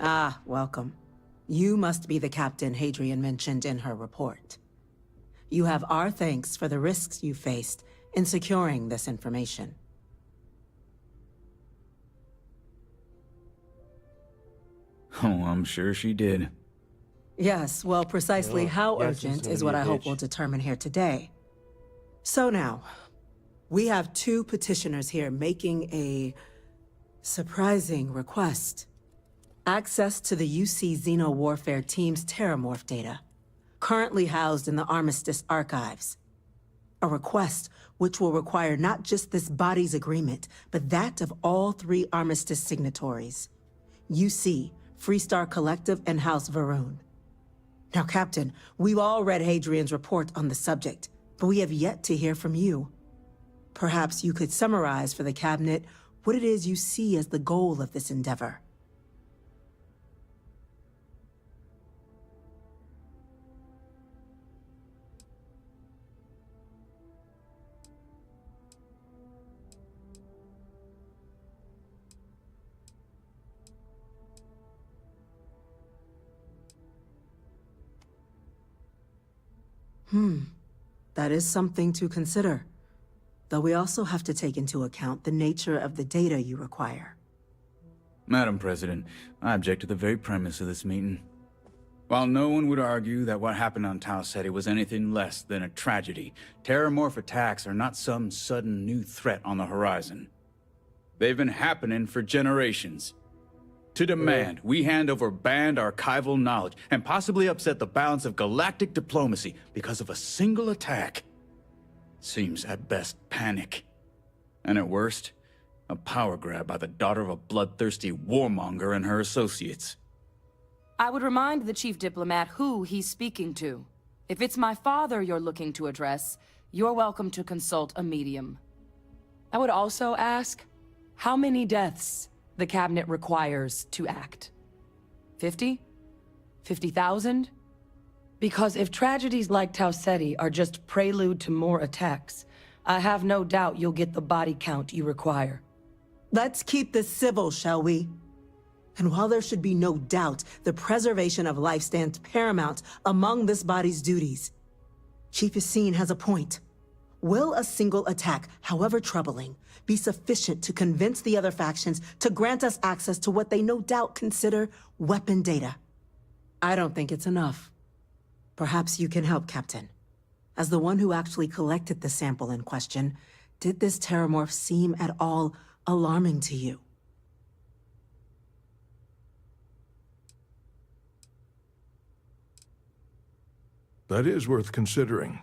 Ah, welcome. You must be the captain Hadrian mentioned in her report. You have our thanks for the risks you faced in securing this information. Oh, I'm sure she did. Yes, well, precisely how yes, urgent and is so what you I hope bitch. we'll determine here today. So now, we have two petitioners here making a surprising request. Access to the UC Xeno Warfare Team's Terramorph data, currently housed in the Armistice archives. A request which will require not just this body's agreement, but that of all three Armistice signatories. UC, Freestar Collective, and House Varun. Now, Captain, we've all read Hadrian's report on the subject, but we have yet to hear from you. Perhaps you could summarize for the Cabinet what it is you see as the goal of this endeavor. That is something to consider. Though we also have to take into account the nature of the data you require. Madam President, I object to the very premise of this meeting. While no one would argue that what happened on Tau Ceti was anything less than a tragedy, Terramorph attacks are not some sudden new threat on the horizon. They've been happening for generations. To demand we hand over banned archival knowledge and possibly upset the balance of galactic diplomacy because of a single attack seems at best panic. And at worst, a power grab by the daughter of a bloodthirsty warmonger and her associates. I would remind the Chief Diplomat who he's speaking to. If it's my father you're looking to address, you're welcome to consult a medium. I would also ask, how many deaths the Cabinet requires to act? 50? 50,000? Because if tragedies like Tau Ceti are just prelude to more attacks, I have no doubt you'll get the body count you require. Let's keep this civil, shall we? And while there should be no doubt the preservation of life stands paramount among this body's duties, Chief Yassine has a point. Will a single attack, however troubling, be sufficient to convince the other factions to grant us access to what they no doubt consider weapon data? I don't think it's enough. Perhaps you can help, Captain. As the one who actually collected the sample in question, did this Terramorph seem at all alarming to you? That is worth considering.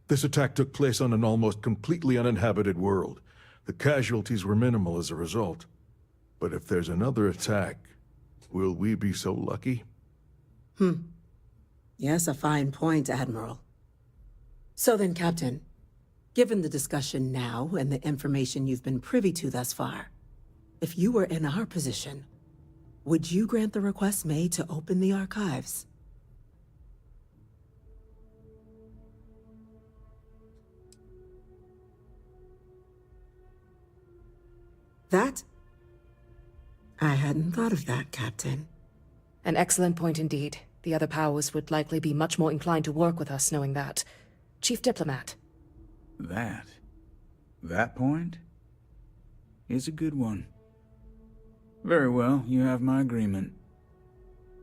This attack took place on an almost completely uninhabited world. The casualties were minimal as a result. But if there's another attack, will we be so lucky? Yes, a fine point, Admiral. So then, Captain, given the discussion now and the information you've been privy to thus far, if you were in our position, would you grant the request made to open the archives? That? I hadn't thought of that, Captain. An excellent point indeed. The other powers would likely be much more inclined to work with us knowing that. Chief Diplomat. That point is a good one. Very well, you have my agreement.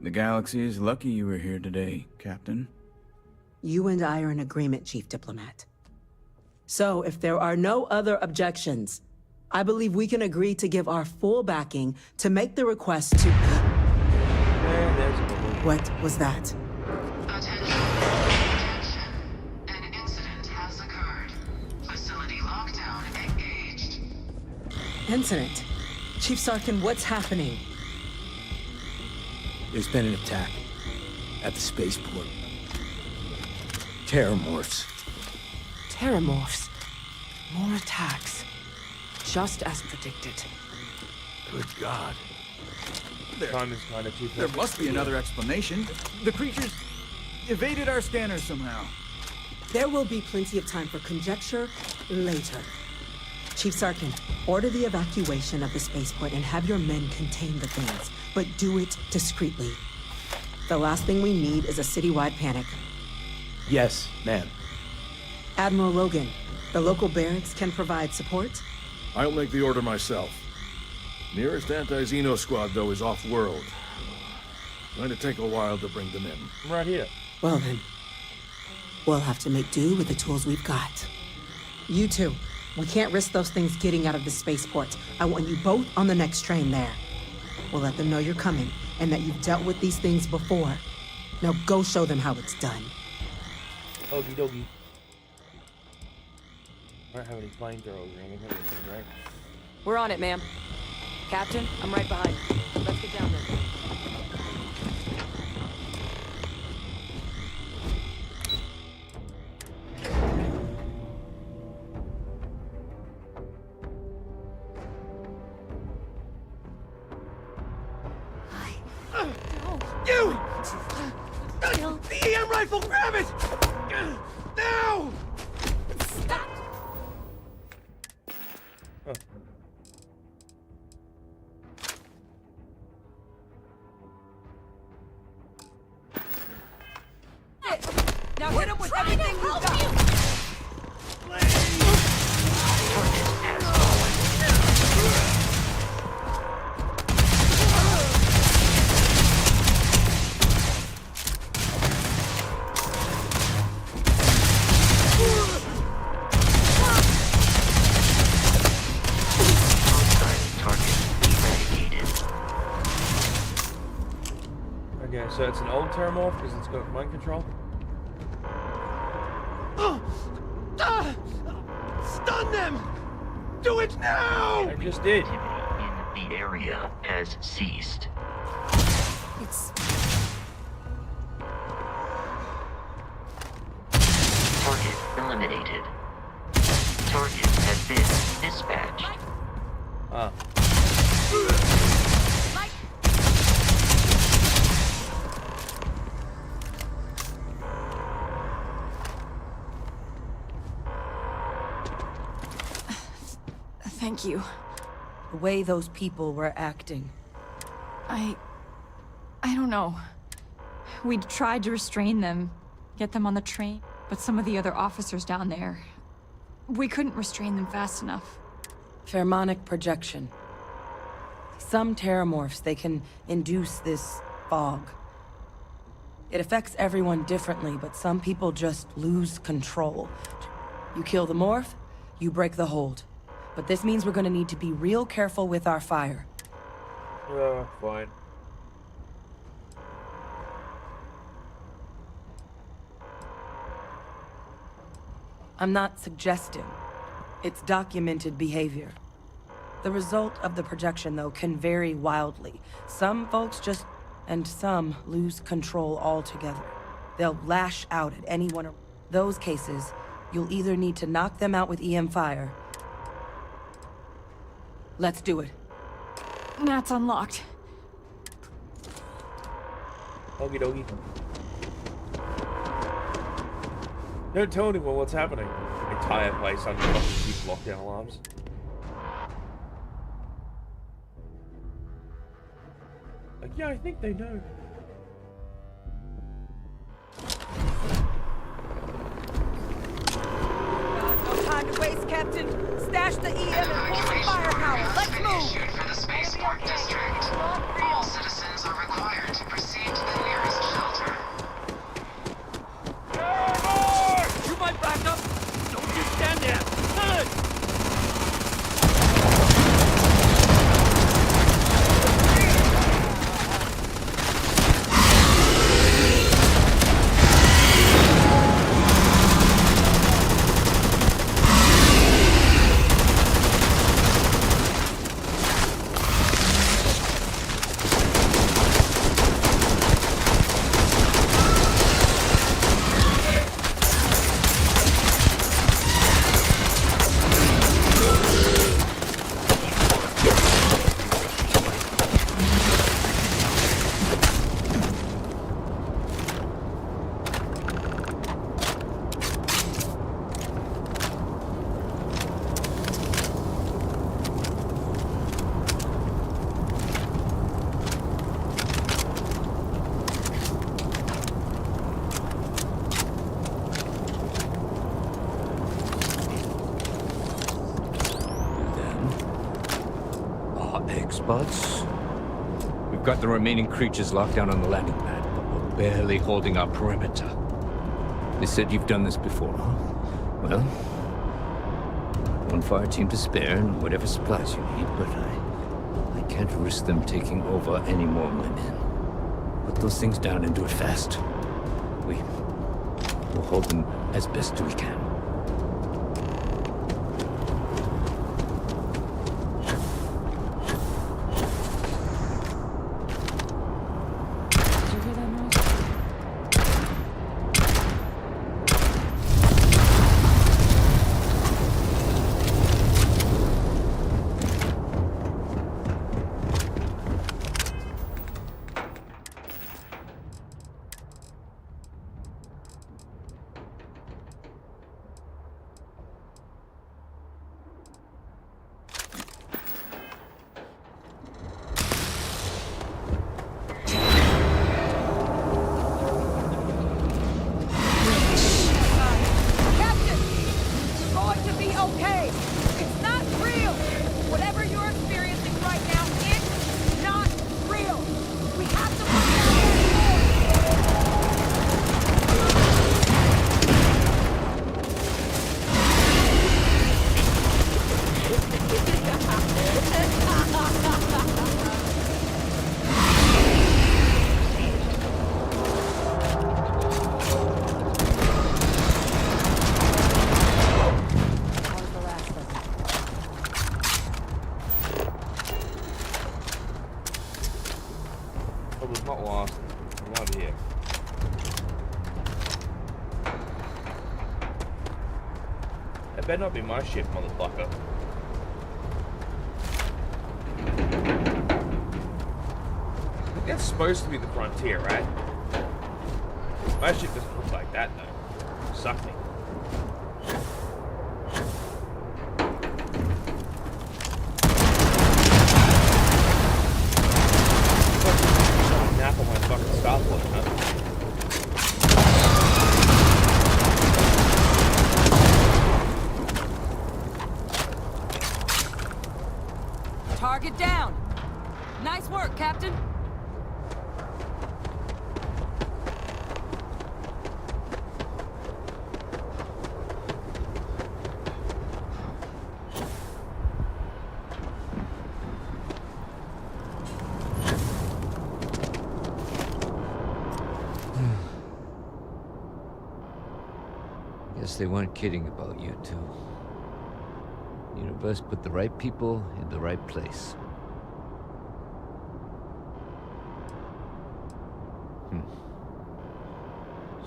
The galaxy is lucky you were here today, Captain. You and I are in agreement, Chief Diplomat. So, if there are no other objections, I believe we can agree to give our full backing to make the request to... And there's a good one. What was that? Attention. An incident has occurred. Facility lockdown engaged. Incident. Chief Sarkin, what's happening? There's been an attack at the spaceport. Terramorphs. Terramorphs. More attacks. Just as predicted. Good God. Time is kind of too There must be another explanation. The creatures evaded our scanners somehow. There will be plenty of time for conjecture later. Chief Sarkin, order the evacuation of the spaceport and have your men contain the things, but do it discreetly. The last thing we need is a citywide panic. Yes, ma'am. Admiral Logan, the local barracks can provide support? I'll make the order myself. Nearest anti-Xeno squad, though, is off-world. Going to take a while to bring them in. I'm right here. Well then, we'll have to make do with the tools we've got. You two, we can't risk those things getting out of the spaceport. I want you both on the next train there. We'll let them know you're coming, and that you've dealt with these things before. Now go show them how it's done. Okie dokie. I don't have any flamethrowers or anything, right? We're on it, ma'am. Captain, I'm right behind you. Let's get down there. You! The EM rifle, grab it! Now! Now hit him with everything you've got! Okay, so it's an old Terramorph because it's got mind control. Stun them! Do it now! I just did. Activity in the area has ceased. Target eliminated. Target has been dispatched. Ah. Thank you. The way those people were acting. I don't know. We tried to restrain them, get them on the train, but some of the other officers down there, we couldn't restrain them fast enough. Pheromonic projection. Some terramorphs, they can induce this fog. It affects everyone differently, but some people just lose control. You kill the morph, you break the hold. But this means we're gonna need to be real careful with our fire. Fine. I'm not suggesting. It's documented behavior. The result of the projection, though, can vary wildly. Some folks just, and some lose control altogether. They'll lash out at anyone. Those cases, you'll either need to knock them out with EM fire. Let's do it. That's unlocked. Okie dokie. Don't tell anyone what's happening. The entire place under fucking keep lockdown alarms. Like, yeah, I think they know. No time to waste, Captain. Stash the EM and pull some firepower. Let's move! Issued for the spaceport district. All citizens are required to proceed to the nearest shelter. You might back up! Don't just stand there! Good! egg spots. We've got the remaining creatures locked down on the landing pad, but we're barely holding our perimeter. They said you've done this before, huh? Well, one fire team to spare and whatever supplies you need, but I can't risk them taking over any more of my men. Put those things down and do it fast. We'll hold them as best we can. Did you hear that noise? Captain! You're going to be okay! It's not real! Whatever you're experiencing right now, it's not real! We have to find out what's more! But we've not lost. We're not here. It better not be my ship, motherfucker. I think that's supposed to be the frontier, right? My ship doesn't look like that, though. Suck me. Nap on my fucking starport, huh? Target down. Nice work, Captain. Guess they weren't kidding about you two. Universe put the right people in the right place.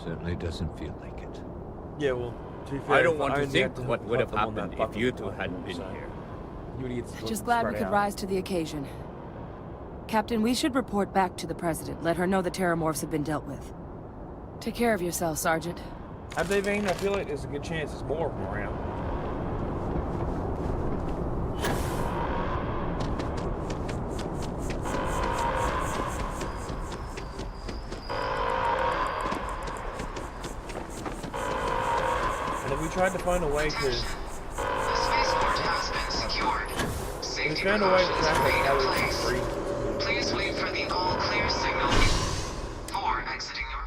Certainly doesn't feel like it. Yeah, well, to be fair, I don't if want to only think had to what would have put them on that happened if fucking you two platform, hadn't been so here. you idiots Just glad we spread could out. rise to the occasion. Captain, we should report back to the President. Let her know the Terramorphs have been dealt with. Take care of yourself, Sergeant. Have they been? I feel like there's a good chance there's more of them around. And if we tried to find a way to... The spaceport has been secured. If we Safety found a way to precautions track like remain how in we place. free. Please wait for the all-clear signal for exiting your...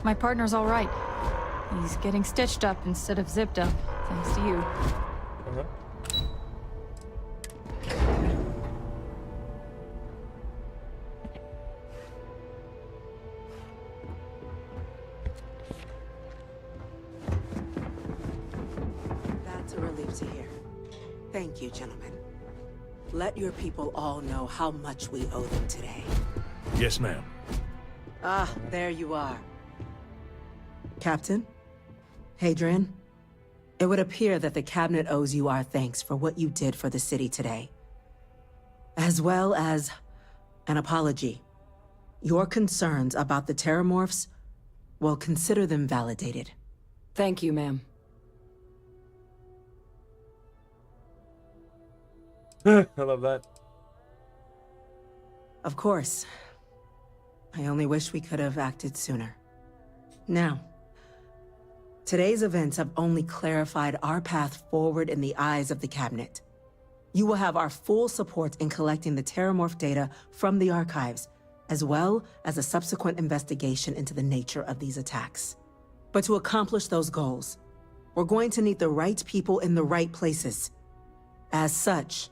My partner's all right. He's getting stitched up instead of zipped up, thanks to you. Uh-huh. That's a relief to hear. Thank you, gentlemen. Let your people all know how much we owe them today. Yes, ma'am. Ah, there you are. Captain? Hadrian? It would appear that the Cabinet owes you our thanks for what you did for the city today. As well as an apology. Your concerns about the Terramorphs, well, consider them validated. Thank you, ma'am. I love that. Of course. I only wish we could have acted sooner. Now, today's events have only clarified our path forward in the eyes of the Cabinet. You will have our full support in collecting the Terramorph data from the archives, as well as a subsequent investigation into the nature of these attacks. But to accomplish those goals, we're going to need the right people in the right places. As such,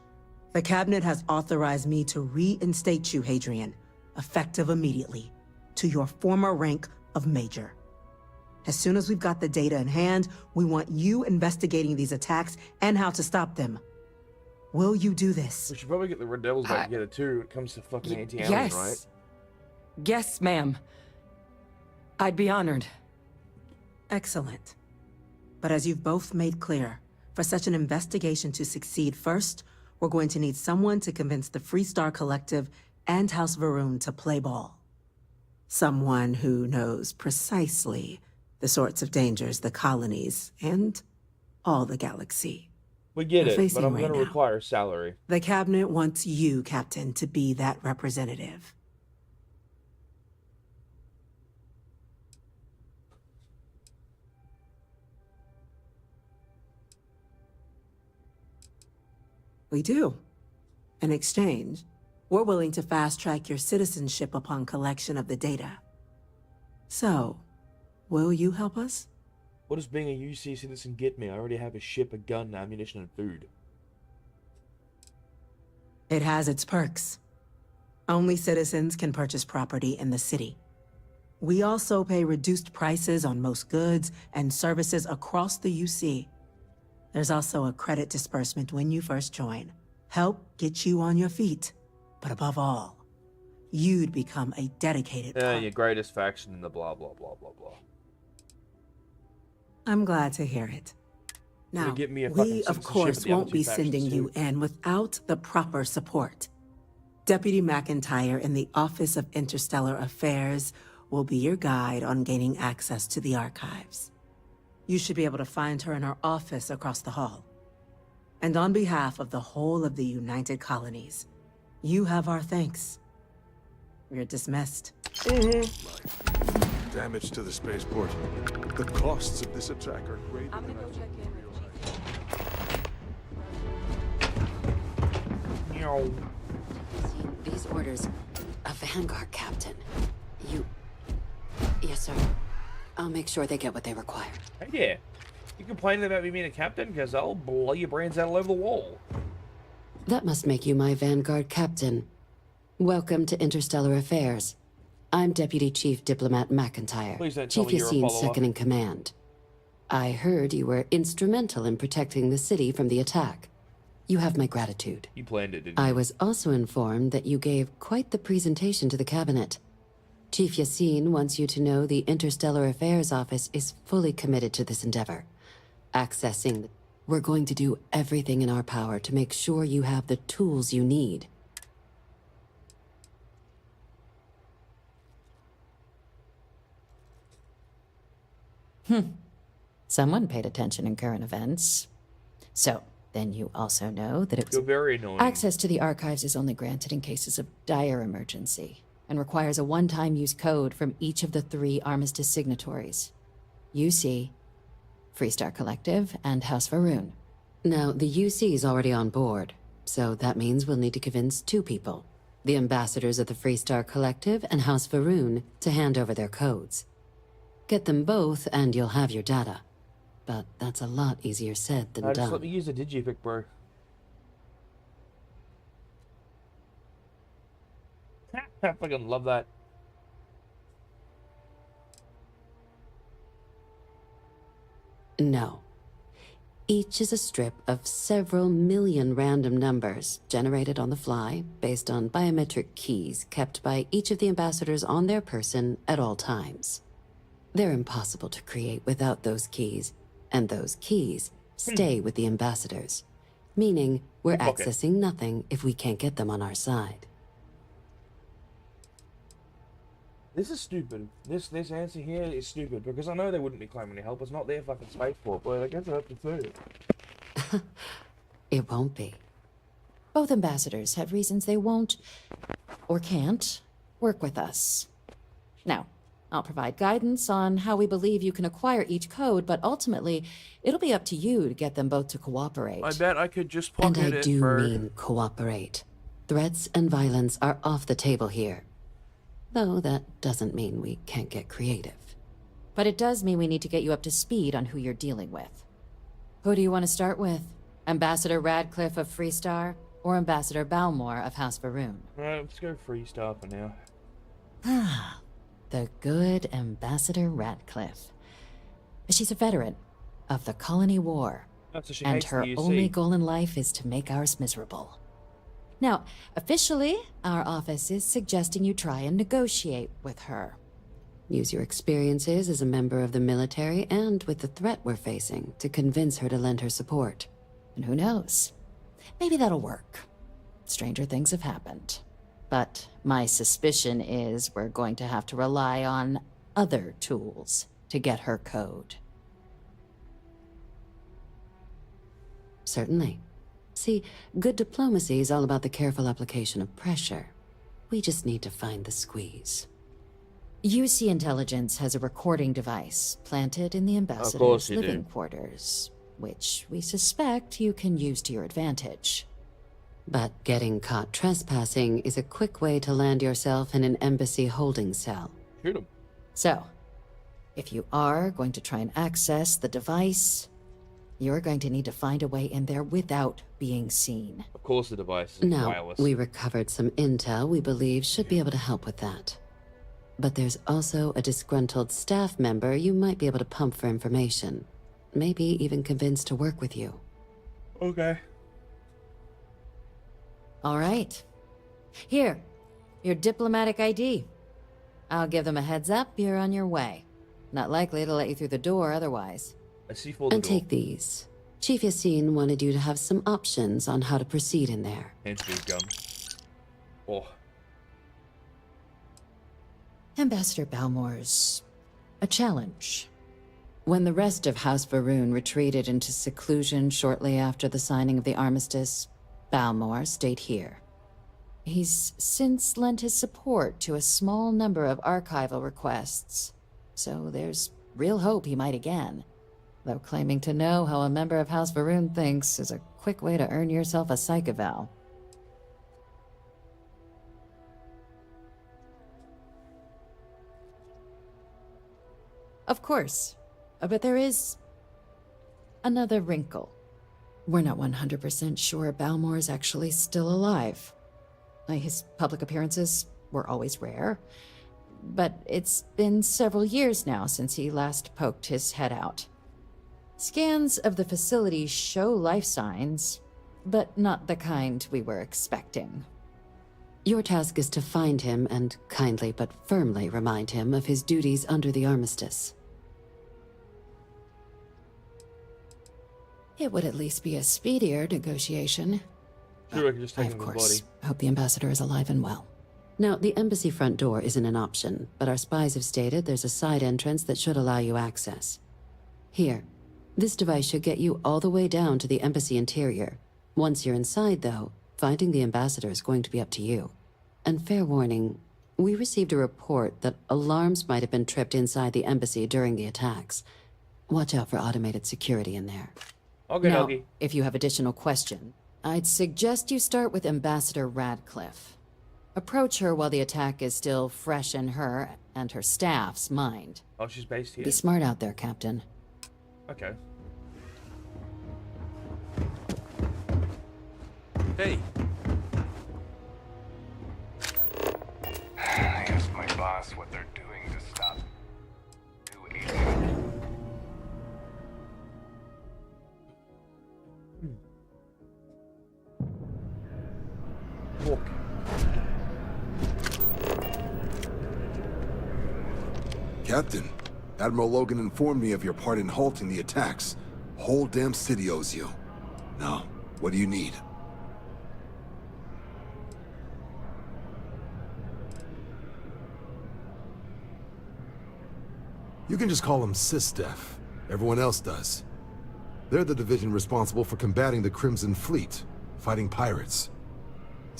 the Cabinet has authorized me to reinstate you, Hadrian, effective immediately, to your former rank of Major. As soon as we've got the data in hand, we want you investigating these attacks and how to stop them. Will you do this? We should probably get the Red Devils back together too when it comes to fucking anti-alien, Yes. right? Yes, ma'am. I'd be honored. Excellent. But as you've both made clear, for such an investigation to succeed, first, we're going to need someone to convince the Freestar Collective and House Varun to play ball. Someone who knows precisely the sorts of dangers the colonies and all the galaxy We get are it, but facing I'm right going to now. require a salary. The Cabinet wants you, Captain, to be that representative. We do. In exchange, we're willing to fast-track your citizenship upon collection of the data. So, will you help us? What does being a UC citizen get me? I already have a ship, a gun, ammunition, and food. It has its perks. Only citizens can purchase property in the city. We also pay reduced prices on most goods and services across the UC. There's also a credit disbursement when you first join. Help get you on your feet. But above all, you'd become a dedicated part. Your greatest faction in the blah, blah, blah, blah, blah. I'm glad to hear it. Now, get me a fucking we, of citizenship course, at the other won't two be factions, sending you too. in without the proper support. Deputy McIntyre in the Office of Interstellar Affairs will be your guide on gaining access to the archives. You should be able to find her in her office across the hall. And on behalf of the whole of the United Colonies, you have our thanks. You're dismissed. Damage to the spaceport. The costs of this attack are great. I'm gonna go check in. Meow. These orders, a Vanguard captain. You... Yes, sir. I'll make sure they get what they require. Hey, yeah. You complaining about me being a captain? Because I'll blow your brains out all over the wall. That must make you my Vanguard captain. Welcome to Interstellar Affairs. I'm Deputy Chief Diplomat McIntyre, Please don't tell Chief me you're a Yassine's follower. second in command. I heard you were instrumental in protecting the city from the attack. You have my gratitude. You planned it, didn't you? I was also informed that you gave quite the presentation to the cabinet. Chief Yassine wants you to know the Interstellar Affairs Office is fully committed to this endeavor. Accessing... We're going to do everything in our power to make sure you have the tools you need. Someone paid attention in current events. So, then you also know that it was... You're very annoying. Access to the archives is only granted in cases of dire emergency, and requires a one-time use code from each of the 3 Armistice signatories. UC, Freestar Collective, and House Varun. Now, the UC is already on board, so that means we'll need to convince 2 people. The ambassadors of the Freestar Collective and House Varun to hand over their codes. Get them both and you'll have your data. But that's a lot easier said than Just done. let me use the digipic, bro. I fucking love that. No. Each is a strip of several million random numbers generated on the fly based on biometric keys kept by each of the ambassadors on their person at all times. They're impossible to create without those keys, and those keys stay with the ambassadors, meaning we're Okay. accessing nothing if we can't get them on our side. This is stupid. This answer here is stupid because I know they wouldn't be claiming any help. It's not their fucking spaceport, but I guess I have to say it. It won't be. Both ambassadors have reasons they won't, or can't, work with us. Now, I'll provide guidance on how we believe you can acquire each code, but ultimately, it'll be up to you to get them both to cooperate. I bet I could just And pocket I it do for... mean cooperate. Threats and violence are off the table here. Though that doesn't mean we can't get creative. But it does mean we need to get you up to speed on who you're dealing with. Who do you want to start with? Ambassador Radcliffe of Freestar, or Ambassador Balmore of House Varun? Alright, let's go Freestar for now. Ah, the good Ambassador Radcliffe. She's a veteran of the Colony War, Oh, so she and hates her the UC. only goal in life is to make ours miserable. Now, officially, our office is suggesting you try and negotiate with her. Use your experiences as a member of the military and with the threat we're facing to convince her to lend her support. And who knows? Maybe that'll work. Stranger things have happened. But my suspicion is we're going to have to rely on other tools to get her code. Certainly. See, good diplomacy is all about the careful application of pressure. We just need to find the squeeze. UC Intelligence has a recording device planted in the ambassador's you do. living quarters, which we suspect you can use to your advantage. But getting caught trespassing is a quick way to land yourself in an embassy holding cell. Shoot him. So, if you are going to try and access the device, you're going to need to find a way in there without being seen. Of course the device is Now, wireless. we recovered some intel we believe should be able to help with that. But there's also a disgruntled staff member you might be able to pump for information. Maybe even convince to work with you. Okay. All right. Here, your diplomatic ID. I'll give them a heads up, you're on your way. Not likely to let you through the door otherwise. I see for the And door. take these. Chief Yassine wanted you to have some options on how to proceed in there. Hands me gum. Oh. Ambassador Balmore's a challenge. When the rest of House Varun retreated into seclusion shortly after the signing of the armistice, Balmore stayed here. He's since lent his support to a small number of archival requests, so there's real hope he might again. Though claiming to know how a member of House Varun thinks is a quick way to earn yourself a psych eval. Of course, but there is another wrinkle. We're not 100% sure Balmore's actually still alive. His public appearances were always rare, but it's been several years now since he last poked his head out. Scans of the facility show life signs, but not the kind we were expecting. Your task is to find him and kindly but firmly remind him of his duties under the armistice. It would at least be a speedier negotiation. Sure, I could just I, take of him in the course, body. hope the ambassador is alive and well. Now, the embassy front door isn't an option, but our spies have stated there's a side entrance that should allow you access. Here, this device should get you all the way down to the embassy interior. Once you're inside, though, finding the ambassador is going to be up to you. And fair warning, we received a report that alarms might have been tripped inside the embassy during the attacks. Watch out for automated security in there. Okay, Now, doggy. if you have additional questions, I'd suggest you start with Ambassador Radcliffe. Approach her while the attack is still fresh in her and her staff's mind. Oh, she's based here. Be smart out there, Captain. Okay. Hey, I asked my boss what they're doing to stop new agent. Walk. Captain, Admiral Logan informed me of your part in halting the attacks. Whole damn city owes you. Now, what do you need? You can just call them SysDef. Everyone else does. They're the division responsible for combating the Crimson Fleet, fighting pirates.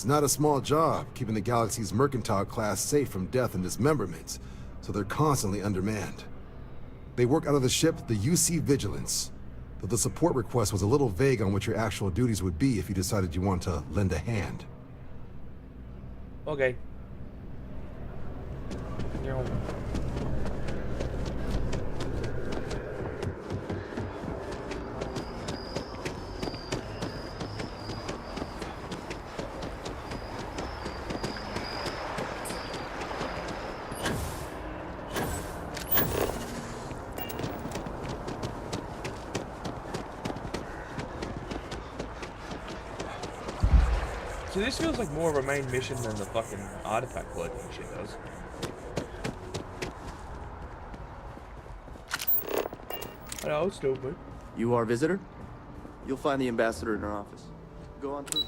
It's not a small job, keeping the galaxy's mercantile class safe from death and dismemberment, so they're constantly undermanned. They work out of the ship, the UC Vigilance, though the support request was a little vague on what your actual duties would be if you decided you want to lend a hand. Okay. So this feels like more of a main mission than the fucking artifact collecting shit does. Hello, stupid. You are a visitor? You'll find the ambassador in our office. Go on through.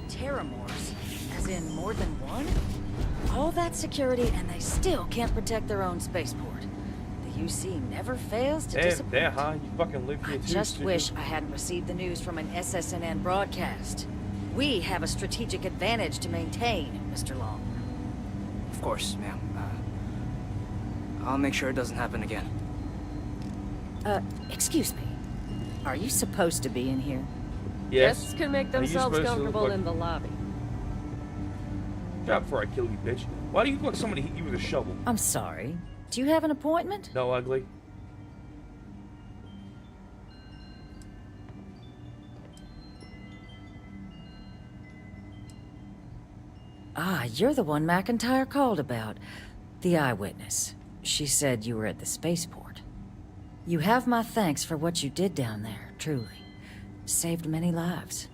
Terramors? As in more than one? All that security and they still can't protect their own spaceport. The UC never fails to disappoint. Damn, huh? You fucking live here I too, just stupid. wish I hadn't received the news from an SSNN broadcast. We have a strategic advantage to maintain, Mr. Long. Of course, ma'am. I'll make sure it doesn't happen again. Excuse me. Are you supposed to be in here? Yes. Guests can make Are you themselves supposed to look comfortable like- in the lobby. Shut up before I kill you, bitch. Why do you look like somebody hit you with a shovel? I'm sorry. Do you have an appointment? No, ugly. Ah, you're the one McIntyre called about. The eyewitness. She said you were at the spaceport. You have my thanks for what you did down there, truly. Saved many lives.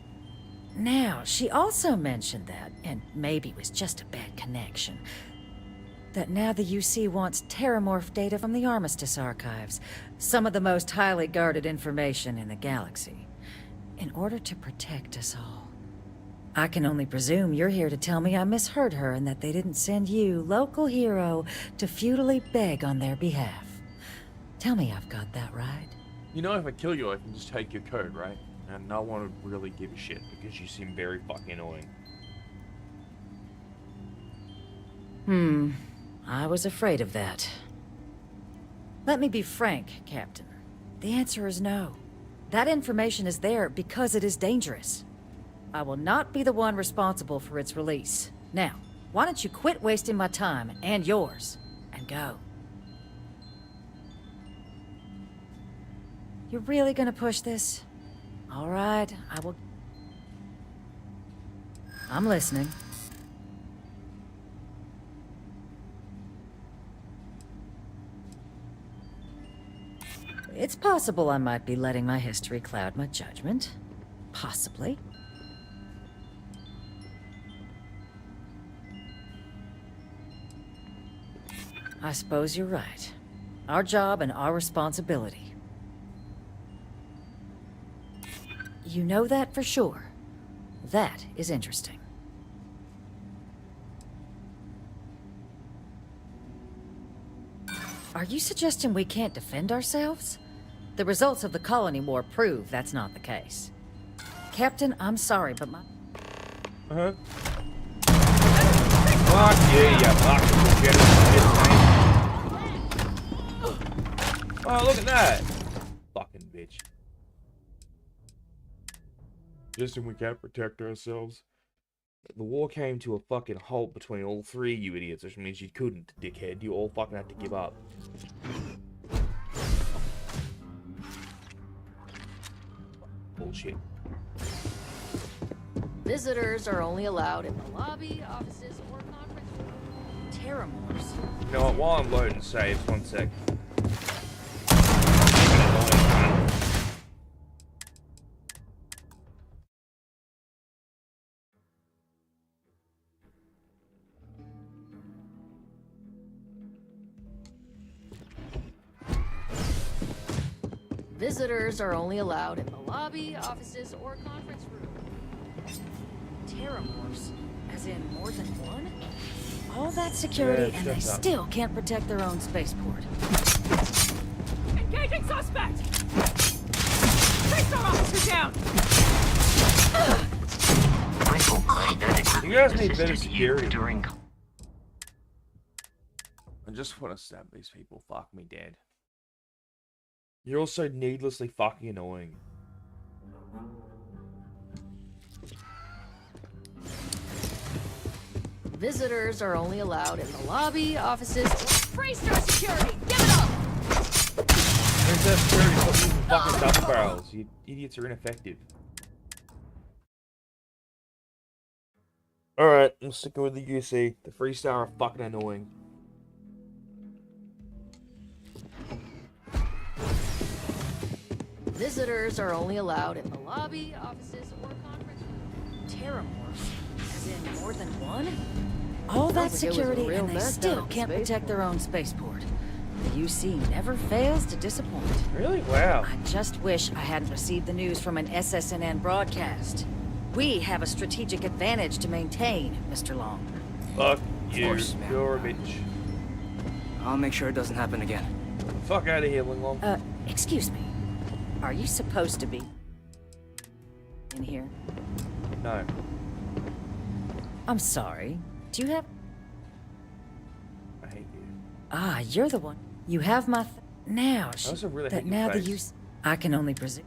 Now, she also mentioned that, and maybe it was just a bad connection, that now the UC wants terramorph data from the Armistice archives, some of the most highly guarded information in the galaxy, in order to protect us all. I can only presume you're here to tell me I misheard her and that they didn't send you, local hero, to futilely beg on their behalf. Tell me I've got that right. You know, if I kill you, I can just take your code, right? And no one would really give a shit because you seem very fucking annoying. I was afraid of that. Let me be frank, Captain. The answer is no. That information is there because it is dangerous. I will not be the one responsible for its release. Now, why don't you quit wasting my time and yours, and go? You're really gonna push this? All right, I will... I'm listening. It's possible I might be letting my history cloud my judgment. Possibly. I suppose you're right. Our job and our responsibility. You know that for sure. That is interesting. Are you suggesting we can't defend ourselves? The results of the colony war prove that's not the case. Captain, I'm sorry, but my... Uh-huh. Fuck yeah, you fucking shit, man. Oh, look at that. Fucking bitch. Just when we can't protect ourselves. The war came to a fucking halt between all three of you idiots, which means you couldn't, dickhead. You all fucking had to give up. Bullshit. Visitors are only allowed in the lobby, offices, or conference rooms. Terramorphs. You know what, while I'm loading saves, one sec. Visitors are only allowed in the lobby, offices, or conference room. Terramorphs? As in more than one? All that security and they still can't protect their own spaceport. Engaging suspect! Freestar officer down! You guys need better security. I just want to stab these people. Fuck me dead. You're also needlessly fucking annoying. Visitors are only allowed in the lobby, offices. Freestar security, give it up! Princess security, stop using fucking dust barrels. You idiots are ineffective. Alright, I'm sticking with the UC. The Freestar are fucking annoying. Visitors are only allowed in the lobby, offices, or conference room. Terramorphs? As in more than one? All that security and they still can't protect their own spaceport. The UC never fails to disappoint. Really? Wow. I just wish I hadn't received the news from an SSNN broadcast. We have a strategic advantage to maintain, Mr. Long. Fuck you. Course, ma'am. You're a bitch. I'll make sure it doesn't happen again. Fuck out of here, Ling Long. Excuse me. Are you supposed to be in here? No. I'm sorry. Do you have... I hate you. Ah, you're the one. You have my... Now, I also really that hate your now the face. use... I can only presume.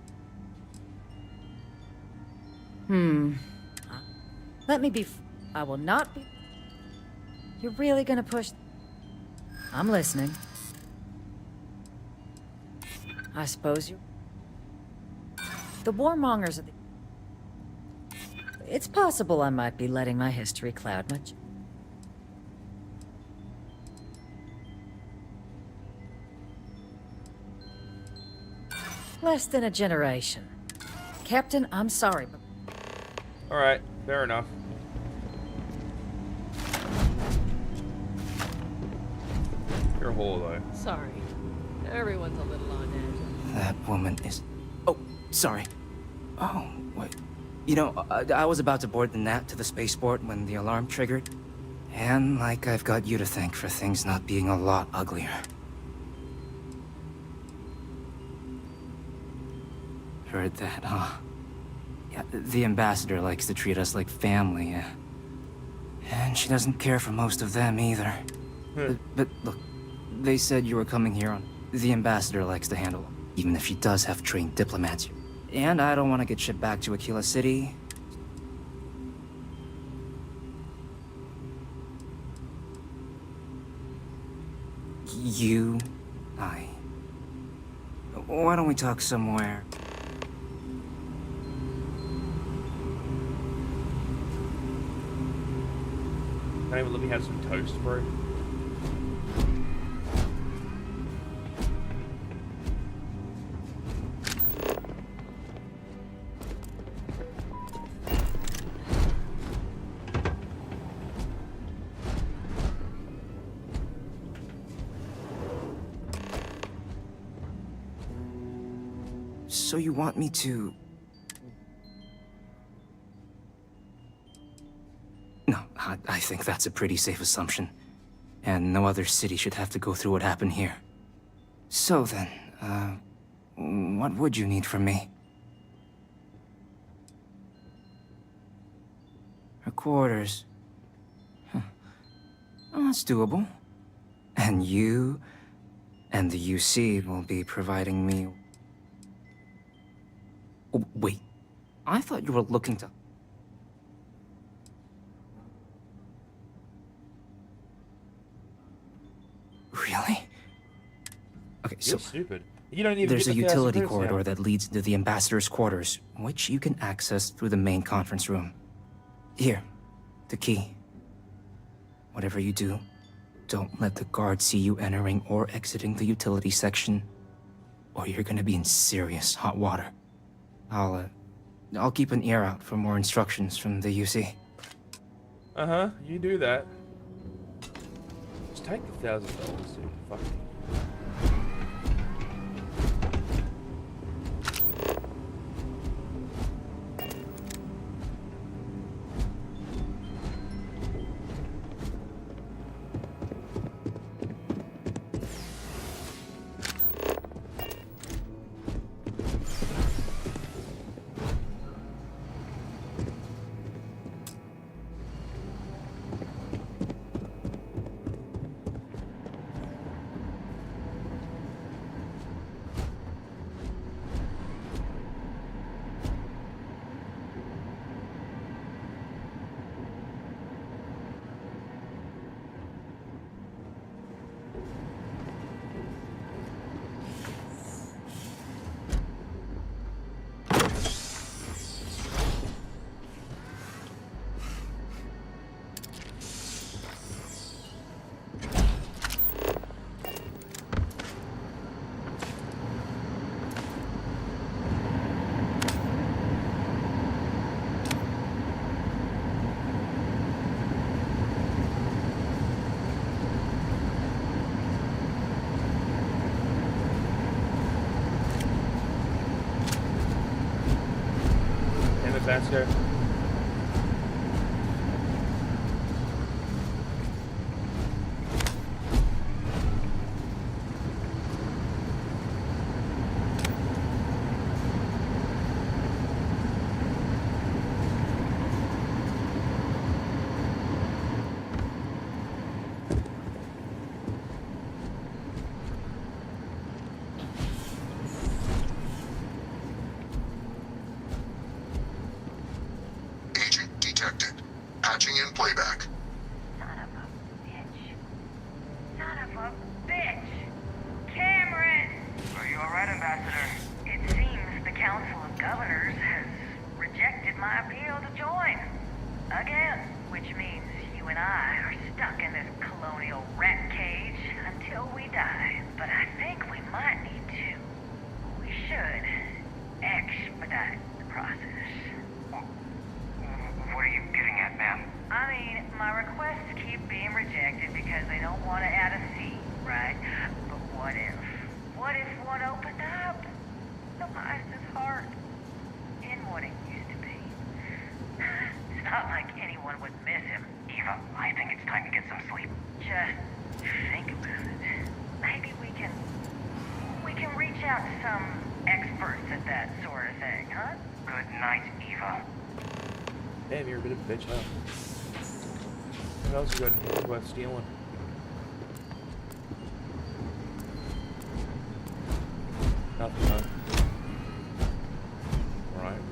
Let me be... I will not be... You're really gonna push... I'm listening. I suppose you... The warmongers are the... It's possible I might be letting my history cloud much. Less than a generation. Captain, I'm sorry, but... Alright, fair enough. You're a whore, though. Sorry. Everyone's a little on edge. That woman is... Oh, sorry. Oh, wait. You know, I was about to board the Nat to the spaceport when the alarm triggered. And, like, I've got you to thank for things not being a lot uglier. Heard that, huh? Yeah, the ambassador likes to treat us like family, yeah. And she doesn't care for most of them either. But look, they said you were coming here on... The ambassador likes to handle, even if she does have trained diplomats. And I don't want to get shipped back to Aquila City. Why don't we talk somewhere? Can't even let me have some toast, bro. So you want me to... No, I think that's a pretty safe assumption. And no other city should have to go through what happened here. So then, what would you need from me? Her quarters. Huh. Well, that's doable. And you and the UC will be providing me... Oh, wait. I thought you were looking to... Really? Okay, so... You're stupid. You don't even there's get a the utility 1,000 corridor now. that leads into the ambassador's quarters, which you can access through the main conference room. Here, the key. Whatever you do, don't let the guards see you entering or exiting the utility section, or you're gonna be in serious hot water. I'll keep an ear out for more instructions from the UC. Uh-huh, you do that. Just take the $1,000, dude. Fuck. let's go. Agent detected. Patching in playback. Son of a bitch. Son of a bitch. Cameron! Are you alright, Ambassador? It seems the Council of Governors has rejected my appeal to join. Again. Which means you and I are stuck in this colonial rat cage until we die. But I think we might need to. We should expedite the process. What are you getting at, ma'am? I mean, my requests keep being rejected because they don't want to add a seat, right? But what if? What if one opened up? The Meister's heart in what it used to be. It's not like anyone would miss him. Eva, I think it's time to get some sleep. Just think about it. Maybe we can reach out to some experts at that sort of thing, huh? Good night, Eva. Damn, you're a bit of a bitch, huh? What else you got worth stealing? Nothing, huh? Alright.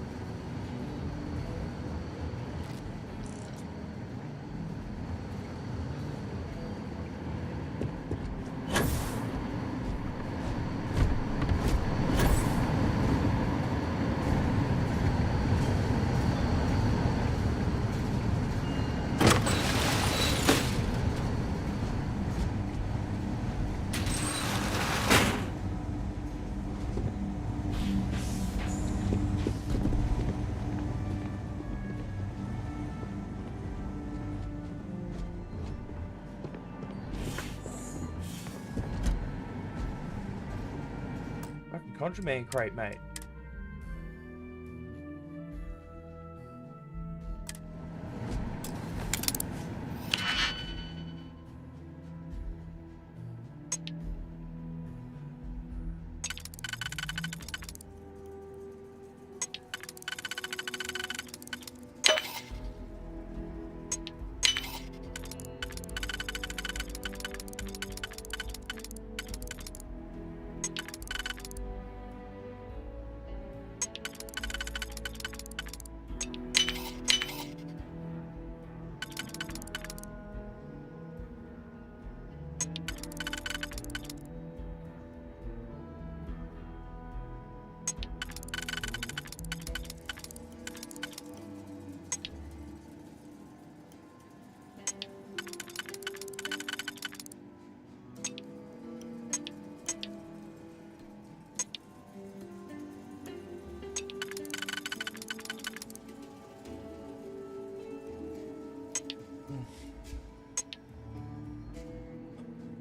Fucking contraband crate, mate.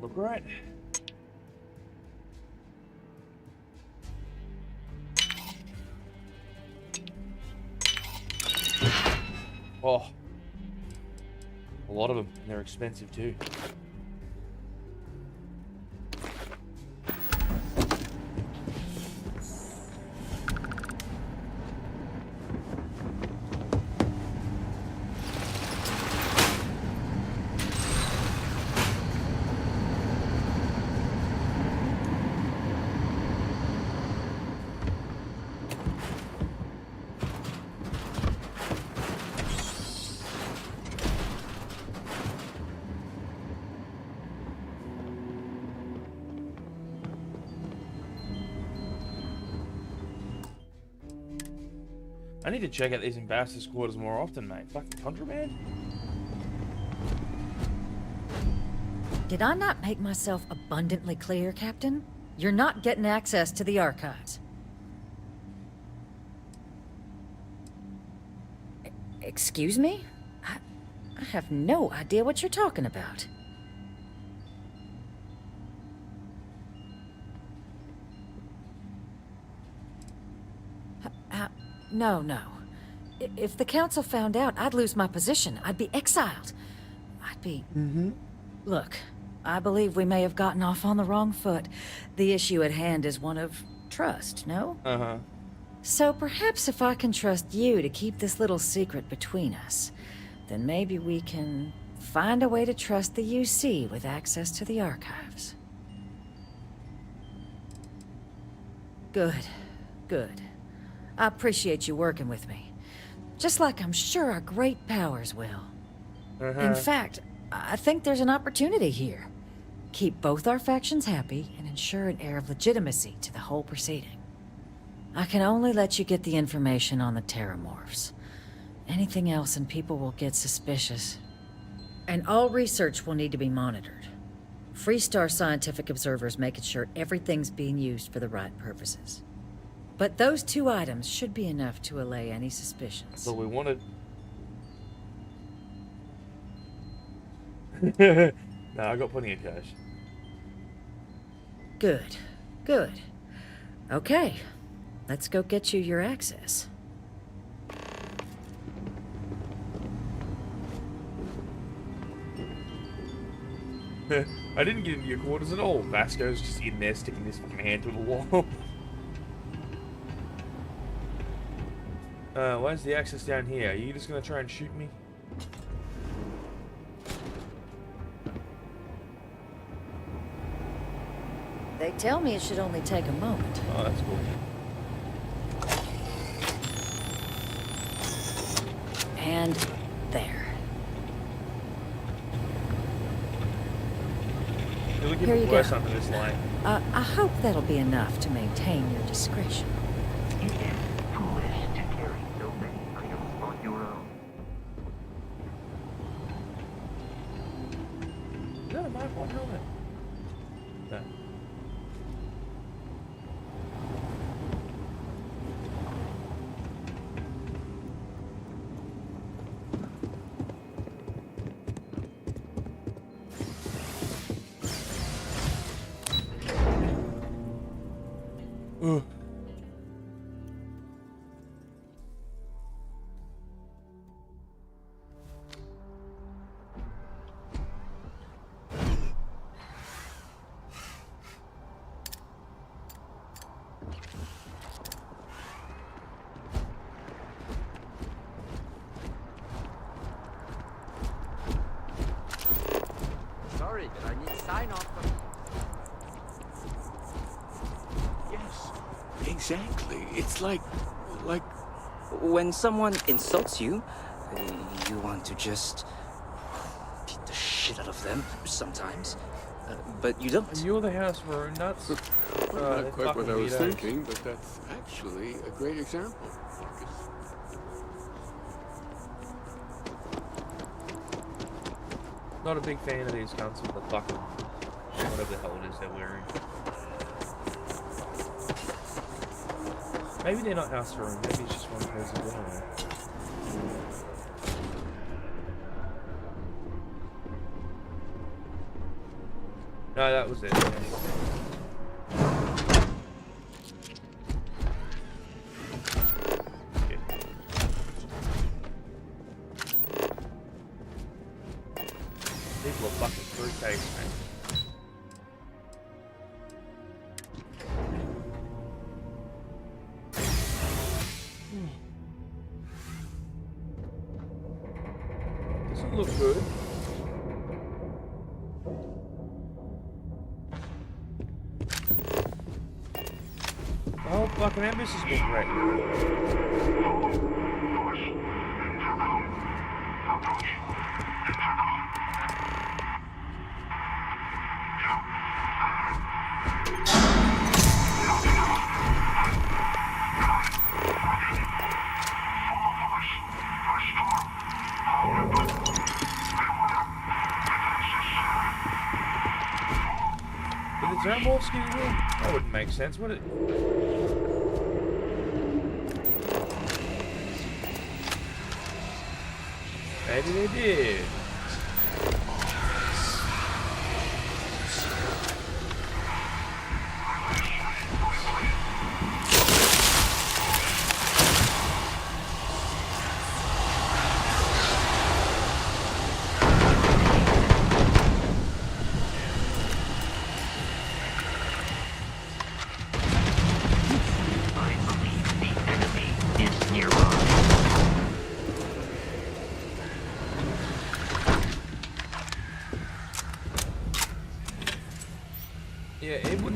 Look right. Oh. A lot of them. They're expensive too. I need to check out these ambassadors' quarters more often, mate. Fucking contraband? Did I not make myself abundantly clear, Captain? You're not getting access to the archives. Excuse me? I have no idea what you're talking about. No. If the council found out, I'd lose my position. I'd be exiled. I'd be... Look, I believe we may have gotten off on the wrong foot. The issue at hand is one of trust, no? Uh-huh. So perhaps if I can trust you to keep this little secret between us, then maybe we can find a way to trust the UC with access to the archives. Good. Good. I appreciate you working with me. Just like I'm sure our great powers will. In fact, I think there's an opportunity here. Keep both our factions happy and ensure an air of legitimacy to the whole proceeding. I can only let you get the information on the Terramorphs. Anything else and people will get suspicious. And all research will need to be monitored. Freestar scientific observers making sure everything's being used for the right purposes. But those 2 items should be enough to allay any suspicions. So we wanted... No, I got plenty of cash. Good. Good. Okay. Let's go get you your access. I didn't get into your quarters at all. Vasco's just in there sticking his fucking hand to the wall. Where's the access down here? Are you just gonna try and shoot me? They tell me it should only take a moment. Oh, that's cool. And there. You're looking Here you worse go. under this light. I hope that'll be enough to maintain your discretion. It is foolish to carry so many items on your own. No, my fault, helmet. No. Ugh. Sorry, but I need sign off from... Yes, exactly. It's like... When someone insults you, you want to just beat the shit out of them sometimes, but you don't. You're the house for nuts. Well, not quite what I was weirdos. thinking, but that's actually a great example. Not a big fan of these cunts with the fucking whatever the hell it is they're wearing. Maybe they're not house for room. Maybe it's just one person. I don't know. No, that was it. Yeah. People are fucking fruitcakes, man. Doesn't look good. Oh, fucking ambush has been great. Did the Terramorphs get in here? That wouldn't make sense, would it? Maybe they did.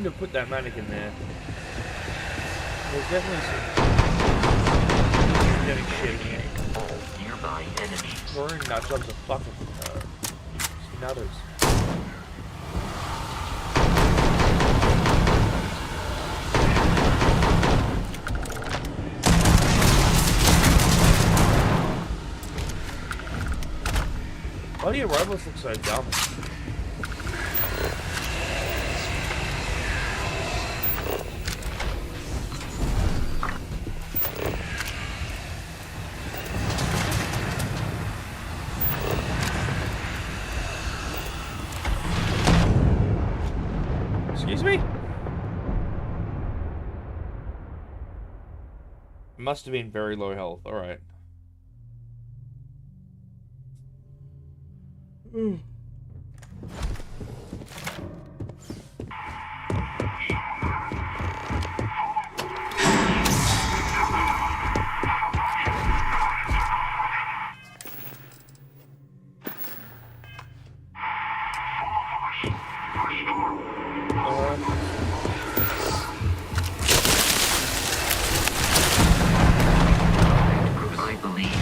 have put that mannequin there. There's definitely some getting shit in here. Nearby enemies. Maroon nut jobs are fucking nutters. Why do your robots look so dumb? Excuse me? Must have been very low health. Alright. I believe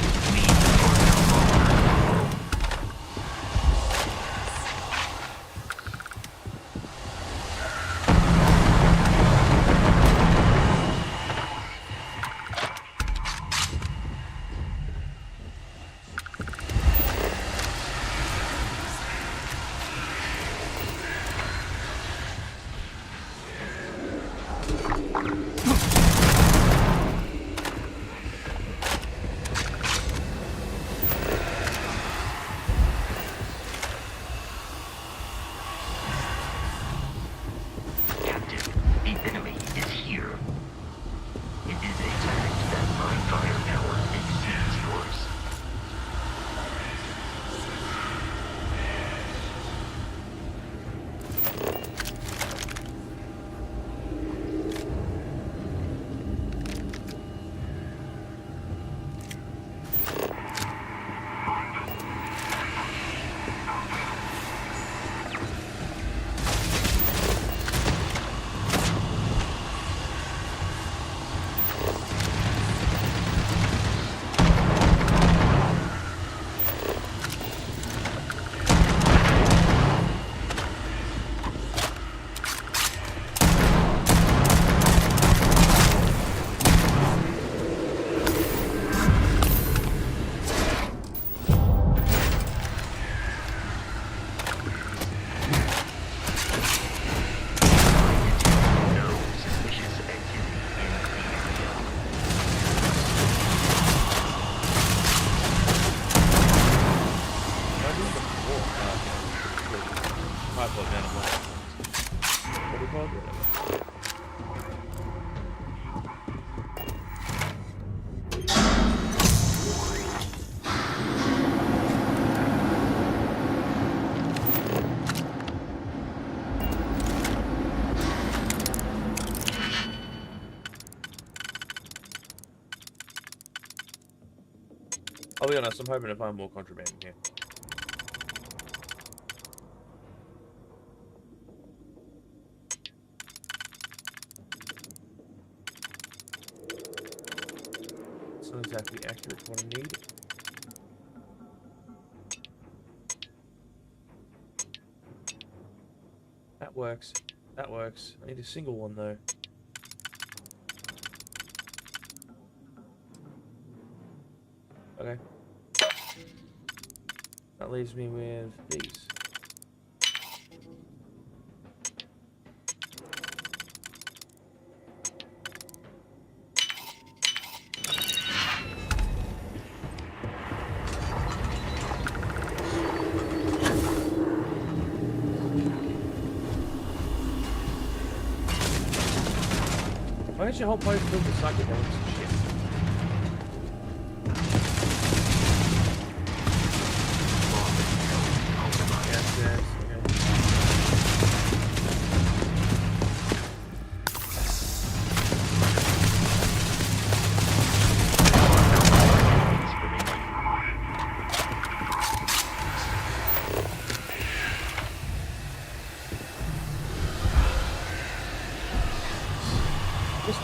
I'll be honest, I'm hoping to find more contraband in here. It's not exactly accurate what I need. That works. That works. I need a single one though. Okay. That leaves me with these. Why don't you whole place filled with psychedelics and shit? Just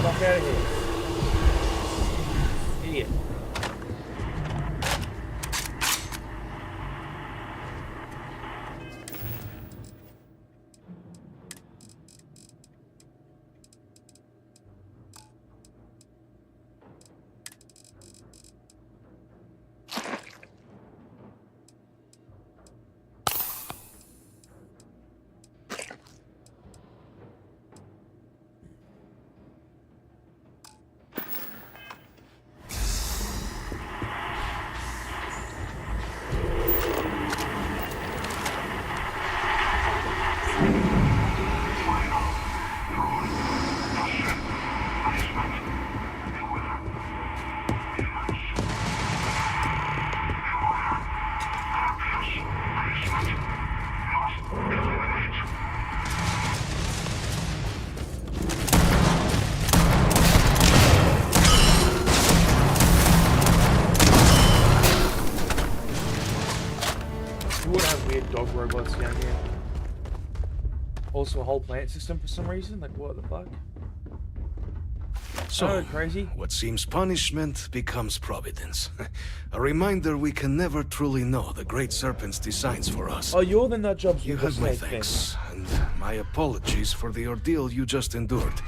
fuck out of here. Idiot. Dog robots down here. Also a whole plant system for some reason. Like, what the fuck? So, crazy. What seems punishment becomes providence. A reminder we can never truly know the Great Serpent's designs for us. Oh, you're the nut jobs. You have my thanks, and my apologies for the ordeal you just endured.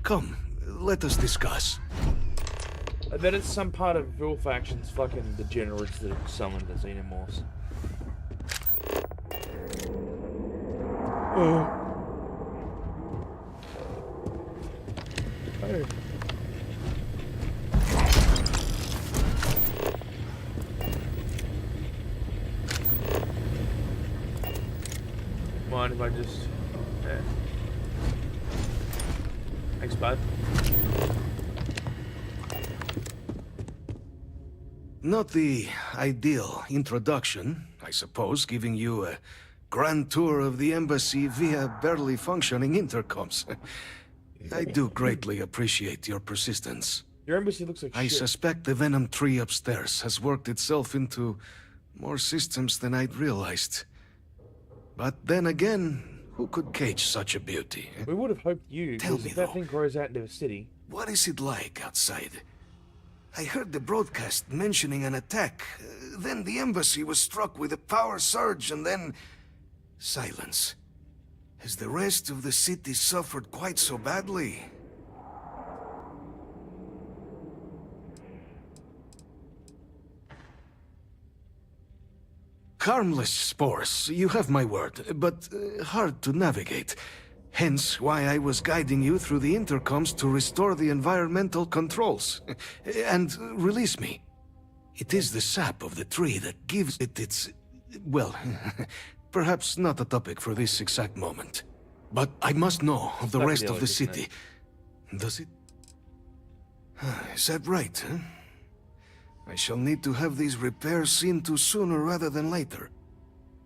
Come, let us discuss. I bet it's some part of Vil Faction's fucking degenerates that have summoned the Xenomorphs. Oh. Mind if I just... Yeah. Thanks, bud. Not the ideal introduction, I suppose, giving you a grand tour of the embassy via barely functioning intercoms. I do greatly appreciate your persistence. Your embassy looks like I shit. suspect the Venom tree upstairs has worked itself into more systems than I'd realized. But then again, who could cage such a beauty? We would have hoped you, because if that thing grows out into a city... What is it like outside? I heard the broadcast mentioning an attack. Then the embassy was struck with a power surge, and then... silence. Has the rest of the city suffered quite so badly? Harmless spores, you have my word, but hard to navigate. Hence why I was guiding you through the intercoms to restore the environmental controls. And release me. It is the sap of the tree that gives it its... well, perhaps not a topic for this exact moment. But I must know of the rest of the city. Does it? Is that right, huh? I shall need to have these repairs seen to sooner rather than later.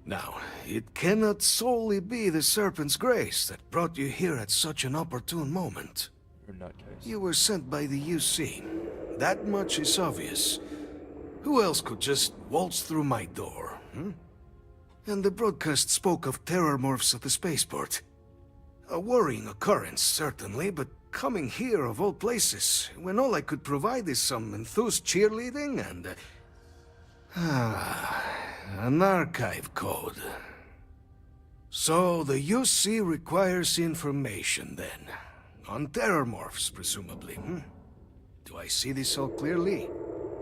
Now, it cannot solely be the Serpent's grace that brought you here at such an opportune moment. You were sent by the UC. That much is obvious. Who else could just waltz through my door, hmm? And the broadcast spoke of terrormorphs at the spaceport. A worrying occurrence, certainly, but coming here of all places, when all I could provide is some enthused cheerleading and... an archive code. So the UC requires information, then. On terrormorphs, presumably, hmm? Do I see this all clearly?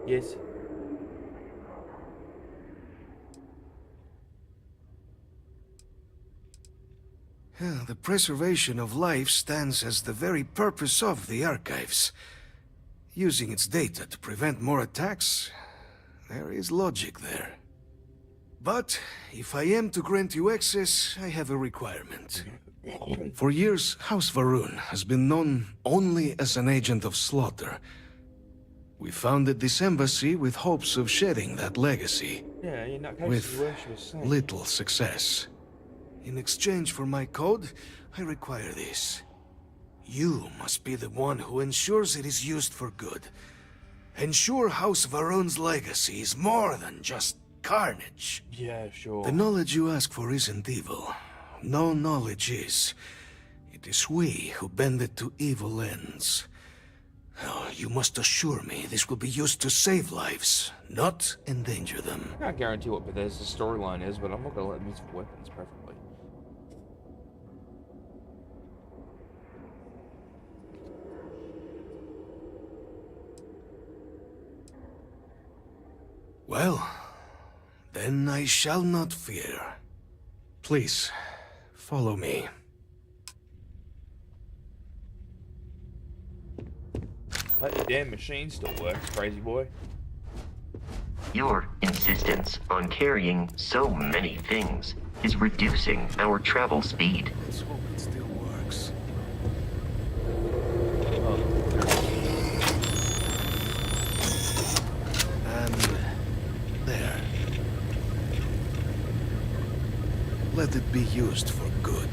Yes. The preservation of life stands as the very purpose of the archives. Using its data to prevent more attacks, there is logic there. But if I am to grant you access, I have a requirement. For years, House Va'ruun has been known only as an agent of slaughter. We founded this embassy with hopes of shedding that legacy. Yeah, in that case, with you was saying. little success. In exchange for my code, I require this. You must be the one who ensures it is used for good. Ensure House Va'ruun's legacy is more than just carnage. Yeah, sure. The knowledge you ask for isn't evil. No knowledge is. It is we who bend it to evil ends. Oh, you must assure me this will be used to save lives, not endanger them. I can't guarantee what Bethesda's storyline is, but I'm not gonna let them use weapons, preferably. Well, then I shall not fear. Please, follow me. That damn machine still works, crazy boy. Your insistence on carrying so many things is reducing our travel speed. Let's hope it still works. And there. Let it be used for good.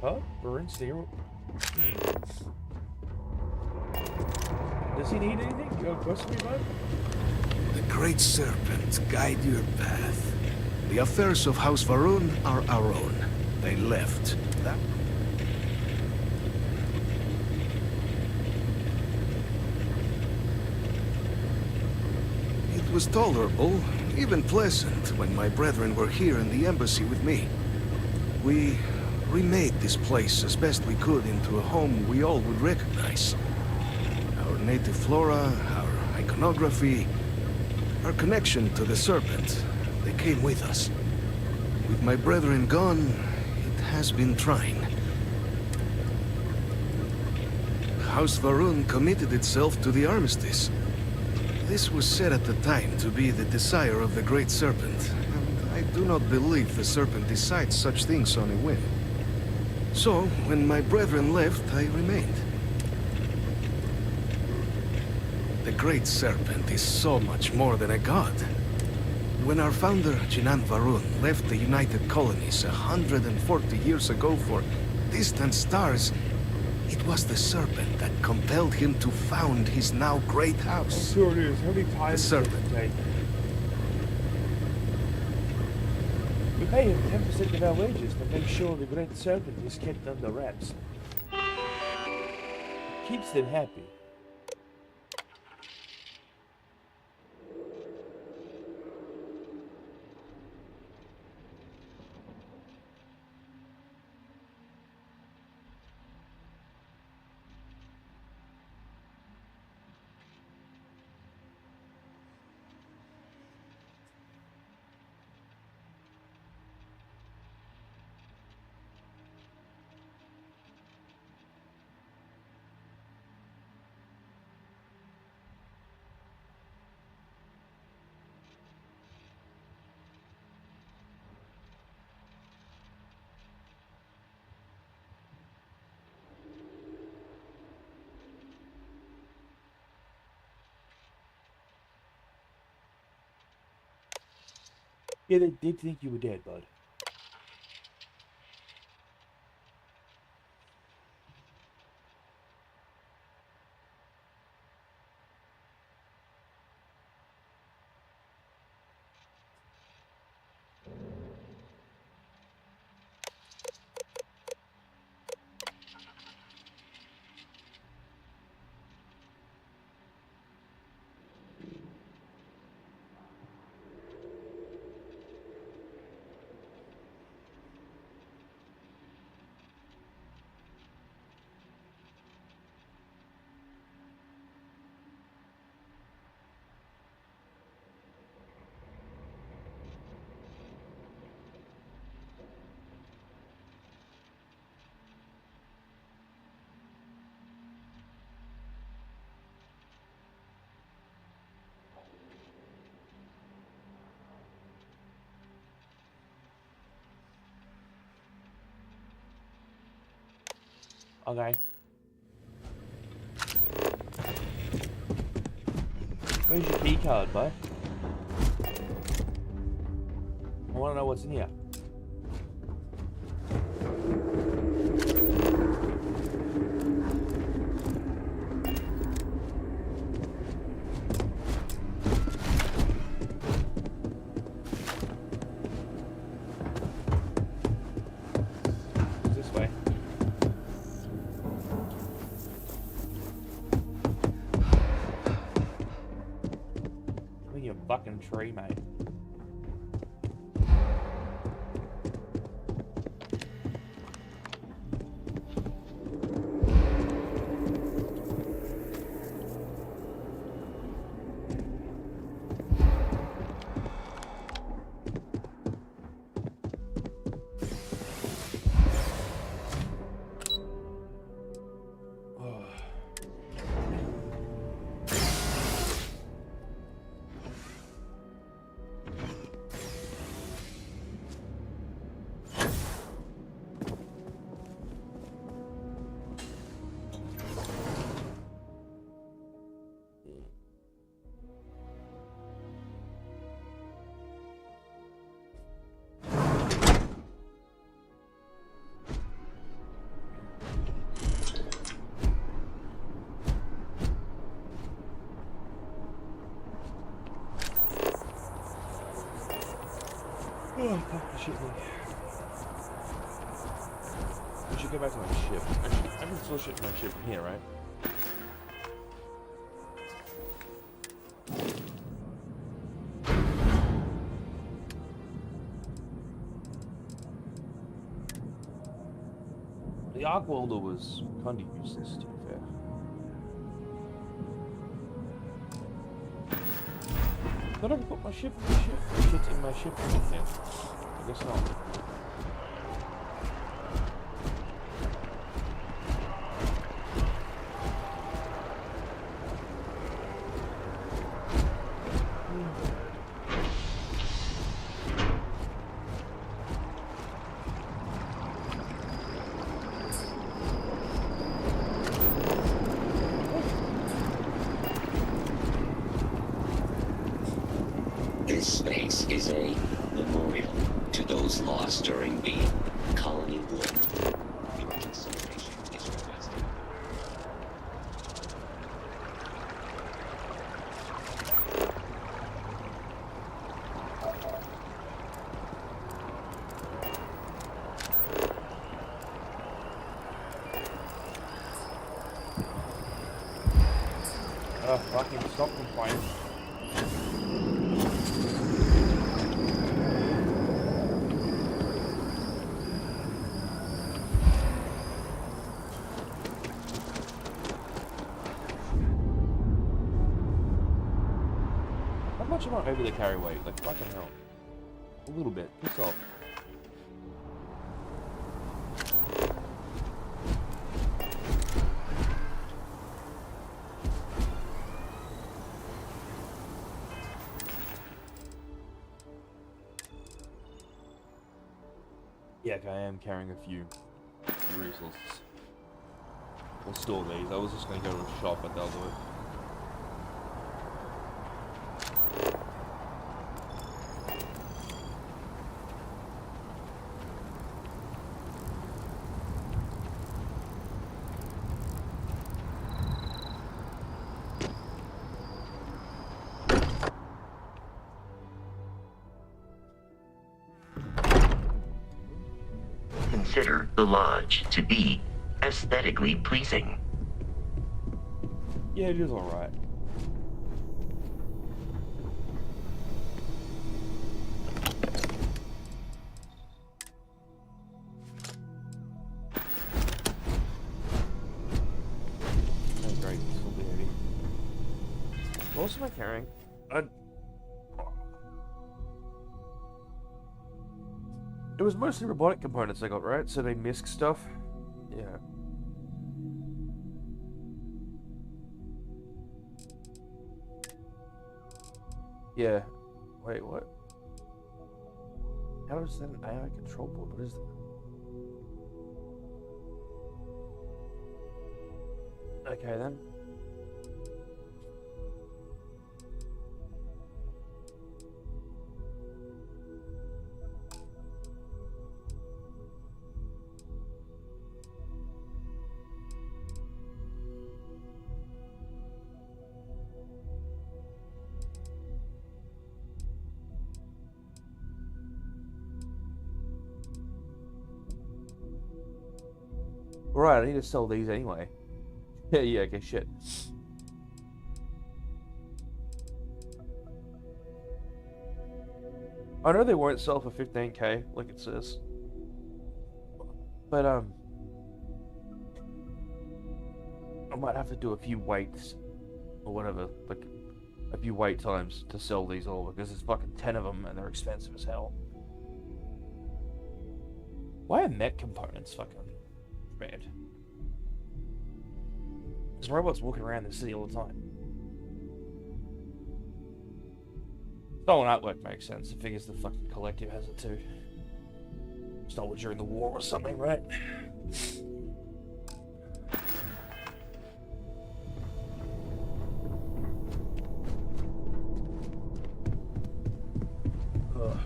Huh? Varun Zero? Does he need anything? You got a question, me, bud? The Great Serpent guide your path. The affairs of House Varun are our own. They left. That... It was tolerable, even pleasant, when my brethren were here in the embassy with me. We remade this place as best we could into a home we all would recognize. Our native flora, our iconography, our connection to the Serpent, they came with us. With my brethren gone, it has been trying. House Varun committed itself to the armistice. This was said at the time to be the desire of the Great Serpent, and I do not believe the Serpent decides such things on a whim. So, when my brethren left, I remained. The Great Serpent is so much more than a god. When our founder, Jinan Varun, left the United Colonies 140 years ago for distant stars, it was the Serpent that compelled him to found his now great house. Sure it is. How many times the Serpent. We pay him 10% of our wages to make sure the Great Serpent is kept under wraps. Keeps them happy. Yeah, they did think you were dead, bud. Okay. Where's your key card, bud? I want to know what's in here. fucking tree, mate. Oh, fuck, shit me. We should go back to my ship. I can still ship my ship from here, right? The arc welder was kind of useless, to be fair. Thought I could put my shit in my ship. Yeah. I guess not. This space is a memorial to those lost during the colony war. Your consideration is requested. Fucking stop complaining. How much am I over the carry weight? Like, fucking hell. A little bit. Piss off. Yeah, okay, I am carrying a few resources. We'll store these. I was just going to go to a shop, but they'll do it. Consider the lodge to be aesthetically pleasing. Yeah, it is alright. Oh, great, this will be heavy. What else am I carrying? It was mostly robotic components I got, right? So they misc stuff? Yeah. Yeah. Wait, what? How is that an AI control board? What is that? Okay then. Right, I need to sell these anyway. Yeah, okay, shit. I know they won't sell for 15k, like it says. But, I might have to do a few waits, or whatever, like, a few wait times to sell these all, because there's fucking 10 of them, and they're expensive as hell. Why are mech components fucking bad? There's robots walking around the city all the time. Stolen artwork makes sense. It figures the fucking collective has it too. Stole it during the war or something, right? Ugh.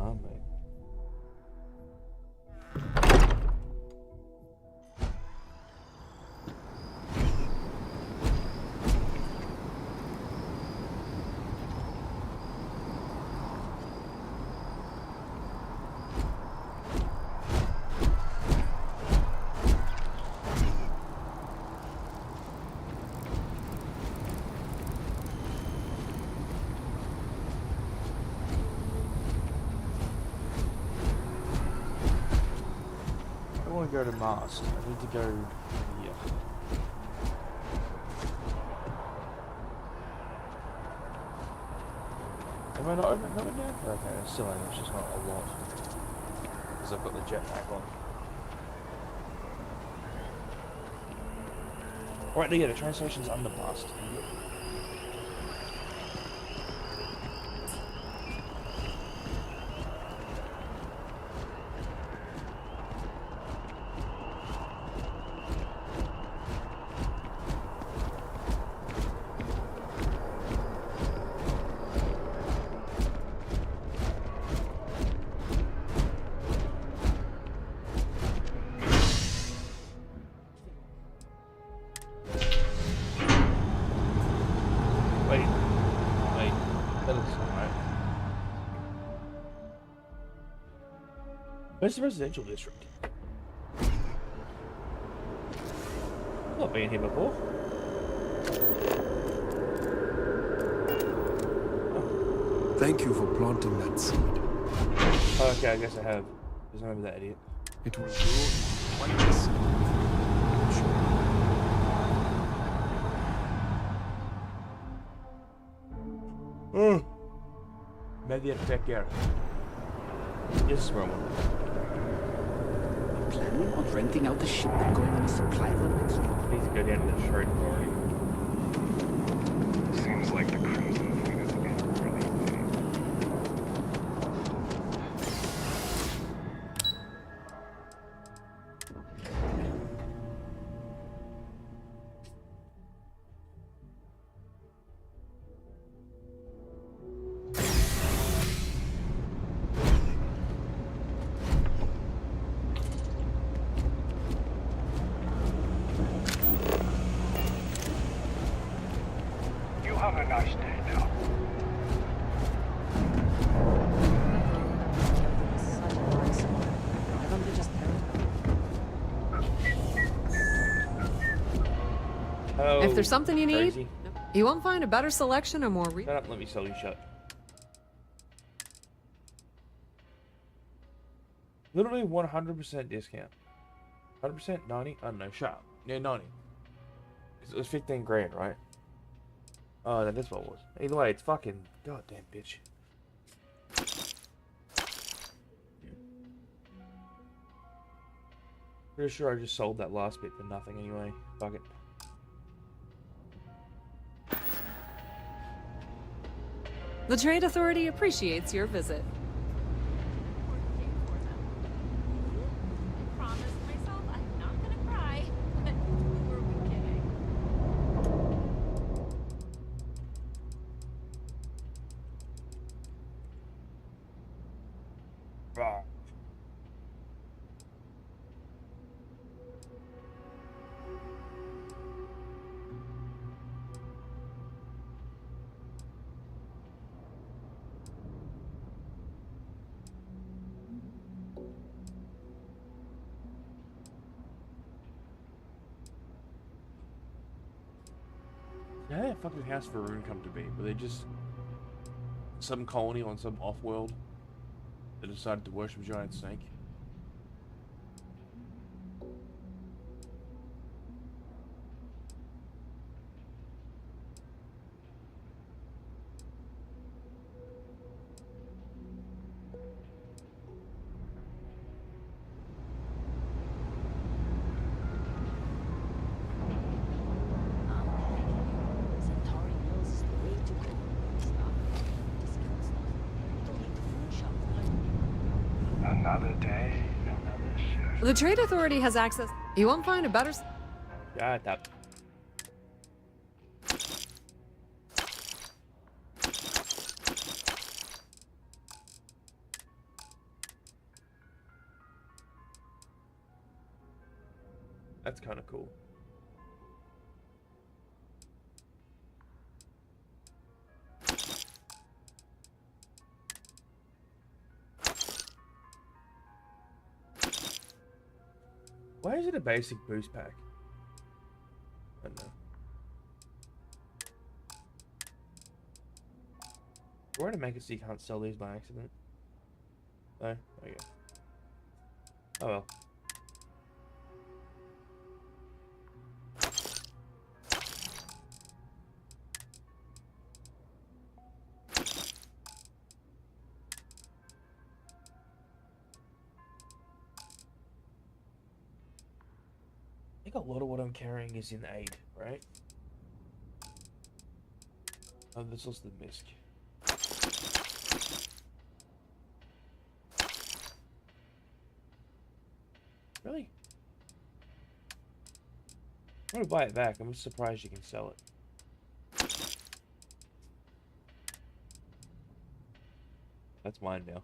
Oh, mate. I want to go to Mast. I need to go here. Am I not opening that window? Okay, I still am. It's just not a lot. Because I've got the jetpack on. Alright, no, yeah, the train station's under Mast. Where's the residential district? I've not been here before. Thank you for planting that seed. Oh, okay, I guess I have. Just remember that idiot. It will grow like this. Oh. Mediateker. Yes, Roman. Planning on renting out the ship and going on a supply run next week. Need to go down to the trade authority. Seems like the crew's moving us again really late. Have a nice day now. Oh, if there's something you need, crazy. you won't find a better selection or more. Shut up, let me sell you shut. Literally 100% discount. 100%, 90? I don't know, shut up. Yeah, 90. Because it was 15 grand, right? Oh, no, that's what it was. Either way, it's fucking goddamn bitch. Pretty sure I just sold that last bit for nothing anyway. Fuck it. The Trade Authority appreciates your visit. How did that fucking house for Rune come to be? Were they just some colony on some off-world that decided to worship a giant snake. Another day, another shift. The Trade Authority has access. You won't find a better. Shut up. That's kind of cool. Why is it a basic boost pack? I don't know. We're gonna make it so you can't sell these by accident. No? Okay. Oh well. I think a lot of what I'm carrying is in aid, right? Oh, this was the misc. Really? I'm gonna buy it back. I'm just surprised you can sell it. That's mine now.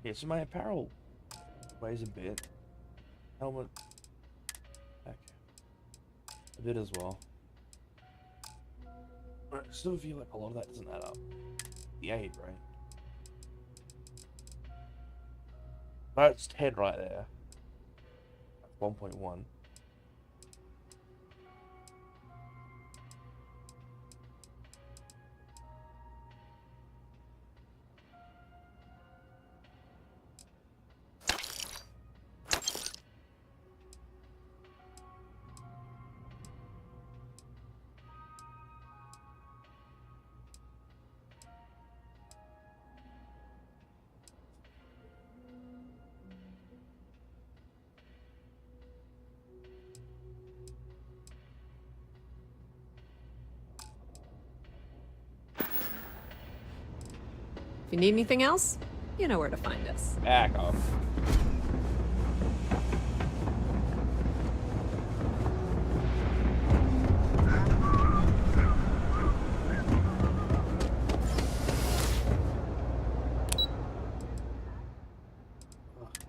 Yeah, so my apparel weighs a bit. Helmet. Okay. A bit as well. I still feel like a lot of that doesn't add up. The aid, right? That's 10 right there. That's 1.1. If you need anything else, you know where to find us. Back off.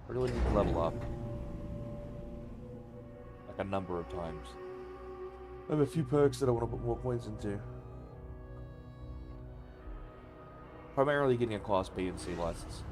I really need to level up. Like a number of times. I have a few perks that I want to put more points into. Primarily getting a Class B and C license.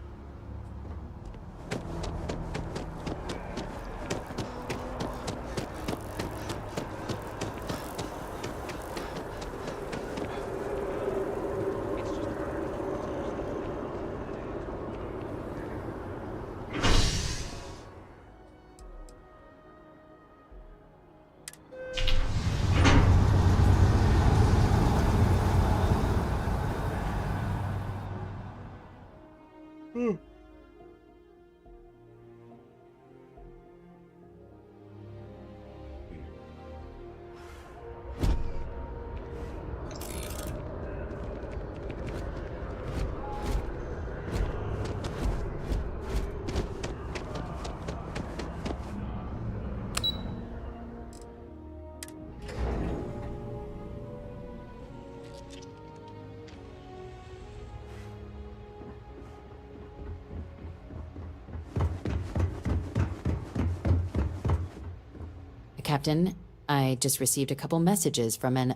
Captain, I just received a couple messages from an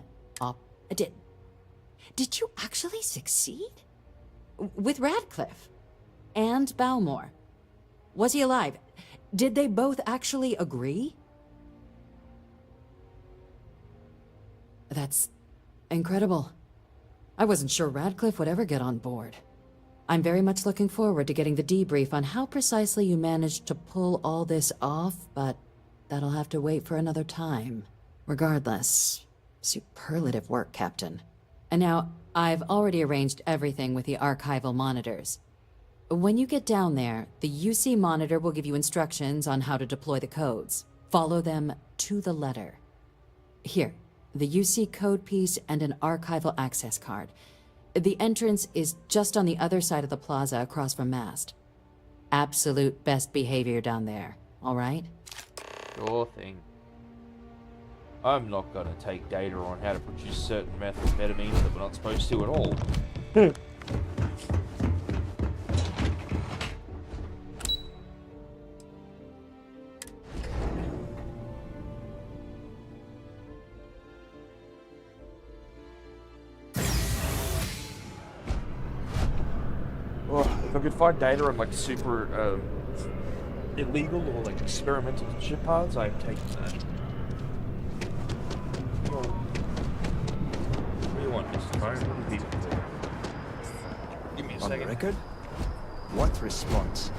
Did you actually succeed? With Radcliffe and Balmore. Was he alive? Did they both actually agree? That's incredible. I wasn't sure Radcliffe would ever get on board. I'm very much looking forward to getting the debrief on how precisely you managed to pull all this off, but that'll have to wait for another time. Regardless, superlative work, Captain. And now, I've already arranged everything with the archival monitors. When you get down there, the UC monitor will give you instructions on how to deploy the codes. Follow them to the letter. Here, the UC code piece and an archival access card. The entrance is just on the other side of the plaza across from Mast. Absolute best behavior down there, all right? Sure thing. I'm not gonna take data on how to produce certain methamphetamines that we're not supposed to at all. If I could find data on like super illegal or like experimental ship paths, I'm taking that. What do you want, Mr. Fire? What do you need? Give me a second. On the record? What response?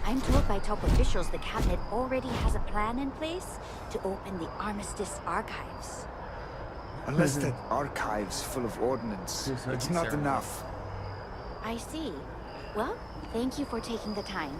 I'm told by top officials the cabinet already has a plan in place to open the Armistice archives. Unless that archive's full of ordnance, it's not enough. I see. Well, thank you for taking the time.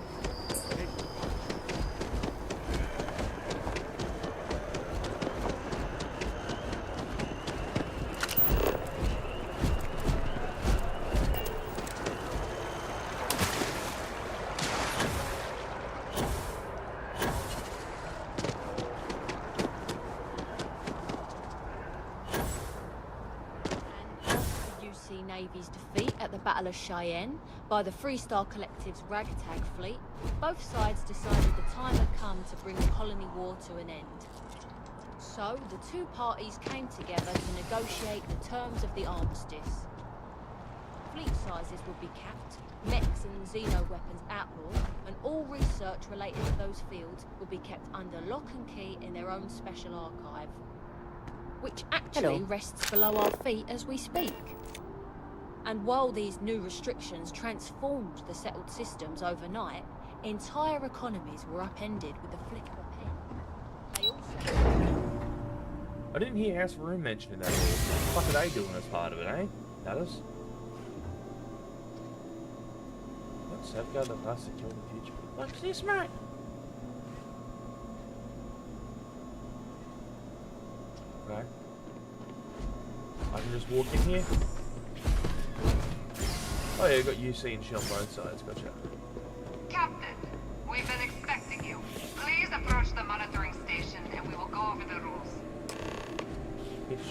Navy's defeat at the Battle of Cheyenne by the Freestar Collective's ragtag fleet, both sides decided the time had come to bring the colony war to an end. So, the two parties came together to negotiate the terms of the armistice. Fleet sizes would be capped, mechs and xeno weapons outlawed, and all research related to those fields would be kept under lock and key in their own special archive, which actually rests below our feet as we speak. And while these new restrictions transformed the settled systems overnight, entire economies were upended with the flick of a pen. They also... I didn't hear House Room mentioning that at all. What the fuck are they doing as part of it, eh? Dallas? Let's safeguard the past, secure the future. What's this, mate? Okay. I can just walk in here. Oh yeah, got UC and Shell both sides, gotcha. Captain, we've been expecting you. Please approach the monitoring station and we will go over the rules.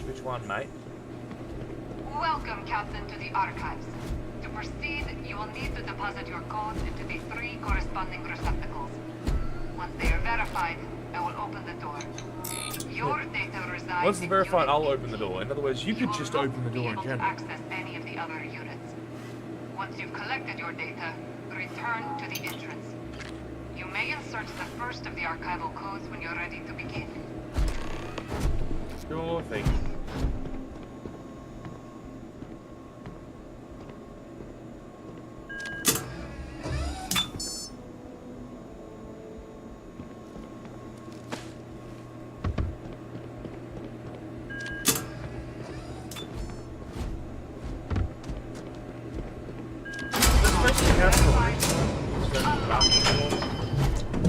Which one, mate? Welcome, Captain, to the archives. To proceed, you will need to deposit your codes into the 3 corresponding receptacles. Once they are verified, I will open the door. Your data resides. Once they're verified, I'll open the door. In other words, you could just open the door in to general. access any of the other units. Once you've collected your data, return to the entrance. You may insert the first of the archival codes when you're ready to begin. Sure thing.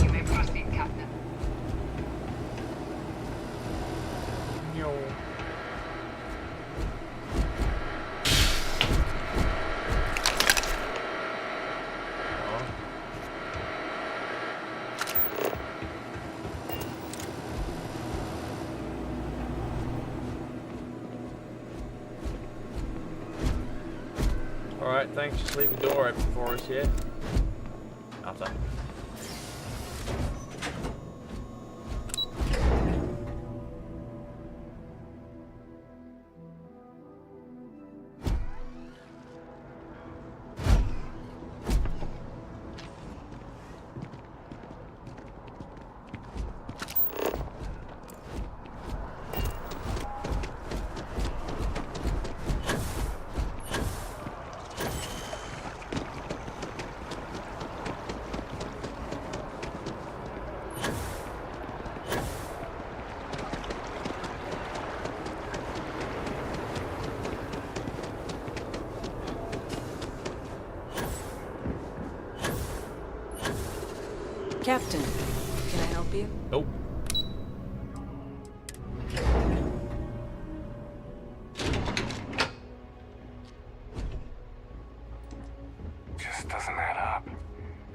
You may proceed, Captain. Alright, thanks. Just leave the door open for us, yeah? After. Captain, can I help you? Nope. Just doesn't add up.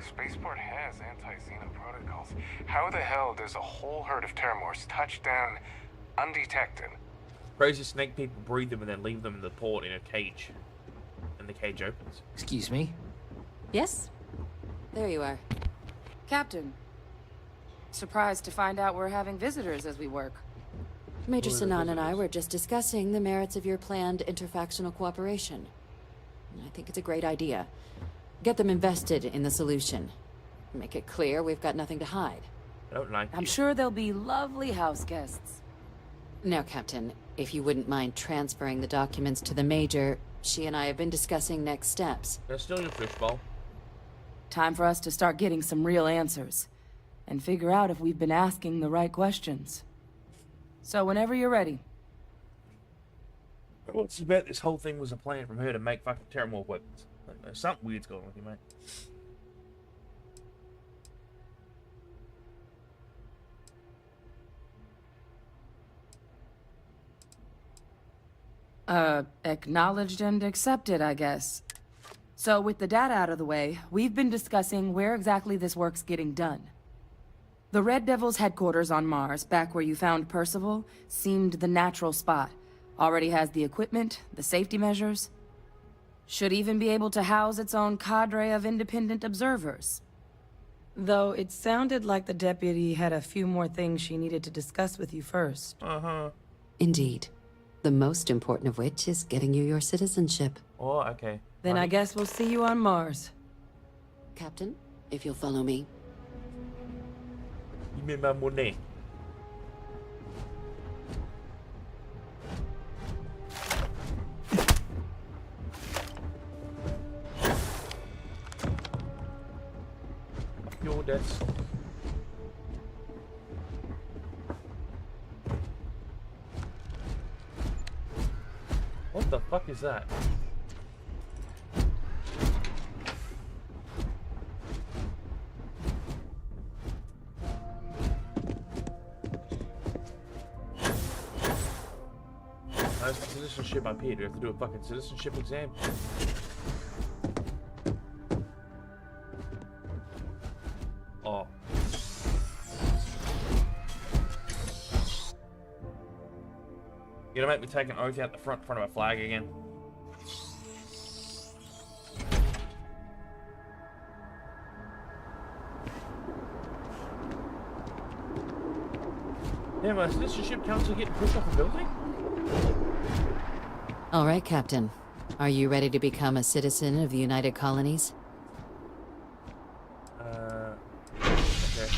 Spaceport has anti-Xeno protocols. How the hell does a whole herd of Terramorphs touch down undetected? Crazy snake people breed them and then leave them in the port in a cage. And the cage opens. Excuse me? Yes? There you are. Captain. Surprised to find out we're having visitors as we work. Major Sinan and I were just discussing the merits of your planned interfactional cooperation. I think it's a great idea. Get them invested in the solution. Make it clear we've got nothing to hide. I don't like I'm sure they'll be lovely house guests. Now, Captain, if you wouldn't mind transferring the documents to the Major, she and I have been discussing next steps. They're still in a fishbowl. Time for us to start getting some real answers. And figure out if we've been asking the right questions. So whenever you're ready. What's about this whole thing was a plan from her to make fucking Terramorph weapons. Like, there's something weird's going on with you, mate. Acknowledged and accepted, I guess. So with the data out of the way, we've been discussing where exactly this work's getting done. The Red Devil's headquarters on Mars, back where you found Percival, seemed the natural spot. Already has the equipment, the safety measures. Should even be able to house its own cadre of independent observers. Though it sounded like the deputy had a few more things she needed to discuss with you first. Indeed. The most important of which is getting you your citizenship. Oh, okay. Then I guess we'll see you on Mars. Captain, if you'll follow me. Give me my money. Your desk. What the fuck is that? Nice citizenship up here. Do we have to do a fucking citizenship exam? Oh. You gonna make me take an oath out the front of a flag again? Yeah, my citizenship council getting pushed off a building? All right, Captain. Are you ready to become a citizen of the United Colonies? Okay.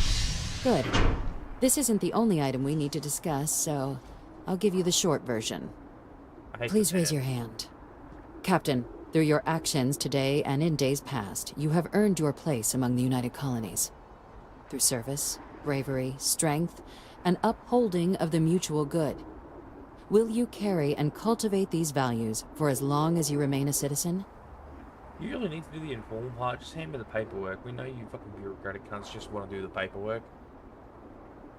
Good. This isn't the only item we need to discuss, so I'll give you the short version. Please raise your hand. Captain, through your actions today and in days past, you have earned your place among the United Colonies. Through service, bravery, strength, and upholding of the mutual good. Will you carry and cultivate these values for as long as you remain a citizen? You really need to do the informal part. Just hand me the paperwork. We know you fucking bureaucratic cunts just want to do the paperwork.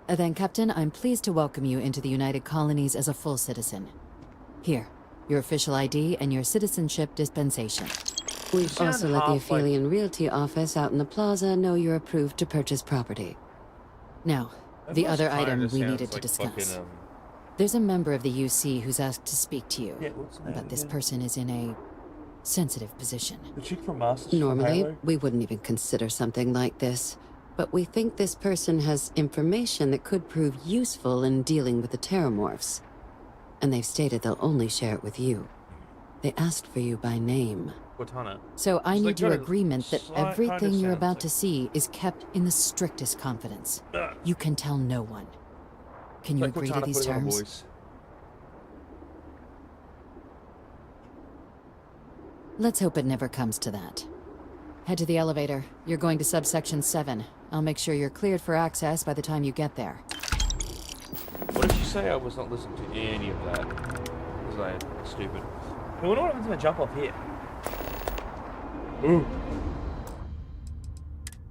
Then, Captain, I'm pleased to welcome you into the United Colonies as a full citizen. Here, your official ID and your citizenship dispensation. We've also let the Aphelion Realty office out in the plaza know you're approved to purchase property. Now, the other item we needed to discuss. There's a member of the UC who's asked to speak to you, but this person is in a sensitive position. The chick from Masters. Normally, we wouldn't even consider something like this, but we think this person has information that could prove useful in dealing with the Terramorphs. And they've stated they'll only share it with you. They asked for you by name. Cortana. So I need your got a agreement that slight everything kinda you're sounds about like- to see is kept in the strictest confidence. You can tell no one. Can you Like agree to Cortana these putting on a terms? voice. Let's hope it never comes to that. Head to the elevator. You're going to subsection 7. I'll make sure you're cleared for access by the time you get there. What did she say? I was not listening to any of that. Was I stupid? I wonder what happens if I jump off here. Ooh.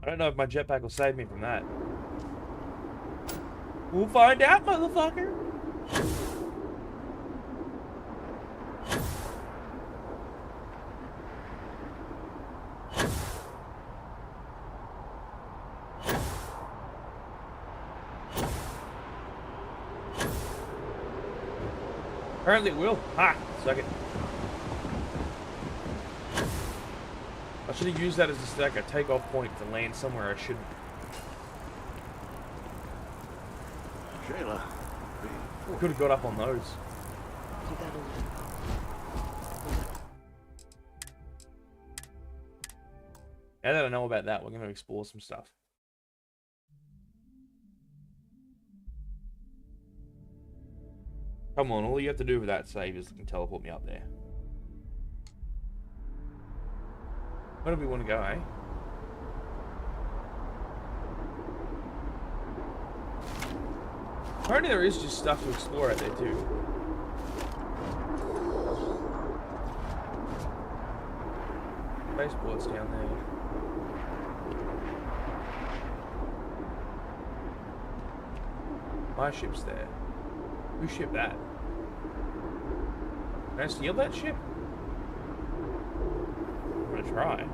I don't know if my jetpack will save me from that. We'll find out, motherfucker. Apparently it will. Ha! Suck it. I should have used that as just like a takeoff point to land somewhere I shouldn't. Shayla. We could have got up on those. Now that I know about that, we're going to explore some stuff. Come on, all you have to do with that save is teleport me up there. Where do we want to go, eh? Apparently there is just stuff to explore out there too. Spaceport's down there. My ship's there. Who shipped that? Can I steal that ship? I'm gonna try.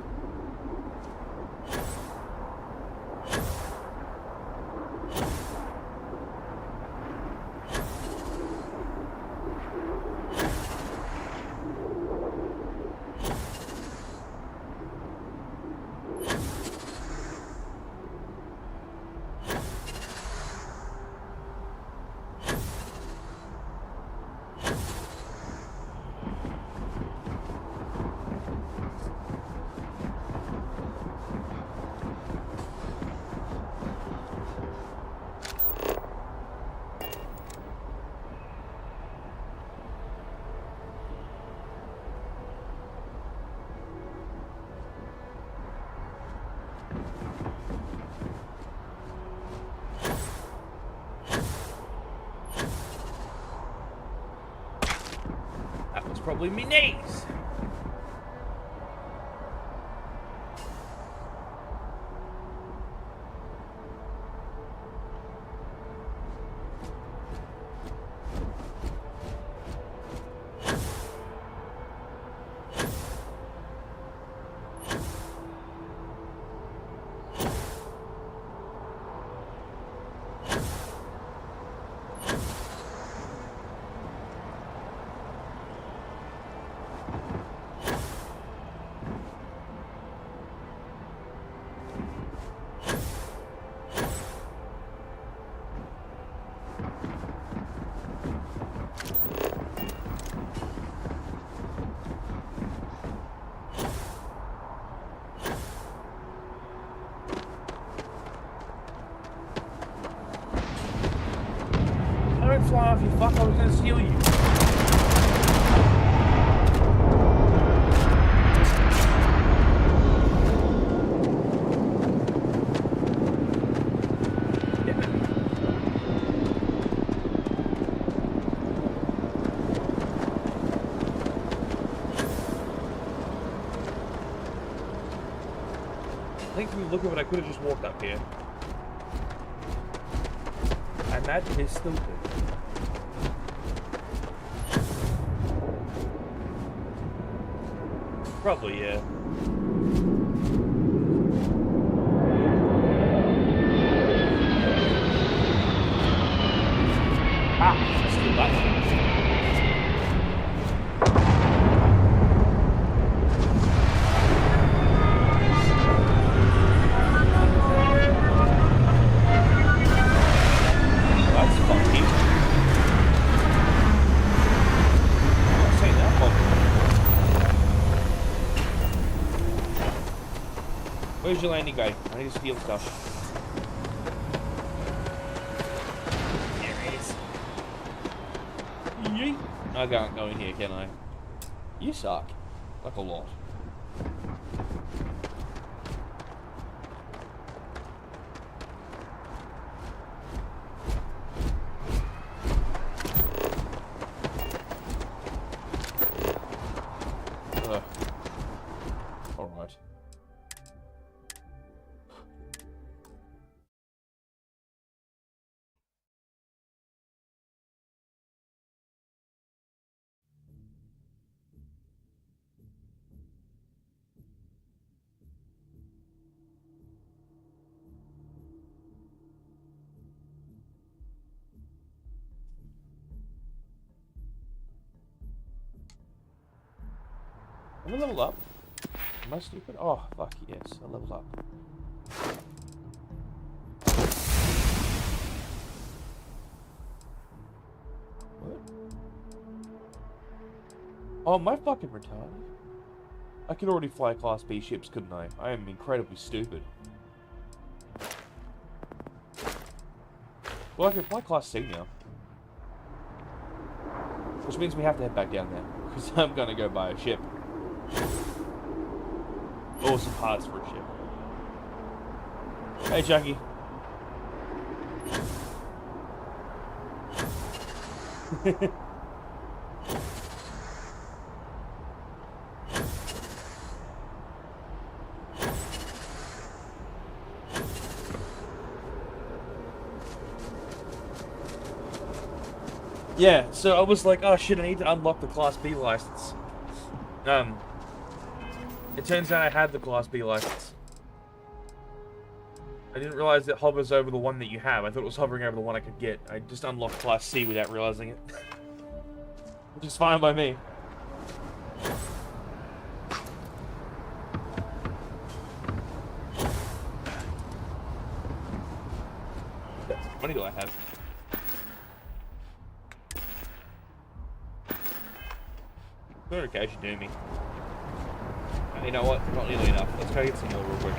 Probably me knees. Fly off, you fuck, I was gonna steal you. I think from the look of it, I could have just walked up here. And that is stupid. Probably, yeah. Ah, steal that one. That's funky. I'll say that one. Where's your landing guy? I need to steal stuff. There it is. Yeet. I can't go in here, can I? You suck. Like a lot. Am I leveled up? Am I stupid? Oh, fuck yes, I leveled up. What? Oh, am I fucking retarded? I could already fly Class B ships, couldn't I? I am incredibly stupid. Well, I can fly Class C now. Which means we have to head back down there. Because I'm gonna go buy a ship. Or some parts for a ship. Hey, Jackie. Yeah, so I was like, oh shit, I need to unlock the Class B license. It turns out I had the Class B license. I didn't realize it hovers over the one that you have. I thought it was hovering over the one I could get. I just unlocked Class C without realizing it. Which is fine by me. What money do I have? $200K should do me. You know what? Not nearly enough. Let's go get some more real quick.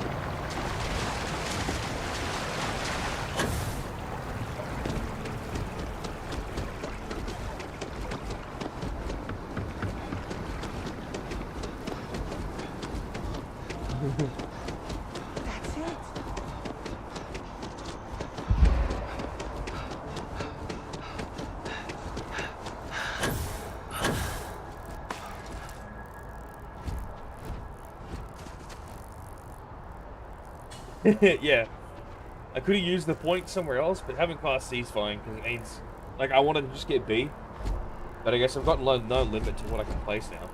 That's it. Yeah. I could have used the point somewhere else, but having Class C is fine, because it means... Like, I wanted to just get B, but I guess I've got no limit to what I can place now.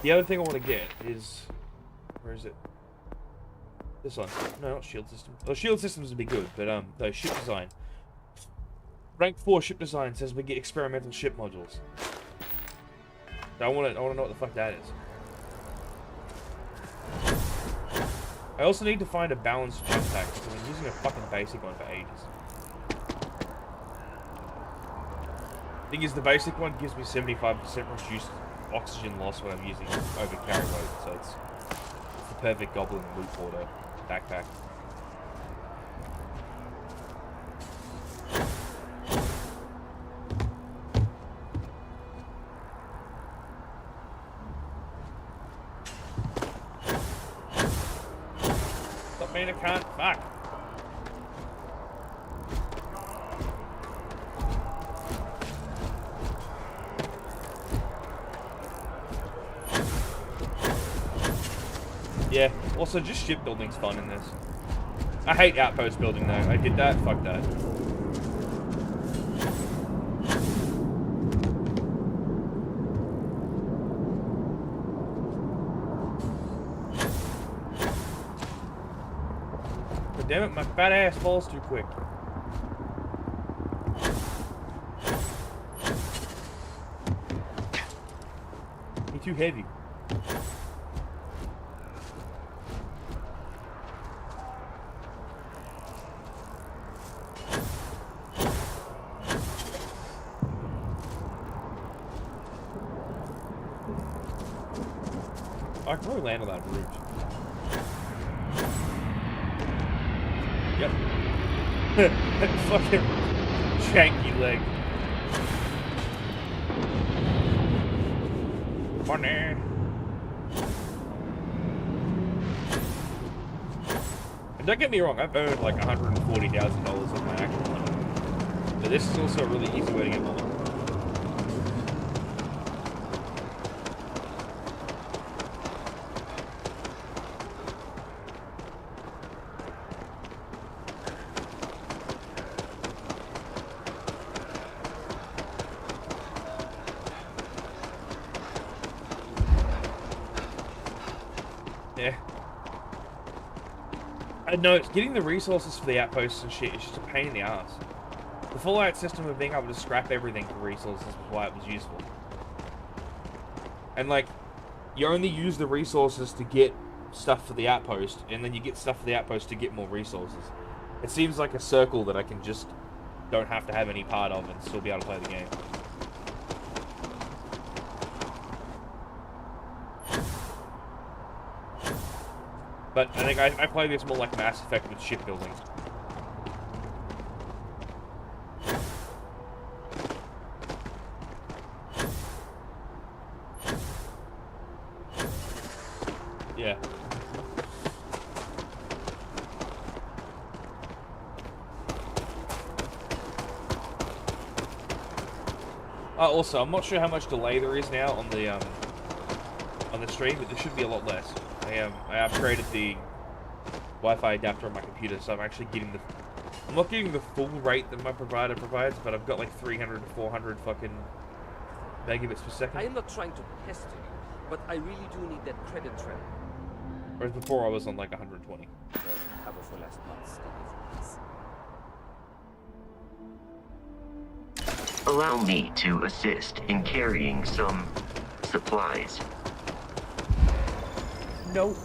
The other thing I want to get is... Where is it? This one. No, not shield system. Well, shield systems would be good, but, no, ship design. Rank 4 ship design says we get experimental ship modules. So I want to know what the fuck that is. I also need to find a balanced jetpack, because I've been using a fucking basic one for ages. Thing is, the basic one gives me 75% reduced oxygen loss when I'm using over carry weight, so it's the perfect goblin loot hoarder backpack. Stop being a cunt, fuck. Yeah, also just shipbuilding's fun in this. I hate outpost building though. I did that, fuck that. But damn it, my fat ass falls too quick. You're too heavy. I can probably land on that route. Yep. That fucking janky leg. Funny. And don't get me wrong, I've earned like $140,000 on my actual money. But this is also a really easy way to get more. Yeah. I know, getting the resources for the outposts and shit is just a pain in the ass. The Fallout system of being able to scrap everything for resources was why it was useful. And like, you only use the resources to get stuff for the outpost, and then you get stuff for the outpost to get more resources. It seems like a circle that I can just don't have to have any part of and still be able to play the game. But I think I play this more like Mass Effect with shipbuilding. Yeah. Also, I'm not sure how much delay there is now on the stream, but there should be a lot less. I upgraded the Wi-Fi adapter on my computer, so I'm actually getting I'm not getting the full rate that my provider provides, but I've got like 300 to 400 fucking megabits per second. I am not trying to pester you, but I really do need that credit trail. Whereas before I was on like 120. Cover for last month's deliveries. Allow me to assist in carrying some supplies. No.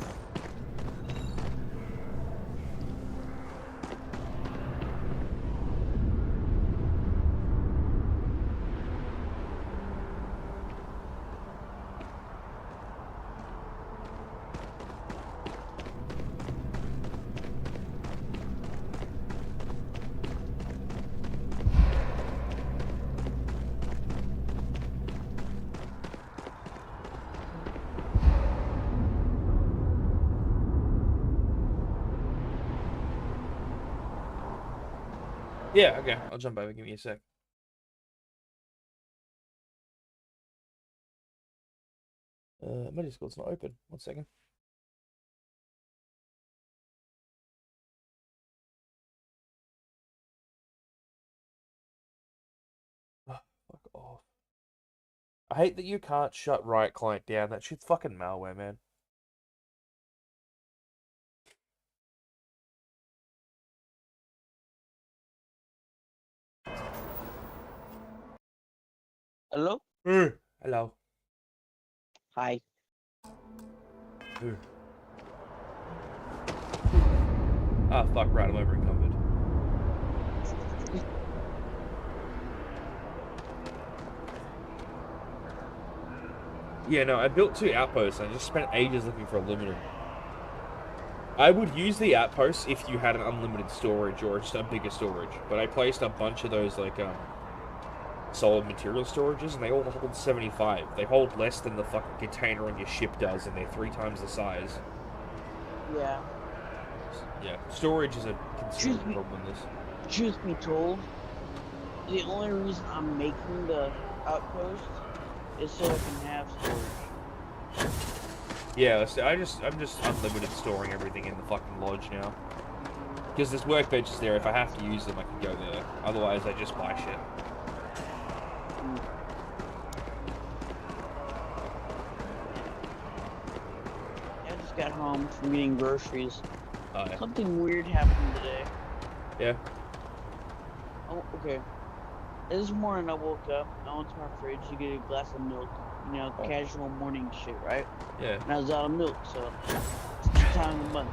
Yeah, okay. I'll jump over. Give me a sec. My Discord's not open. 1 second. Oh, fuck off. I hate that you can't shut Riot Client down. That shit's fucking malware, man. Hello? Hello. Hi. Ah, fuck, right, I'm over encumbered. Yeah, no, I built 2 outposts and I just spent ages looking for aluminum. I would use the outposts if you had an unlimited storage or just a bigger storage, but I placed a bunch of those, like, solid material storages, and they all hold 75. They hold less than the fucking container on your ship does, and they're 3 times the size. Yeah. Yeah, storage is a considerable problem in this. Truth be told, the only reason I'm making the outpost is so I can have storage. Yeah, I'm just unlimited storing everything in the fucking lodge now. Because there's workbenches there, if I have to use them, I can go there. Otherwise, I just buy shit. I just got home from getting groceries. Oh, yeah. Something weird happened today. Yeah? Oh, okay. This morning I woke up, I went to my fridge to get a glass of milk. You know, casual morning shit, right? Yeah. And I was out of milk, so it's 2 times a month.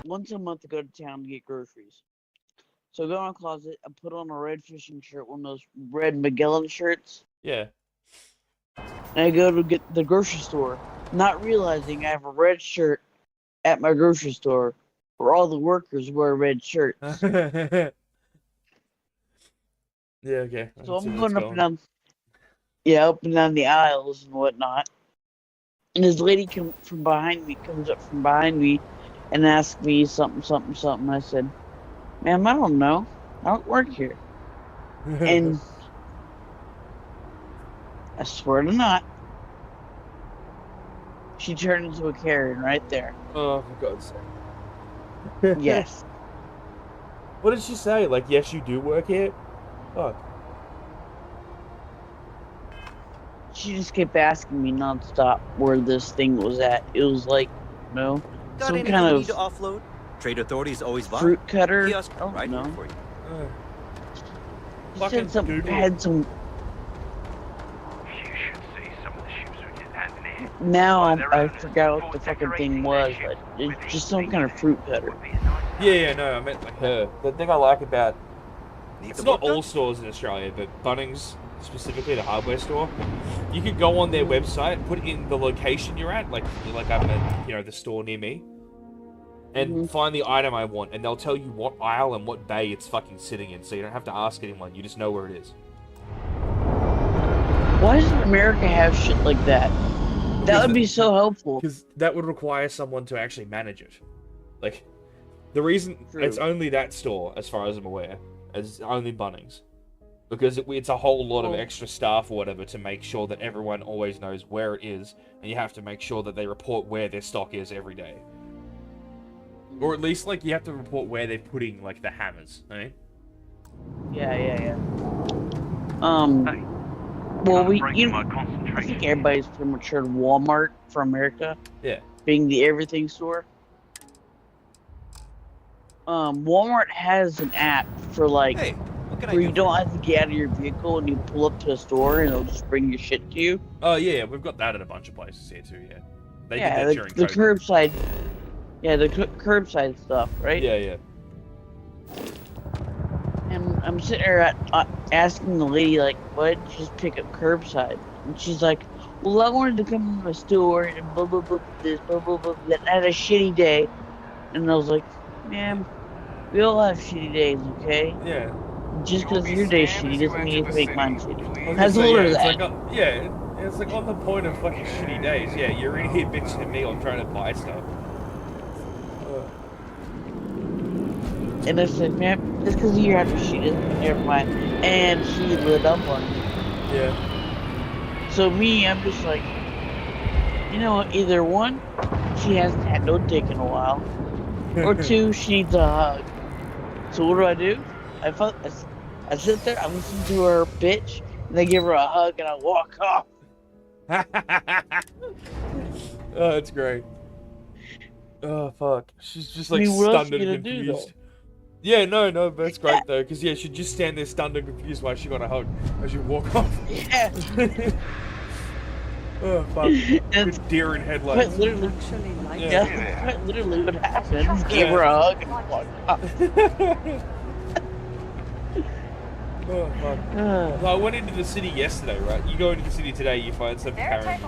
Once a month I go to town to get groceries. So I go in a closet, I put on a red fishing shirt, one of those red Magellan shirts. Yeah. And I go to get the grocery store, not realizing I have a red shirt at my grocery store where all the workers wear red shirts. Yeah, okay. So I'm going up and down, up and down the aisles and whatnot. And this lady comes up from behind me and asks me something. I said, ma'am, I don't know. I don't work here. And I swear to not, she turned into a Karen right there. Oh, for God's sake. Yes. What did she say? Like, yes, you do work here? Fuck. She just kept asking me nonstop where this thing was at. It was like, no, Got some anything kind you of need to offload? Trade authorities always buy. fruit cutter. Kiosk I don't right know. here for you. She said something, had some. You should see some of the ships we get Now I forgot what the fucking thing was. But it's just some kind of fruit cutter. Yeah, no, I meant like her. The thing I like about it's not all stores in Australia, but Bunnings, specifically the hardware store, you could go on their website, put in the location you're at, like I'm at, the store near me, and find the item I want, and they'll tell you what aisle and what bay it's fucking sitting in, so you don't have to ask anyone, you just know where it is. Why doesn't America have shit like that? That would be so helpful. Because that would require someone to actually manage it. Like, the reason it's only that store, as far as I'm aware, is only Bunnings. Because it's a whole lot of extra staff or whatever to make sure that everyone always knows where it is, and you have to make sure that they report where their stock is every day. Or at least, like, you have to report where they're putting, like, the hammers, eh? Yeah. Well, I think everybody's pretty much heard of Walmart for America. Yeah. Being the everything store. Walmart has an app for like, where you don't have to get out of your vehicle and you pull up to a store and it'll just bring your shit to you. Oh yeah, we've got that at a bunch of places here too. Yeah. They yeah, did that the during COVID. curbside. Yeah, the curbside stuff, right? Yeah. And I'm sitting there asking the lady, like, why didn't you just pick up curbside? And she's like, well, I wanted to come to my store and blah, blah, blah, this, blah, blah, blah. That I had a shitty day. And I was like, ma'am, we all have shitty days, okay? Yeah. Just because your day's shitty doesn't mean you have to make mine shitty. That's that. It's like on the point of fucking shitty days. Yeah, you're in here bitching at me on trying to buy stuff. And I said, man, just because you're having shit doesn't never mind. And she lit up on me. Yeah. So me, I'm just like, you know what, either one, she hasn't had no dick in a while, or two, she needs a hug. So what do? I sit there, I listen to her bitch, and I give her a hug, and I walk off. Oh, that's great. Oh, fuck. She's just like what else stunned you and gonna do, confused. Yeah, no, but that's great though, because she'd just stand there stunned and confused while she got a hug as you walk off. Yeah. Oh, fuck. Good deer in headlights. Quite literally, quite literally what happened. Just gave her a hug and walked off. Oh, fuck. So I went into the city yesterday, right? You go into the city today, you find some Karen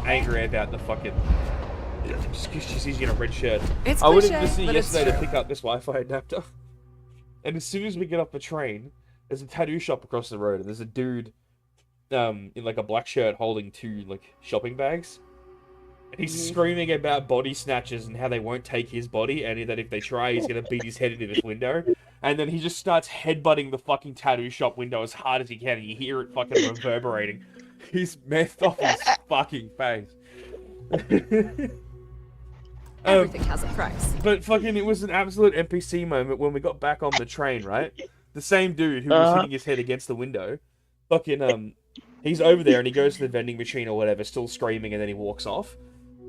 angry about the fucking... Just because she sees you in a red shirt. I went into the city yesterday to pick up this Wi-Fi adapter. And as soon as we get off the train, there's a tattoo shop across the road. And there's a dude in like a black shirt holding two like shopping bags. And he's screaming about body snatchers and how they won't take his body. And that if they try, he's going to beat his head into this window. And then he just starts headbutting the fucking tattoo shop window as hard as he can. And you hear it fucking reverberating. He's methed off his fucking face. Everything has a price. But fucking, it was an absolute NPC moment when we got back on the train, right? The same dude who was hitting his head against the window, fucking, he's over there and he goes to the vending machine or whatever, still screaming, and then he walks off.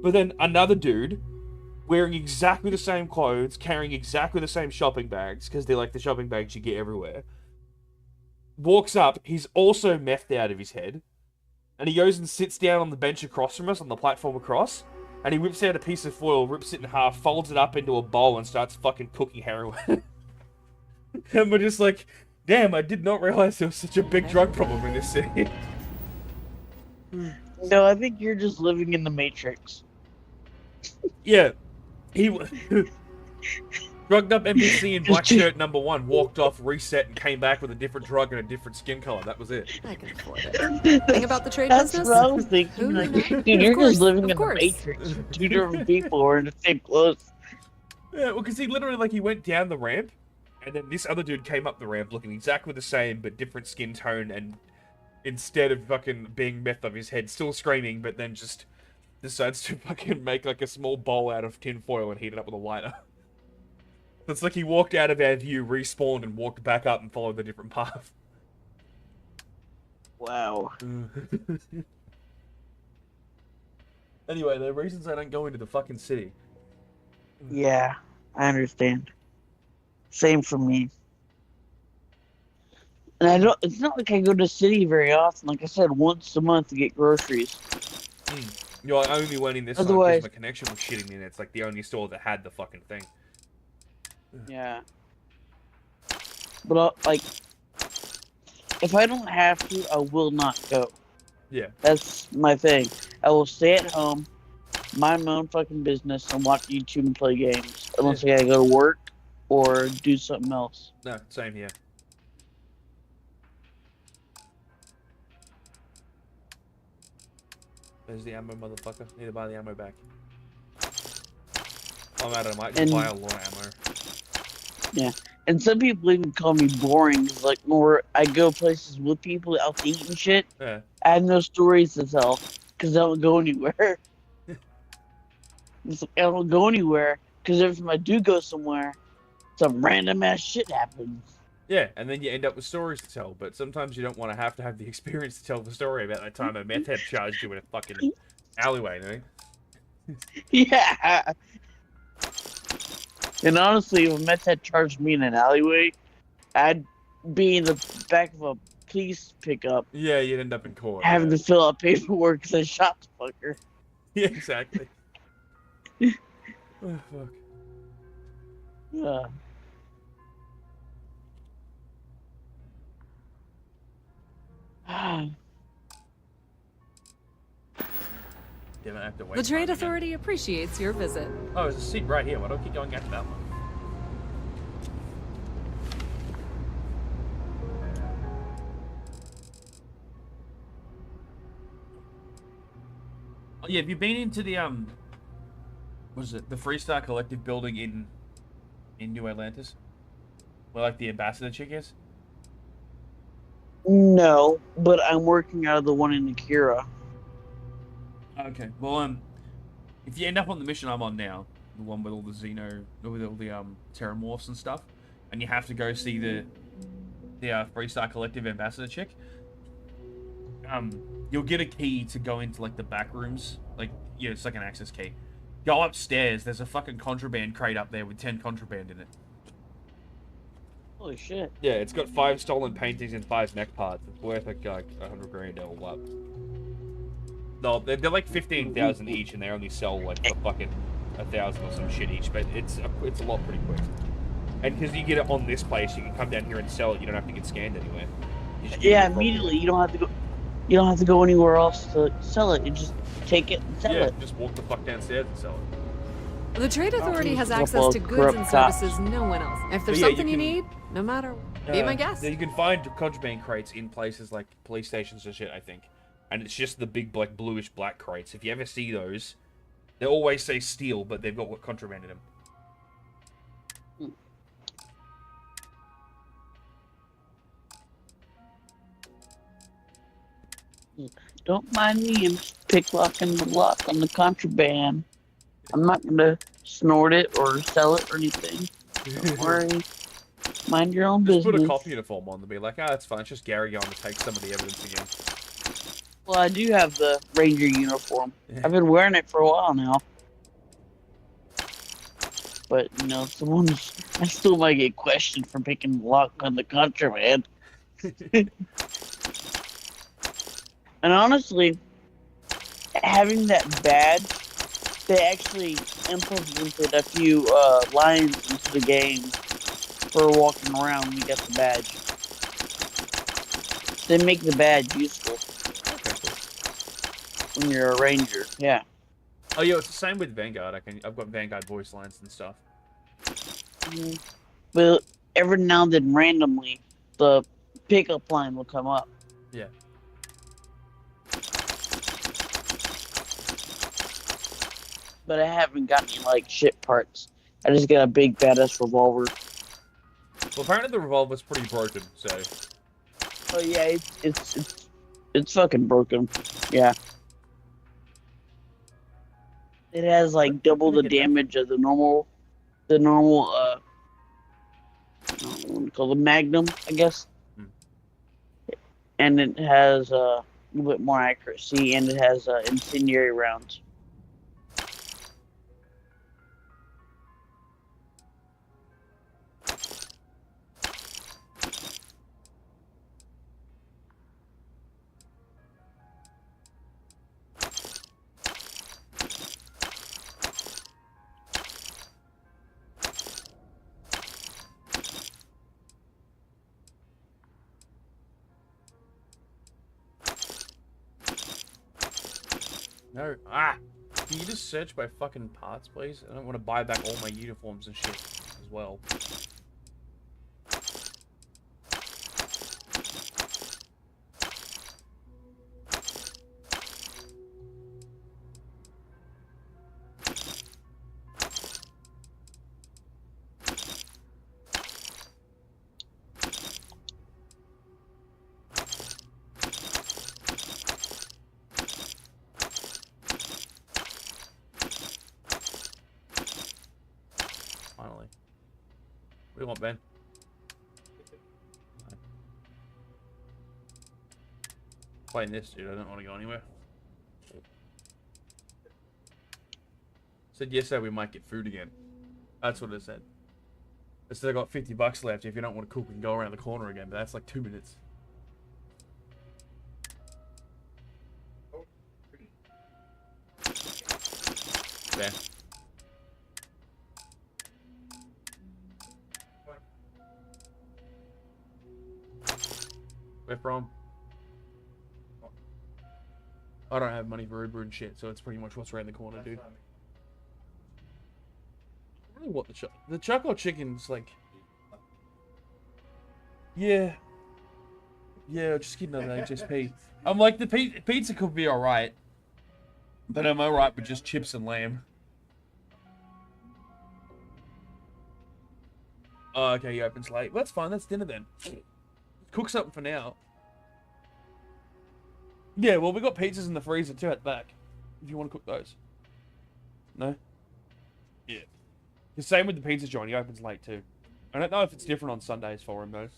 But then another dude, wearing exactly the same clothes, carrying exactly the same shopping bags, because they're like the shopping bags you get everywhere, walks up, he's also methed out of his head, and he goes and sits down on the bench across from us, on the platform across, and he whips out a piece of foil, rips it in half, folds it up into a bowl, and starts fucking cooking heroin. And we're just like, damn, I did not realize there was such a big drug problem in this city. No, I think you're just living in the Matrix. Yeah. He drugged up NPC in black shirt number 1, walked off, reset, and came back with a different drug and a different skin color. That was it. I can afford it. Think about the trade That's business? what I was thinking. Like, dude, you're just living in the Matrix. Two different people are in the same clothes. Yeah, well, because he literally, like, he went down the ramp, and then this other dude came up the ramp looking exactly the same, but different skin tone, and instead of fucking being meth off his head, still screaming, but then just decides to fucking make, like, a small bowl out of tin foil and heat it up with a lighter. It's like he walked out of our view, respawned, and walked back up and followed the different path. Wow. Anyway, the reasons I don't go into the fucking city. Yeah, I understand. Same for me. And it's not like I go to the city very often. Like I said, once a month to get groceries. You know, I only went in this time Otherwise- because my connection was shitting in. It's like the only store that had the fucking thing. Yeah. But like, if I don't have to, I will not go. Yeah. That's my thing. I will stay at home, mind my own fucking business, and watch YouTube and play games. Unless I gotta go to work or do something else. No, same here. There's the ammo, motherfucker. Need to buy the ammo back. I'm out of. I might just buy a lot of ammo. Yeah. And some people even call me boring. 'Cause, like, more I go places with people out to eat and shit. Yeah. I have no stories to tell because I don't go anywhere. It's like, I don't go anywhere because every time I do go somewhere, some random ass shit happens. Yeah, and then you end up with stories to tell, but sometimes you don't want to have the experience to tell the story about that time a meth head charged you in a fucking alleyway, you know? Yeah. And honestly, if a meth head charged me in an alleyway, I'd be in the back of a police pickup. Yeah, you'd end up in court. Having to fill out paperwork because I shot the fucker. Yeah, exactly. Oh, fuck. Yeah. Damn it, I have to wait. The Trade time again. Authority appreciates your visit. Oh, there's a seat right here. Why don't I keep going out to that one? Oh, yeah, have you been into the what is it? The Freestar Collective building in New Atlantis? Where like the ambassador chick is? No, but I'm working out of the one in Akira. Okay. Well, if you end up on the mission I'm on now, the one with all the with all the Terramorphs and stuff, and you have to go see the Freestar Collective ambassador chick, you'll get a key to go into like the back rooms. Like, yeah, it's like an access key. Go upstairs. There's a fucking contraband crate up there with 10 contraband in it. Holy shit. Yeah, it's got 5 stolen paintings and 5 mech parts. It's worth like 100 grand all up. No, they're like 15,000 each, and they only sell like for fucking 1,000 or some shit each. But it's a lot pretty quick. And because you get it on this place, you can come down here and sell it. You don't have to get scanned anywhere. Yeah, immediately. You don't have to go. You don't have to go anywhere else to sell it. You just take it and sell Yeah, it. just walk the fuck downstairs and sell it. The Trade Authority has Couple access of to goods corrupt and cops. services no one else. If there's But yeah, something you you need, no matter, be my guest. You can find contraband crates in places like police stations and shit, I think. And it's just the big, like, bluish black crates. If you ever see those, they always say steel, but they've got what contraband in them. Don't mind me. I'm just picklocking the lock on the contraband. I'm not gonna snort it or sell it or anything. Don't worry. Mind your own Just business. put a cop uniform on to be like, it's fine. It's just Gary going to take some of the evidence again. Well, I do have the Ranger uniform. I've been wearing it for a while now. But, you know, I still might get questioned for picking the lock on the contraband. And honestly, having that badge, they actually implemented a few lines into the game for walking around when you get the badge. They make the badge useful when you're a ranger. Yeah. Oh yeah, it's the same with Vanguard. I've got Vanguard voice lines and stuff. But every now and then, randomly, the pickup line will come up. Yeah. But I haven't got any like shit parts. I just got a big badass revolver. Well, apparently the revolver's pretty broken, so. Oh yeah, it's fucking broken. Yeah. It has like double the damage of the normal I don't know what to call the Magnum, I guess. And it has a little bit more accuracy, and it has incendiary rounds. No. Ah! Can you just search by fucking parts, please? I don't want to buy back all my uniforms and shit as well. Finally. What do you want, Ben? Playing this, dude. I don't want to go anywhere. Said yesterday we might get food again. That's what it said. It said I got $50 left. If you don't want to cook, we can go around the corner again. But that's like 2 minutes. There. Where from? I don't have money for Uber and shit, so it's pretty much what's around the corner, dude. I really want the chocolate chicken's like... Yeah. Yeah, just get another HSP. I'm like, the pizza could be alright. But I'm alright with just chips and lamb. Oh, okay, he opens late. Well, that's fine, that's dinner then. Cook something for now. Yeah, well, we got pizzas in the freezer too at the back. If you want to cook those. No? Yeah. The same with the pizza joint. He opens late too. I don't know if it's different on Sundays for him though.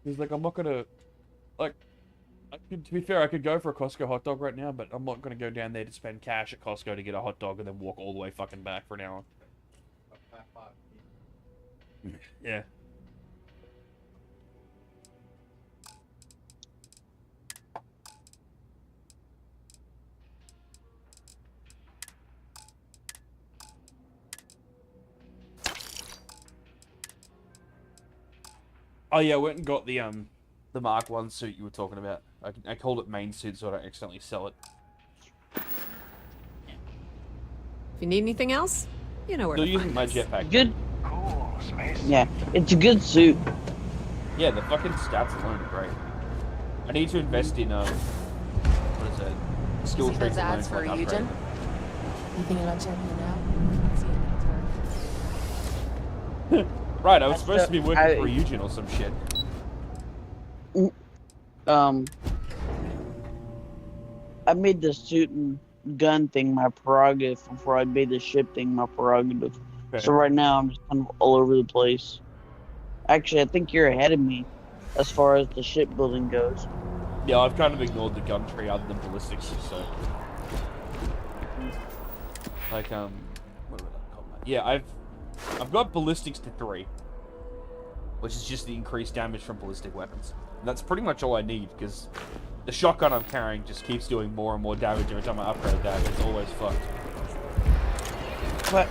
He's like, I'm not gonna... Like, to be fair, I could go for a Costco hot dog right now, but I'm not gonna go down there to spend cash at Costco to get a hot dog and then walk all the way fucking back for an hour. Yeah. Oh yeah, I went and got the Mark 1 suit you were talking about. I called it main suit so I don't accidentally sell it. If you need anything else, you know where Still to using find my us. jetpack. Good. Yeah, it's a good suit. Yeah, the fucking stats alone are great. I need to invest in what is it? Skill See traits those alone ads for for an upgrade. Eugen? You thinking about checking it out? See you Right, I was supposed to be working for Eugen or some shit. I made the suit and gun thing my prerogative before I made the ship thing my prerogative. Okay. So right now I'm just kind of all over the place. Actually, I think you're ahead of me as far as the shipbuilding goes. Yeah, I've kind of ignored the gun tree other than ballistics, so... Like, what do I call that? Yeah, I've got ballistics to 3. Which is just the increased damage from ballistic weapons. And that's pretty much all I need, because the shotgun I'm carrying just keeps doing more and more damage every time I upgrade that. It's always fucked. But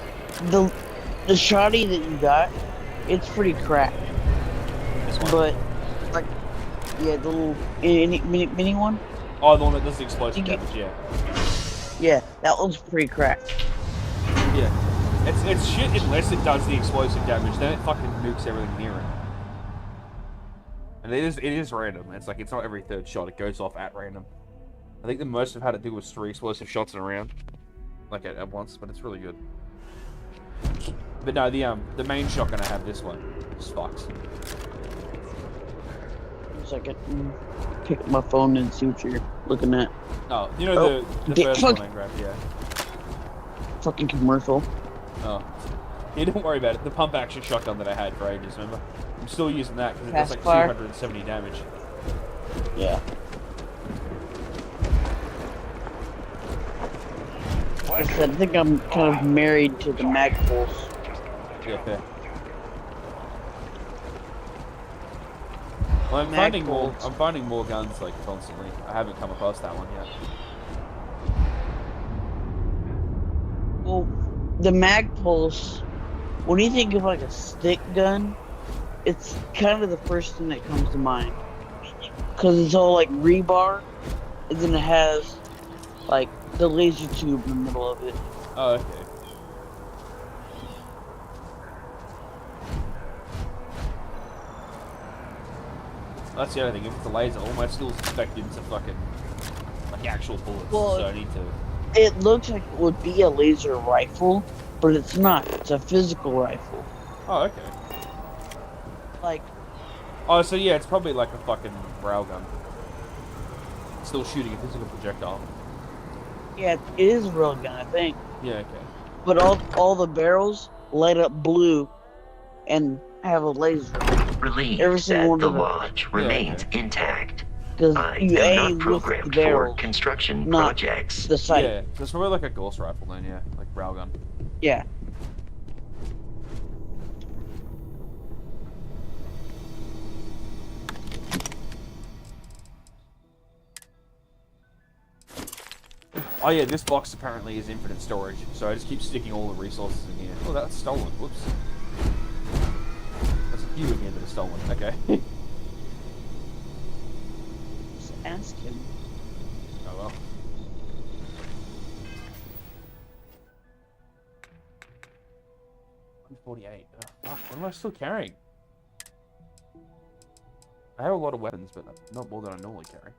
the shoddy that you got, it's pretty crap. This one? But, like, yeah, the little mini one? Oh, the one that does the explosive damage, yeah. Yeah, that one's pretty crap. Yeah. It's shit unless it does the explosive damage, then it fucking nukes everything near it. And it is random. It's like, it's not every third shot, it goes off at random. I think the most I've had it do was 3 explosive shots in a round. Like at once, but it's really good. But no, the main shotgun I have, this one, just fucks. 1 second. Pick up my phone and see what you're looking at. Oh, you know the first one I grabbed, yeah. Fucking commercial. Oh. Yeah, don't worry about it. The pump action shotgun that I had for ages, remember? I'm still using that because it does like 270 damage. Yeah. Like I said, I think I'm kind of married to the mag pulse. Yeah, fair. Well, I'm finding more guns like constantly. I haven't come across that one yet. Well, the mag pulse, when you think of like a stick gun, it's kind of the first thing that comes to mind. Because it's all like rebar, and then it has like the laser tube in the middle of it. Oh, okay. That's the other thing. If it's a laser, all my still suspect it's a fucking like actual bullets. Well, so I need to. It looks like it would be a laser rifle, but it's not. It's a physical rifle. Oh, okay. Like. Oh, so yeah, it's probably like a fucking railgun. Still shooting a physical projectile. Yeah, it is a real gun, I think. Yeah, okay. But all the barrels light up blue and have a laser. Relieved Every that single one the of them. launch remains intact. Because I you am aim not with the programmed barrel, for construction not projects. the sight. Yeah, so it's probably like a ghost rifle then, yeah, like railgun. Yeah. Oh yeah, this box apparently is infinite storage, so I just keep sticking all the resources in here. Oh, that's stolen. Whoops. That's a few in here that are stolen. Okay. Just ask him. Oh well. $148. Oh, fuck, what am I still carrying? I have a lot of weapons, but not more than I normally carry.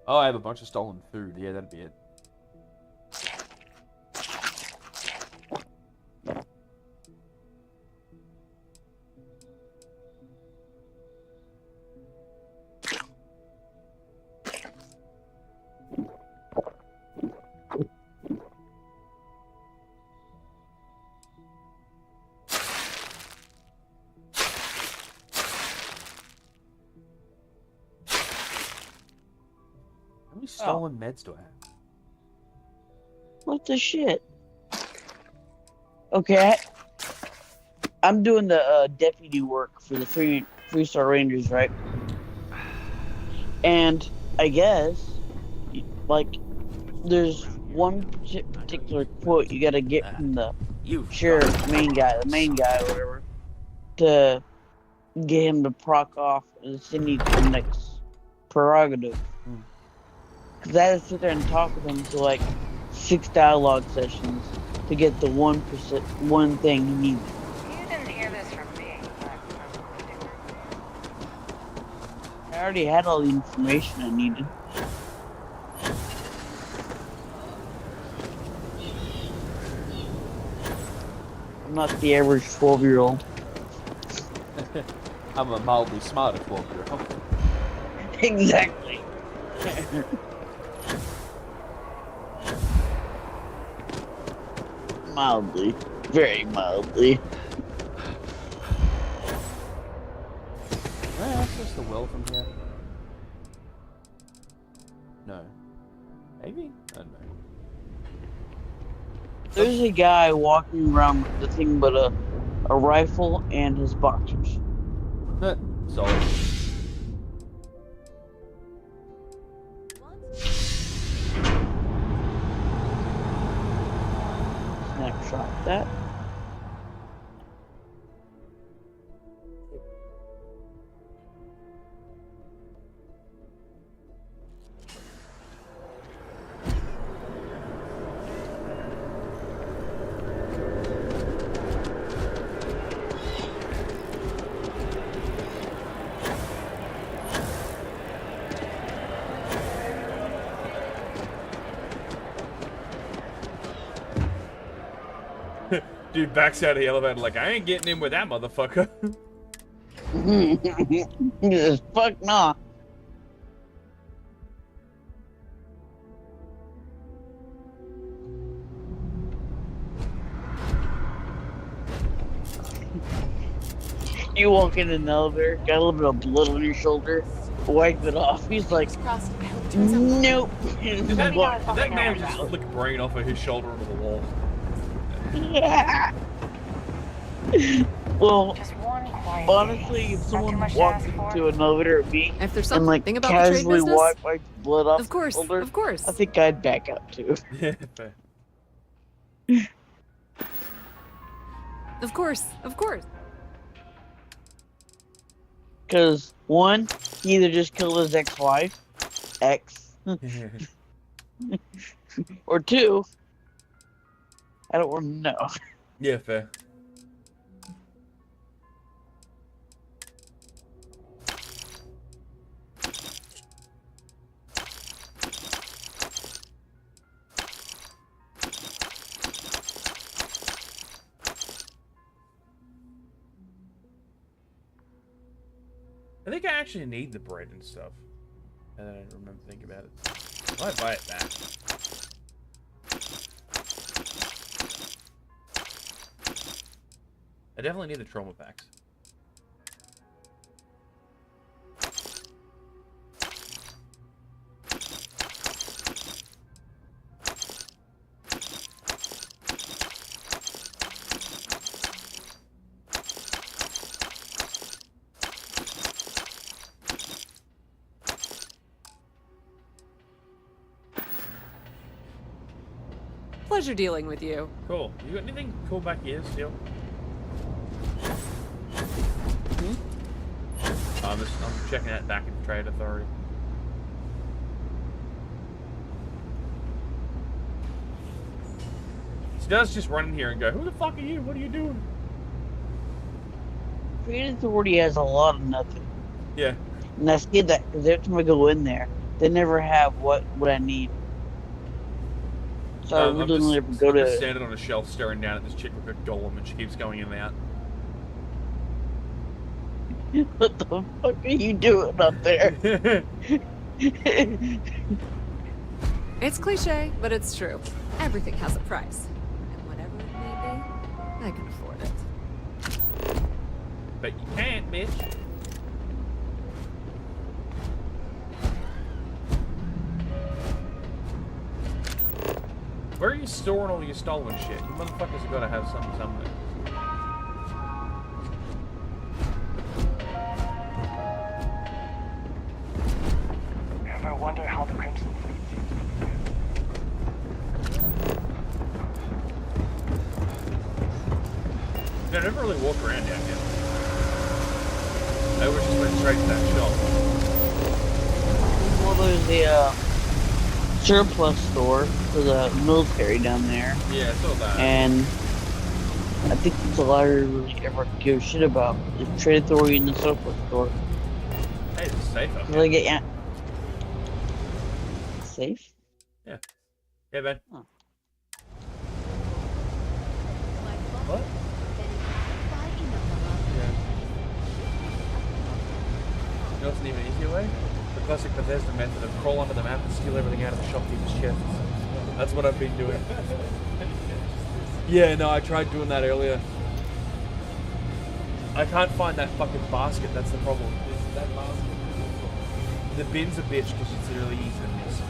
Oh, I have a bunch of stolen food. Yeah, that'd be it. How many stolen meds do I have? What the shit? Okay, I'm doing the deputy work for the Freestar Rangers, right? And I guess, like, there's one particular quote you gotta get from the sheriff, the main guy, or whatever, to get him to proc off and send you to the next prerogative. Because I had to sit there and talk with him for like 6 dialogue sessions to get the one thing he needed. You didn't hear this from me. I already had all the information I needed. I'm not the average 12-year-old. I'm a mildly smarter 12-year-old. Exactly. Mildly. Very mildly. Can I access the well from here? No. Maybe? I don't know. There's a guy walking around with nothing but a rifle and his boxers. Solid. Snapshot that. Dude backs out of the elevator like, I ain't getting in with that motherfucker. Fuck nah. You walk in an elevator, got a little bit of blood on your shoulder, wipe it off. He's like, nope. that man just flick brain off of his shoulder onto the wall. Yeah. Well, honestly, if someone walked into an elevator at me If there's and like something about the trade casually business, wiped blood off of course, my shoulder, of course. I think I'd back up too. Yeah, fair. Of course, of course. Because one, he either just killed his ex-wife, or two, I don't want to know. Yeah, fair. I think I actually need the bread and stuff. And then I don't remember thinking about it. I might buy it back. I definitely need the trauma packs. Pleasure dealing with you. Cool. You got anything cool back here still? I'm checking that back at the Trade Authority. She does just run in here and go, "Who the fuck are you? What are you doing?" Trade Authority has a lot of nothing. Yeah. And I see that because every time I go in there, they never have what I need. So I really never go I'm just to. standing on a shelf staring down at this chick with a golem and she keeps going in and out. What the fuck are you doing up there? It's cliche, but it's true. Everything has a price. And whatever it may be, I can afford it. But you can't, bitch. Where are you storing all your stolen shit? You motherfuckers have got to have something somewhere. Ever wonder how the Crimson Fleet seems to be? I never really walked around down here. I always just went straight to that shop. Well, there's the surplus store for the military down there. Yeah, I saw that. And I think that's all I really ever give a shit about. The Trade Authority and the surplus store. Hey, it's safe up Really here. get safe? Yeah. Yeah, man. Huh. What? Yeah. You know what's an even easier way? The classic Bethesda method of crawl onto the map and steal everything out of the shopkeeper's chest. That's what I've been doing. Yeah, no, I tried doing that earlier. I can't find that fucking basket, that's the problem. That basket. The bin's a bitch because it's really easy to miss.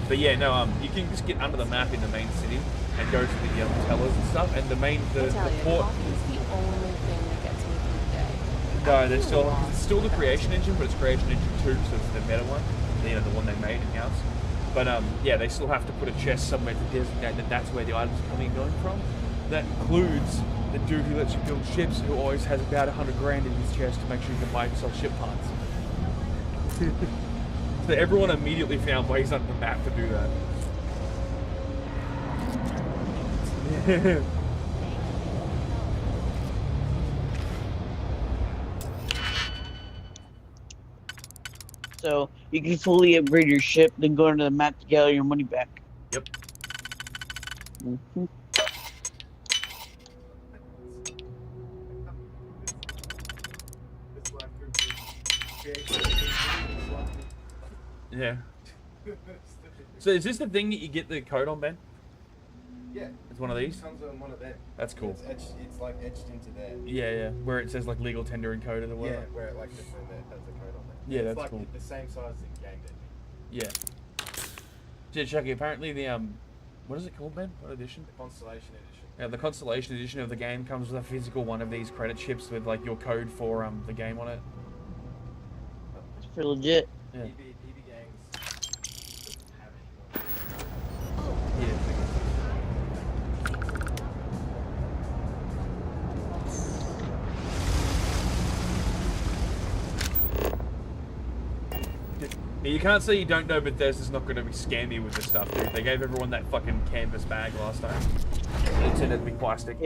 But yeah, no, you can just get under the map in the main city and go to the tellers and stuff, and the port... Coffee is the only thing that gets me through the day. No, there's still the creation engine, but it's creation engine 2, so it's the better one. You know, the one they made in-house. But yeah, they still have to put a chest somewhere to designate that that's where the items are coming and going from. That includes the dude who lets you build ships, who always has about 100 grand in his chest to make sure you can buy and sell ship parts. So everyone immediately found ways under the map to do that. So you can fully upgrade your ship, then go into the map to get all your money back. Yep. Mm-hmm. Yeah. So is this the thing that you get the code on, Ben? Yeah. It's one of these? It comes on one of them. That's cool. It's like etched into there. Yeah, yeah. Where it says like legal tender encoded or whatever. Yeah, where it like just has the code on there. Yeah, it's that's like cool. The same size as the game did. Yeah. Yeah, Chucky, apparently the what is it called, Ben? What edition? The Constellation Edition. Yeah, the Constellation Edition of the game comes with a physical one of these credit chips with like your code for the game on it. It's pretty legit. Yeah. EB Games doesn't have any more. Yeah. You can't say you don't know Bethesda's not going to be scammy with this stuff, dude. They gave everyone that fucking canvas bag last time. They turned it to be plastic.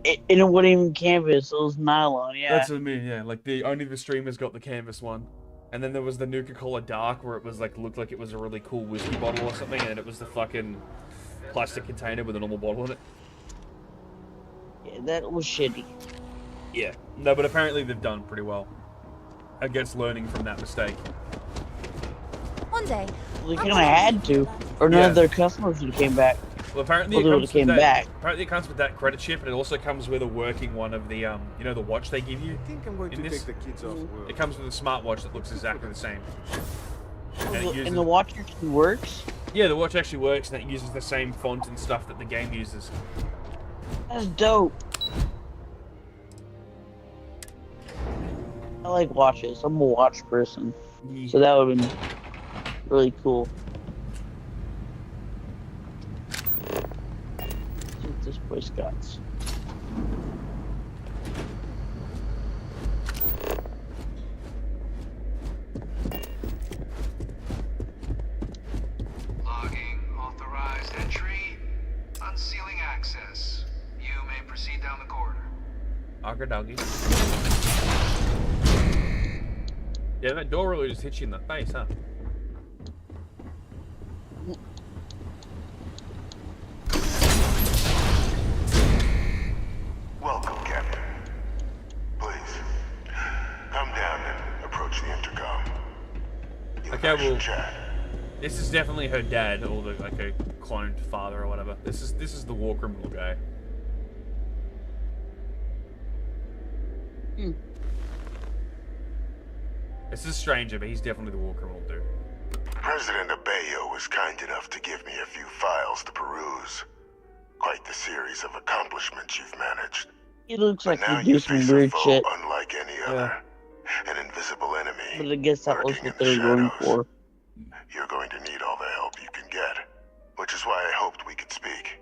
It wasn't even canvas, it was nylon, yeah. That's what I mean, yeah. Like, only the streamers got the canvas one. And then there was the Nuka-Cola Dark, where it was like, looked like it was a really cool whiskey bottle or something, and it was the fucking plastic container with a normal bottle in it. Yeah, that was shitty. Yeah. No, but apparently they've done pretty well against learning from that mistake. One day. They kind of had to, or none of their customers would have came back. Well, apparently Well, it they comes would've came with that, back. Apparently it comes with that credit chip, and it also comes with a working one of the, you know, the watch they give you. I think I'm going to take the kids off work. It comes with a smartwatch that looks exactly the same. And the watch actually works? Yeah, the watch actually works, and it uses the same font and stuff that the game uses. That's dope. I like watches. I'm a watch person. So that would have been really cool. Let's see what this place got. Logging authorized entry. Unsealing access. You may proceed down the corridor. Ogre doggy. Yeah, that door really just hit you in the face, huh? Welcome, Captain. Please, come down and approach the intercom. Okay, well, this is definitely her dad, or like a cloned father or whatever. This is the war criminal guy. This is a stranger, but he's definitely the war criminal dude. President Abeyo was kind enough to give me a few files to peruse. Quite the series of accomplishments you've managed. He looks But like now he do you some face a weird foe shit. unlike any other. An invisible enemy. But I guess that was what they were going for. You're going to need all the help you can get. Which is why I hoped we could speak.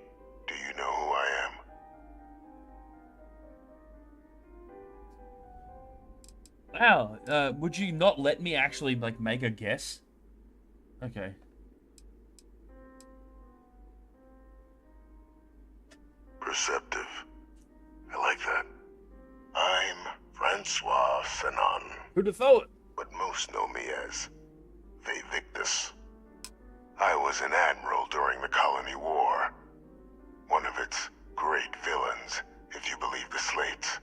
Do you know who I am? Wow, would you not let me actually, like, make a guess? Okay. Perceptive. I like that. I'm Francois Sanon. Who'd have thought? But most know me as Vivictus. I was an admiral during the Colony War. One of its great villains, if you believe the slates.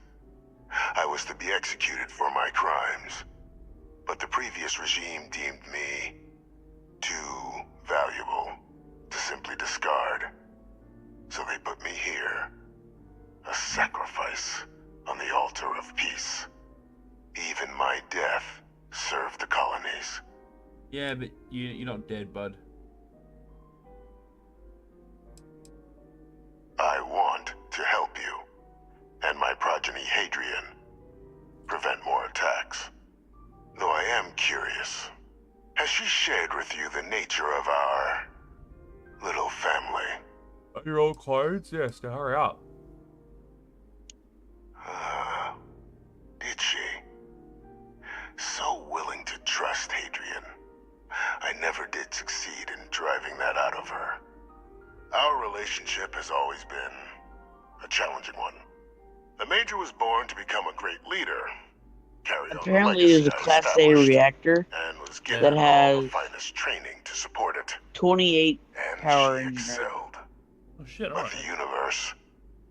I was to be executed for my crimes. But the previous regime deemed me too valuable to simply discard. So they put me here. A sacrifice on the altar of peace. Even my death served the colonies. Yeah, but you're not dead, bud. I want to help you, and my progeny Hadrian, prevent more attacks. Though I am curious, has she shared with you the nature of our little family? Your old clothes? Yes, now hurry up. Did she? So willing to trust Hadrian. I never did succeed in driving that out of her. Our relationship has always been a challenging one. The Major was born to become a great leader. Carry on Apparently there's a Class A reactor that has finest training to support it. 28 power in there. Excelled. Oh shit, But the universe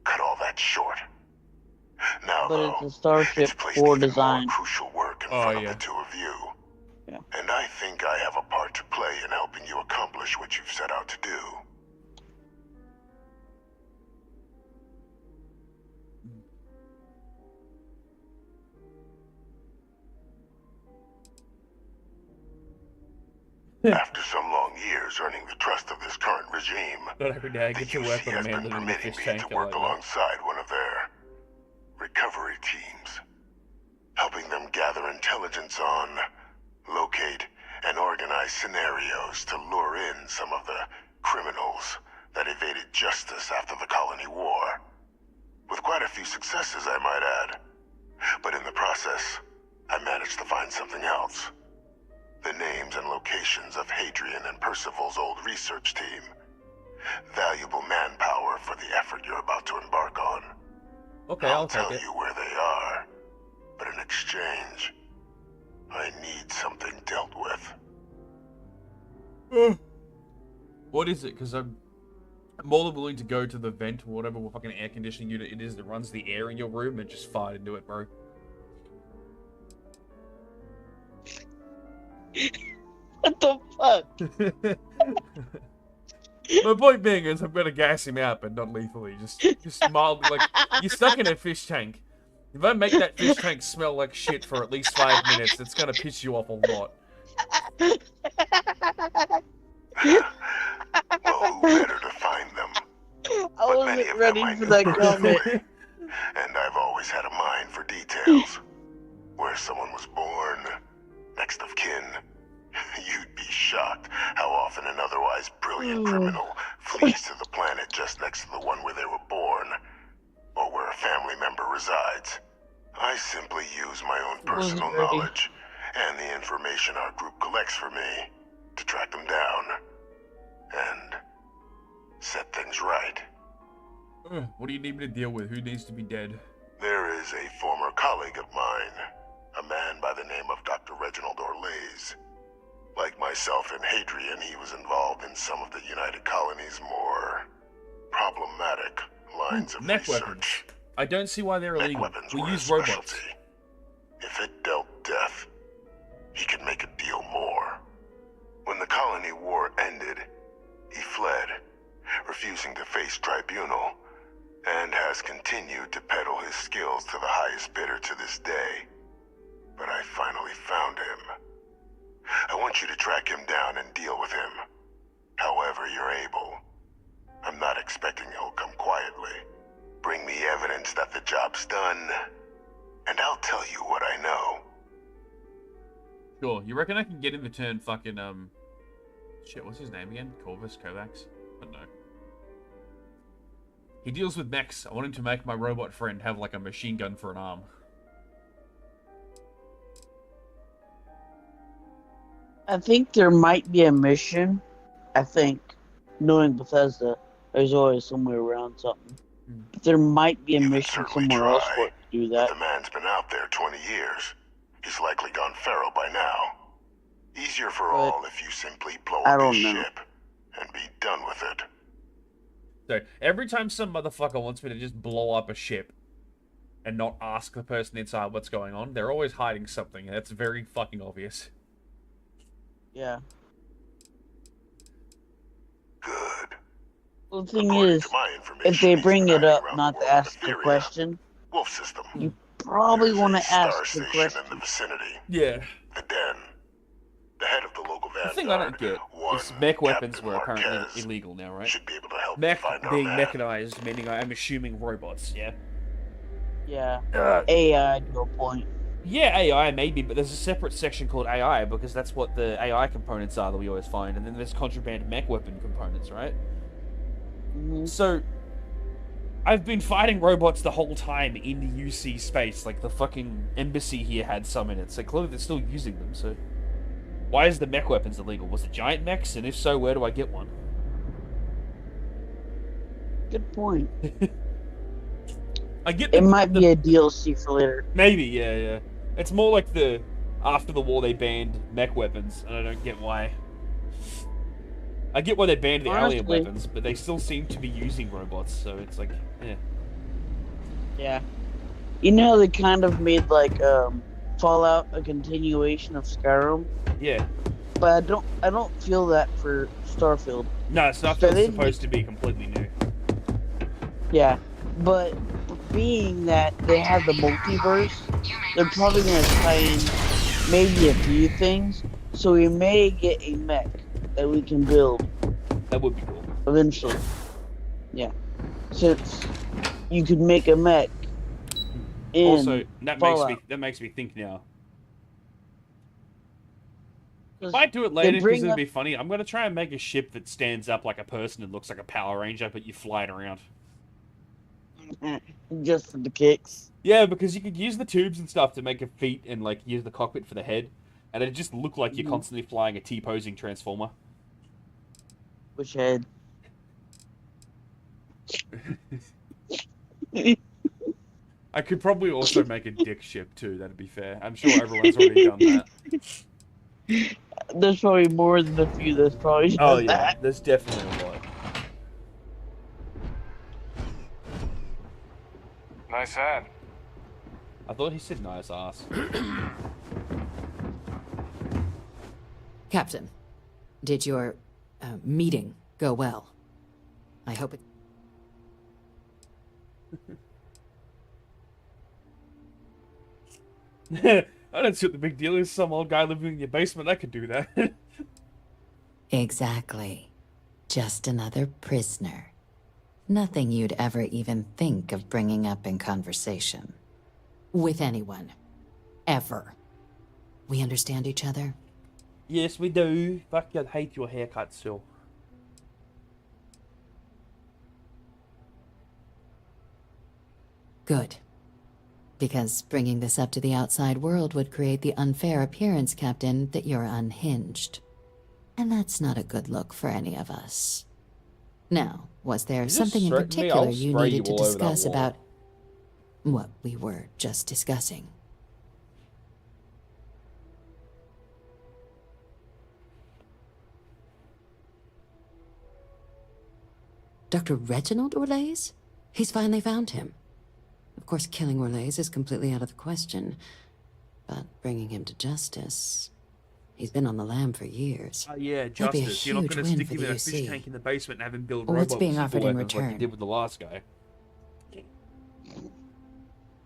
cut all that short. Now, But though, it's a Starship placed 4 even more design. crucial work in front of the two of you. Yeah. And I think I have a part to play in helping you accomplish what you've set out to do. After some long years earning the trust of this current regime, Not every day I get to work with a has man been living in a permitting fish me tank. to work alongside one of their recovery teams, helping them gather intelligence on, locate, and organize scenarios to lure in some of the criminals that evaded justice after the Colony War. With quite a few successes, I might add. But in the process, I managed to find something else. The names and locations of Hadrian and Percival's old research team. Valuable manpower for the effort you're about to embark on. Okay, I'll I'll take tell it. you where they are, but in exchange, I need something dealt with. What is it? Because I'm more than willing to go to the vent or whatever fucking air conditioning unit it is that runs the air in your room and just fart into it, bro. What the fuck? My point being is I'm gonna gas him out, but not lethally. Just mildly, like you're stuck in a fish tank. If I make that fish tank smell like shit for at least 5 minutes, it's gonna piss you off a lot. Well, who better to find them? I wasn't ready for that comment. And I've always had a mind for details. Where someone was born, next of kin. You'd be shocked how often an otherwise brilliant criminal flees to the planet just next to the one where they were born, or where a family member resides. I simply use my own personal knowledge and the information our group collects for me to track them down and set things right. What do you need me to deal with? Who needs to be dead? There is a former colleague of mine, a man by the name of Dr. Reginald Orlaise. Like myself and Hadrian, he was involved in some of the United Colony's more problematic lines of Mech research. weapons. I don't see why they're illegal. Weapons We were use his robots. specialty. If it dealt death, he could make a deal more. When the colony war ended, he fled, refusing to face tribunal, and has continued to peddle his skills to the highest bidder to this day. But I finally found him. I want you to track him down and deal with him, however you're able. I'm not expecting he'll come quietly. Bring me evidence that the job's done, and I'll tell you what I know. Sure. You reckon I can get him to turn fucking, shit, what's his name again? Corvus? Kovacs? I don't know. He deals with mechs. I want him to make my robot friend have, like, a machine gun for an arm. I think there might be a mission. I think, knowing Bethesda, there's always somewhere around something. But there might be a mission somewhere else for it to do that. The man's been out there 20 years. He's likely gone feral by now. Easier for all if you simply blow up his ship and be done with it. So, every time some motherfucker wants me to just blow up a ship and not ask the person inside what's going on, they're always hiding something. That's very fucking obvious. Yeah. Good. Well, the thing is, if they bring it up not to ask the question, Wolf system. you probably want to Star ask the station question. in the vicinity. Yeah. The den. The head of the local The vanguard. thing I don't get is mech weapons were apparently illegal now, right? Should be able to help Mech find our being man. mechanized, meaning I'm assuming robots, yeah? Yeah. AI to a point. Yeah, AI maybe, but there's a separate section called AI because that's what the AI components are that we always find, and then there's contraband mech weapon components, right? So, I've been fighting robots the whole time in the UC space, like the fucking embassy here had some in it, so clearly they're still using them, so... Why is the mech weapons illegal? Was it giant mechs? And if so, where do I get one? Good point. I get It might be a DLC for later. Maybe, yeah. It's more like the... After the war, they banned mech weapons, and I don't get why. I get why they banned the alien Honestly- weapons, but they still seem to be using robots, so it's like, eh. Yeah. You know, they kind of made like Fallout a continuation of Skyrim. Yeah. But I don't feel that for Starfield. No, Starfield's supposed to be completely new. Yeah. But being that they have the multiverse, they're probably gonna tie in maybe a few things. So we may get a mech that we can build. That would be cool. Eventually. Yeah. Since you could make a mech in Also, that Fallout. makes me think now. 'Cause If I do it they later, because bring it'd up- be funny, I'm gonna try and make a ship that stands up like a person and looks like a Power Ranger, but you fly it around. Just for the kicks. Yeah, because you could use the tubes and stuff to make a feet and like use the cockpit for the head, And it just looked like you're constantly flying a T-posing transformer. Which head? I could probably also make a dick ship too, that'd be fair. I'm sure everyone's already done that. There's probably more than a few that's probably Oh done yeah, that. there's definitely a lot. Nice hat. I thought he said nice ass. Captain, did your meeting go well? I hope it... I don't see what the big deal is. Some old guy living in your basement, I could do that. Exactly. Just another prisoner. Nothing you'd ever even think of bringing up in conversation. With anyone. Ever. We understand each other? Yes, we do. Fuck, I'd hate your haircut still. Good. Because bringing this up to the outside world would create the unfair appearance, Captain, that you're unhinged. And that's not a good look for any of us. Now, was there something in particular you needed to discuss about what we were just discussing? Dr. Reginald Orlaise? He's finally found him. Of course, killing Orlaise is completely out of the question, but bringing him to justice... He's been on the lam for years. Yeah, That'd be a justice. You're not huge going to win stick for him the in a fish UC. tank in the basement and have him build What's robots being with offered super in weapons like he return? did with the last guy.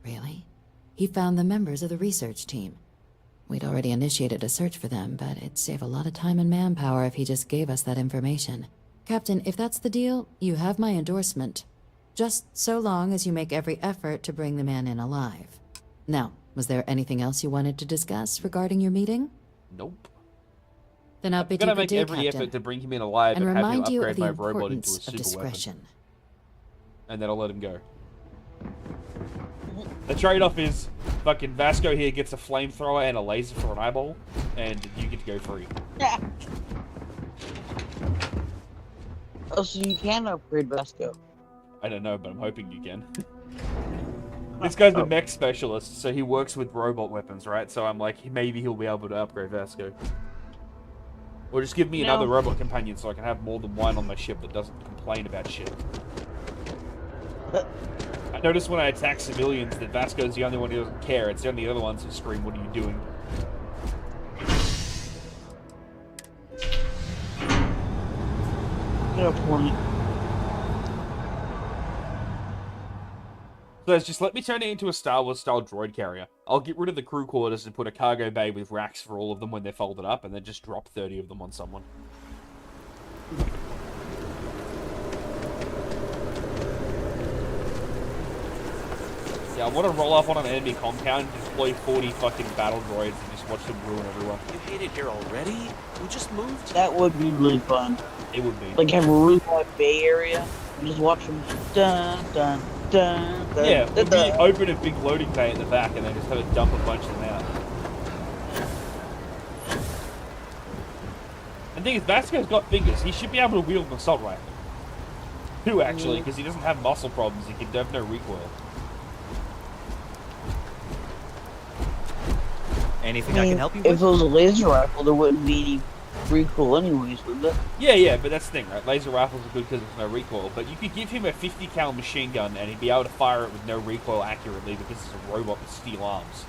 Really? He found the members of the research team. We'd already initiated a search for them, but it'd save a lot of time and manpower if he just gave us that information. Captain, if that's the deal, you have my endorsement. Just so long as you make every effort to bring the man in alive. Now, was there anything else you wanted to discuss regarding your meeting? Nope. Then I'll I'm bid you gonna good make day, every Captain. effort to bring him in alive And and have him remind you upgrade of the my robot into a importance of super discretion. weapon. And then I'll let him go. The trade-off is fucking Vasco here gets a flamethrower and a laser for an eyeball, and you get to go free. Oh, so you can upgrade Vasco. I don't know, but I'm hoping you can. This guy's a mech specialist, so he works with robot weapons, right? So I'm like, maybe he'll be able to upgrade Vasco. Or just give me another robot companion so I can have more than one on my ship that doesn't complain about shit. I notice when I attack civilians that Vasco's the only one who doesn't care. It's the only other ones who scream, "What are you doing?" Good point. So just let me turn it into a Star Wars style droid carrier. I'll get rid of the crew quarters and put a cargo bay with racks for all of them when they're folded up, and then just drop 30 of them on someone. Yeah, I want to roll off on an enemy compound and deploy 40 fucking battle droids and just watch them ruin everyone. You hate it here already? We just moved? That would be really fun. It would be. Like have a really wide bay area and just watch them dun dun dun dun. Yeah, dun, we'd dun. open a big loading bay at the back and then just have it dump a bunch of them out. And the thing is, Vasco's got fingers. He should be able to wield an assault rifle. Two, actually, because he doesn't have muscle problems. He can have no recoil. Anything I can help you If with? it was a laser rifle, there wouldn't be any recoil anyways, would there? Yeah, but that's the thing, right? Laser rifles are good because there's no recoil, but you could give him a 50 cal machine gun and he'd be able to fire it with no recoil accurately because it's a robot with steel arms.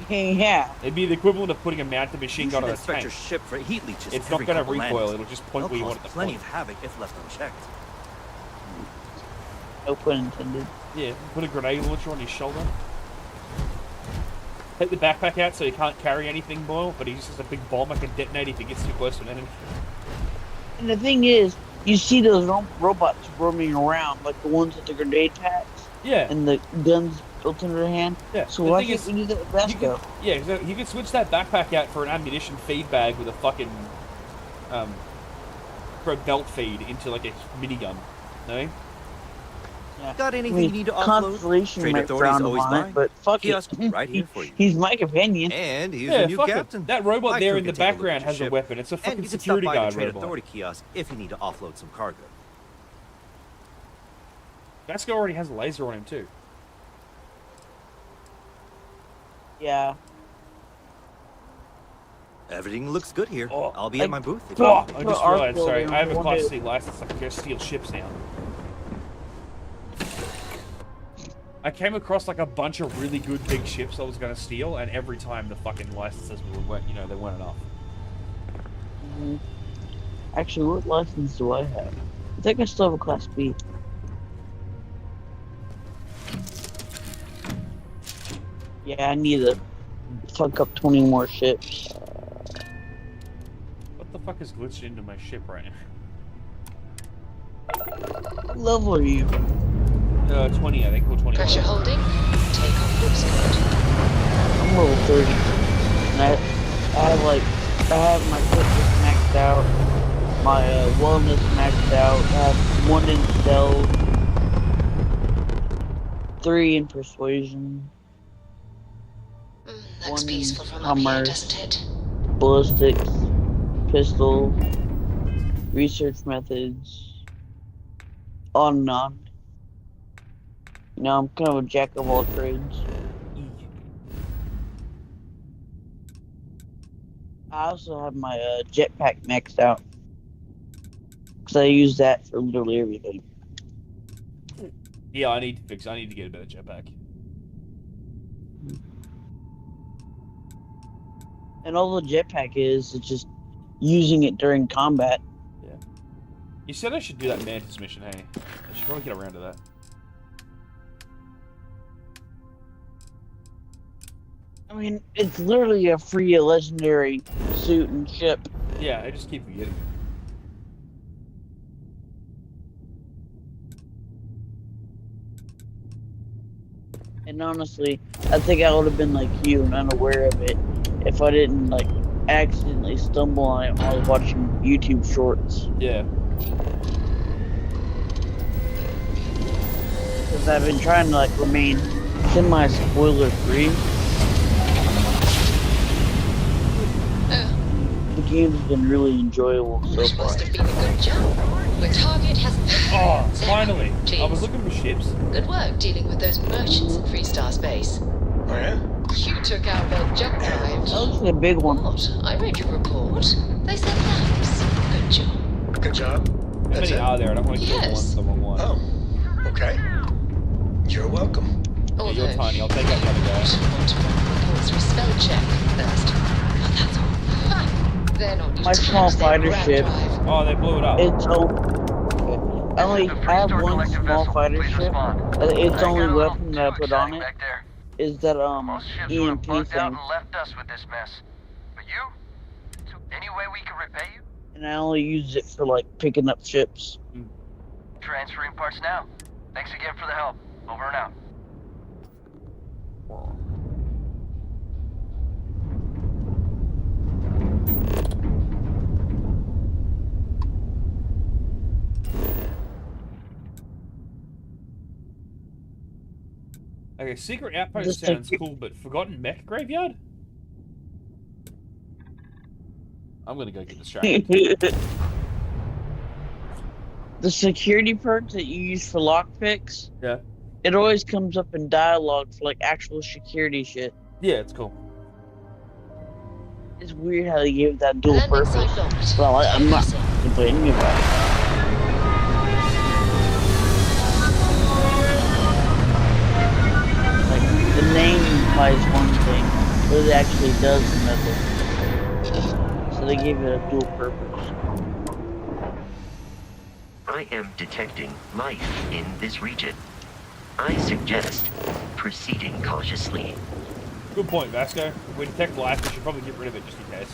Yeah. It'd be the equivalent of putting a mounted machine gun on a Inspect tank. your ship for heat leeches. It's not every going to couple recoil, lands. it'll just point They'll where you cause want it to plenty point. of havoc if left unchecked. No pun intended. Yeah, put a grenade launcher on his shoulder. Take the backpack out so he can't carry anything, Boyle, but he just has a big bomb that can detonate if he gets too close to an enemy. And the thing is, you see those robots roaming around, like the ones with the grenade packs. Yeah. And the guns built into their hand. Yeah. So the why thing can't is, we do that with Vasco? Yeah, exactly. You could switch that backpack out for an ammunition feed bag with a fucking, for a belt feed into like a minigun. No? Got anything I mean, you need to offload? Constellation Trade might authorities frown always upon buy. it, but fuck Kiosk it. right here for you. He's my companion. And he's Yeah, a new fuck captain. it. That robot My there crew in the can take a look at background your has a ship. weapon. It's a And fucking you can security stop by guard the Trade robot. Authority kiosk if you need to offload some cargo. Vasco already has a laser on him too. Yeah. Everything looks good here. I'll be at my booth. if Oh, you- I just realized, sorry, I have a Class C license. I can go steal ships now. I came across like a bunch of really good big ships I was gonna steal, and every time the fucking licenses weren't, you know, they weren't enough. Mhm. Actually, what license do I have? I think I still have a Class B. Yeah, I need to fuck up 20 more ships. What the fuck is glitching into my ship right now? What level are you? 20, I think. Or 21. Pressure holding. Take off looks good. I'm level 30. And I have my fitness maxed out, my wellness maxed out, I have 1 in stealth, 3 in persuasion, Looks 1 peaceful in from up here, commerce, doesn't it? ballistics, pistol, research methods, on and on. You know, I'm kind of a jack of all trades. I also have my jetpack maxed out. Because I use that for literally everything. Yeah, I need to get a better jetpack. And all the jetpack is just using it during combat. Yeah. You said I should do that Mantis mission, hey? I should probably get around to that. I mean, it's literally a free legendary suit and ship. Yeah, I just keep forgetting. And honestly, I think I would have been like you and unaware of it if I didn't like accidentally stumble on it while I was watching YouTube shorts. Yeah. Because I've been trying to like remain semi-spoiler free. The game's been really enjoyable so far. Must have been a good job. The target hasn't been Oh, so, finally! geez. I was looking for ships. Good work dealing with those merchants in Freestar Space. Oh yeah? You took out their jump drive. That was a big one. What? I read your report. They said thanks. Good job. Good job. How many are there? I don't want to kill Yes. the one. Oh, okay. You're welcome. Yeah, you're tiny. I'll take out the other guy. Want to run reports for spell check first. But that's all. Ha! They're not My small fighter ship. Oh, they blew it up. It's I have one small fighter ship. Its only weapon that I put on it is that EMP thing. Left us with this mess. But you? So any way we can repay you? And I only use it for like picking up ships. Transferring parts now. Thanks again for the help. Over and out. Okay, secret outpost sounds cool, but forgotten mech graveyard? I'm gonna go get distracted. The security perk that you use for lockpicks, Yeah. it always comes up in dialogue for like actual security shit. Yeah, it's cool. It's weird how they give that dual Landing purpose. site locked. Well, I'm not complaining about it. Like, the name implies one thing, but it actually does another. So they gave it a dual purpose. I am detecting life in this region. I suggest proceeding cautiously. Good point, Vasco. If we detect life, we should probably get rid of it just in case.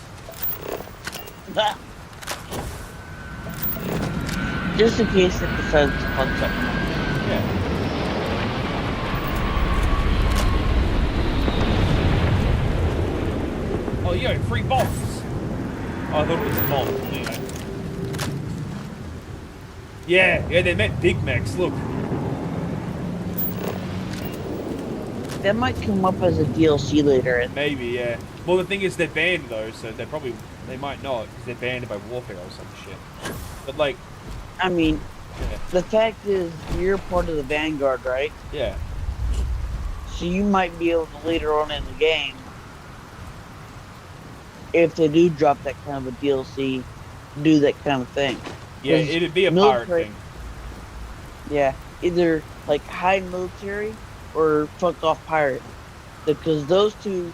Just in case it decides to fuck something up. Yeah. Oh, yo, free bombs! Oh, I thought it was a bomb. Anyway. Yeah, they meant big mechs, look. That might come up as a DLC later. Maybe, yeah. Well, the thing is, they're banned though, so they might not, because they're banned by Warfare or some shit. But like, I mean, yeah. the fact is, you're part of the Vanguard, right? Yeah. So you might be able to later on in the game, if they do drop that kind of a DLC, do that kind of thing. Yeah, it'd be a pirate thing. Yeah, either like high military or fuck off pirate, because those two.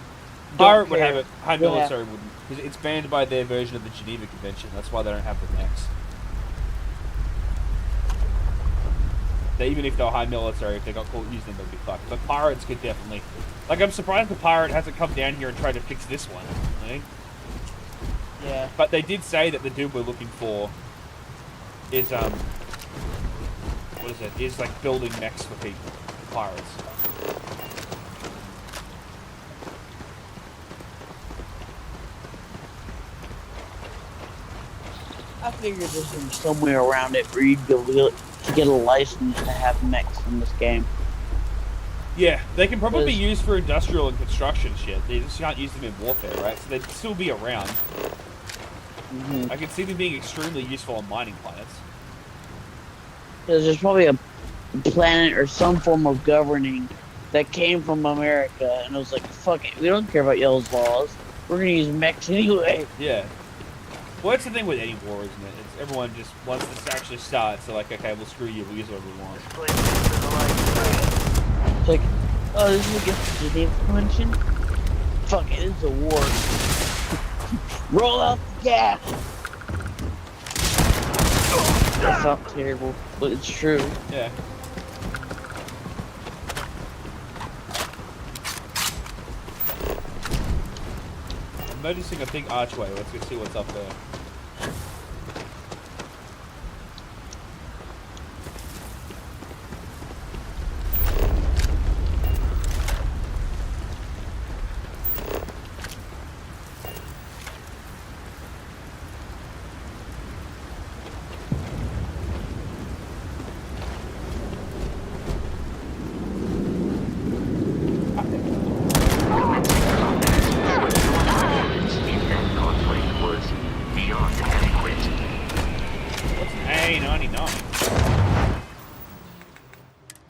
Pirate would have it. High military wouldn't, because it's banned by their version of the Geneva Convention. That's why they don't have the mechs. Even if they're high military, if they got caught using them, they'd be fucked. But pirates could definitely. Like, I'm surprised the pirate hasn't come down here and tried to fix this one. I think. Yeah. But they did say that the dude we're looking for is what is it? Is like building mechs for people, pirates. I figured there's somewhere around it where you'd be able to get a license to have mechs in this game. Yeah, they can probably be used for industrial and construction shit. They just can't use them in warfare, right? So they'd still be around. I can see them being extremely useful on mining planets. Because there's probably a planet or some form of governing that came from America, and it was like, fuck it, we don't care about y'all's laws. We're gonna use mechs anyway. Yeah. Well, that's the thing with any war, isn't it? It's everyone just, once this actually starts, they're like, okay, well, screw you, we'll use whatever we want. It's like, oh, this is against the Geneva Convention? Fuck it, it's a war. Roll out the gas! That sounds terrible, but it's true. Yeah. I'm noticing a big archway. Let's go see what's up there.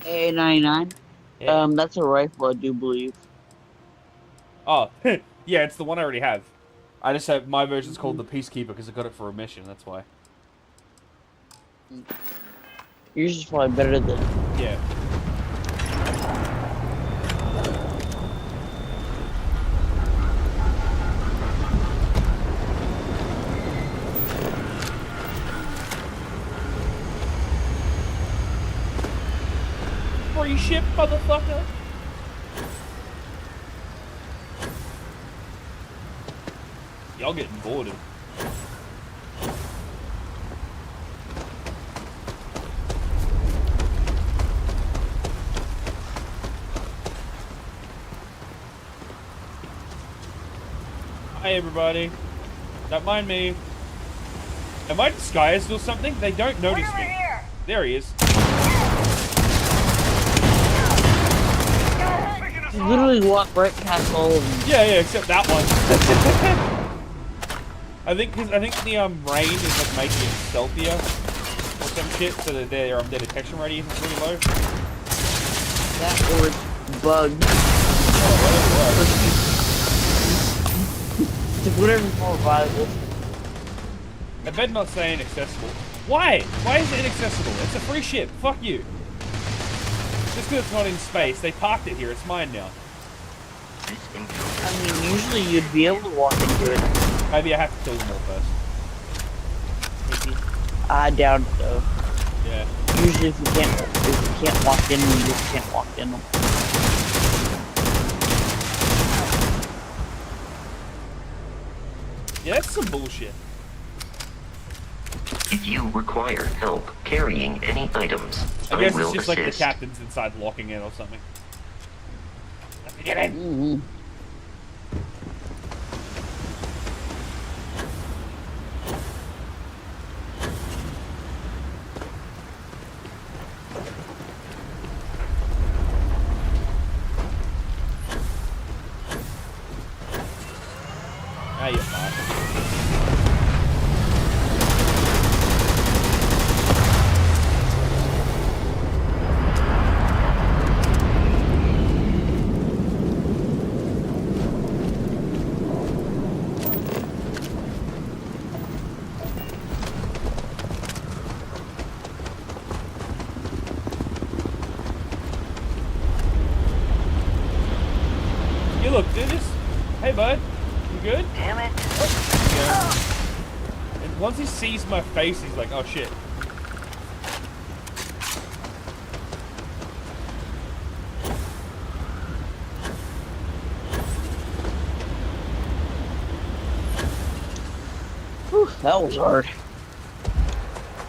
A99? Yeah. That's a rifle, I do believe. Oh, yeah, it's the one I already have. I just have, my version's called the Peacekeeper because I got it for a mission, that's why. Yours is probably better than... Yeah. Free ship, motherfucker! Y'all getting bored of. Hi everybody. Don't mind me. Am I disguised or something? They don't notice me. There he is. You literally walk right past all of them. Yeah, except that one. I think the rain is like making it stealthier or some shit, so that their detection radius is really low. That or it's bugged. It's whatever's more viable. I bet not say inaccessible. Why? Why is it inaccessible? It's a free ship. Fuck you. Just because it's not in space, they parked it here. It's mine now. I mean, usually you'd be able to walk into it. Maybe I have to kill them all first. Maybe. I doubt it though. Yeah. Usually if you can't walk in them, you just can't walk in them. Yeah, that's some bullshit. If you require help carrying any items, I guess will it's just assist. like the captain's inside locking in or something. Let me get in. Mm-hmm. Ah, you bastard. You look, do this. Hey, bud. You good? Damn it. Yeah. And once he sees my face, he's like, oh shit. Whew, that was hard.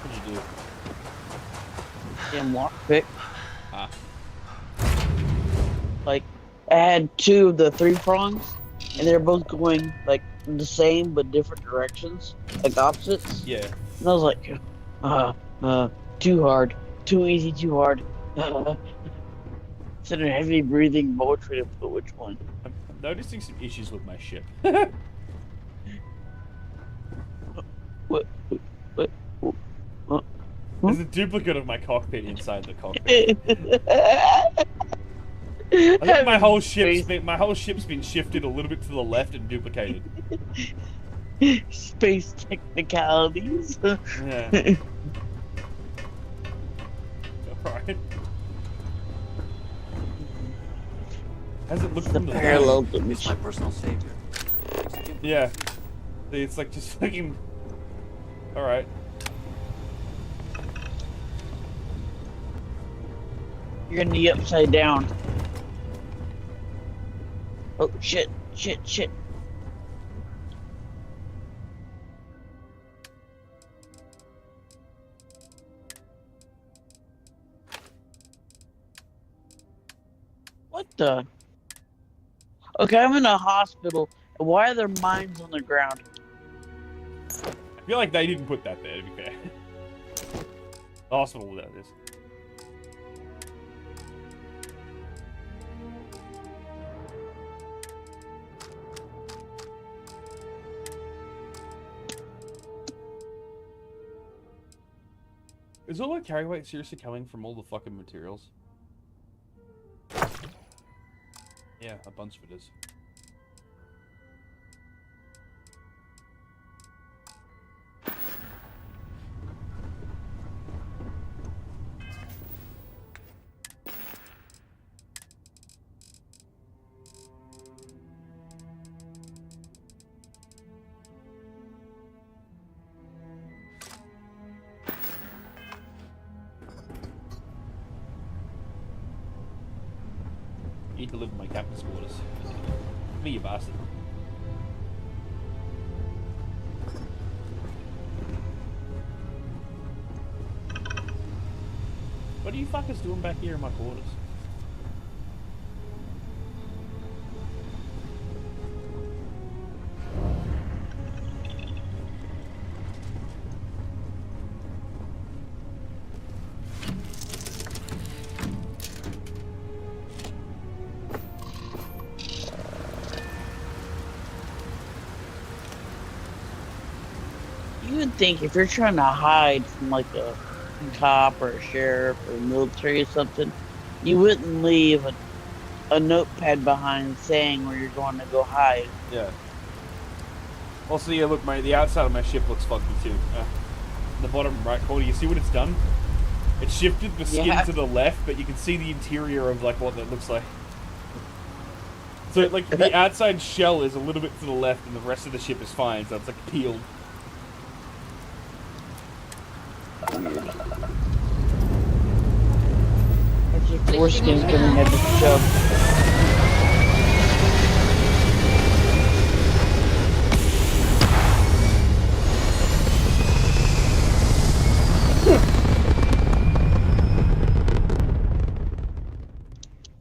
What'd you do? Damn lockpick. Ah. Like, I had 2 of the 3 prongs, and they're both going, like, the same but different directions, like opposites. Yeah. And I was like, too hard. Too easy, too hard. Instead of heavy breathing, more trying to put which one. I'm noticing some issues with my ship. What? There's a duplicate of my cockpit inside the cockpit. I think my whole ship's been shifted a little bit to the left and duplicated. Space technicalities. Yeah. Alright. How's it look The from the parallel left? dimension. It's my personal savior. Yeah. See, it's like just fucking... Alright. You're gonna be upside down. Oh shit, shit, shit. What the? Okay, I'm in a hospital. Why are there mines on the ground? I feel like they didn't put that there, to be fair. The hospital without this. Is all that carry weight seriously coming from all the fucking materials? Yeah, a bunch of it is. You need to live in my captain's quarters. Me, you bastard. What are you fuckers doing back here in my quarters? You would think if you're trying to hide from like a cop or a sheriff or military or something, you wouldn't leave a notepad behind saying where you're going to go hide. Yeah. Also, yeah, look, the outside of my ship looks funky too. The bottom right corner, you see what it's done? It shifted the skin to the left, but you can see the interior of like what that looks like. So like the outside shell is a little bit to the left, and the rest of the ship is fine. So it's like peeled. That's your foreskin's gonna have to show.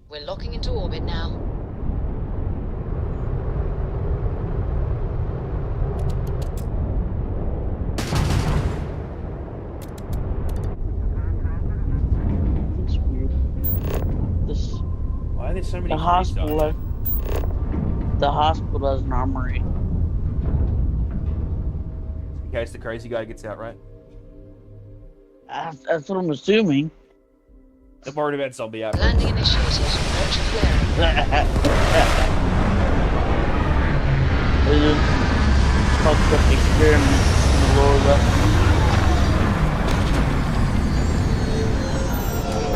We're locking into orbit now. It's weird. Why are there so many? The hospital has an armory. case the crazy guy gets out, right? That's what I'm assuming. I'm worried about zombie outbreak. Landing initiated. Roger flaring. They just fucked up experiments in the lower left.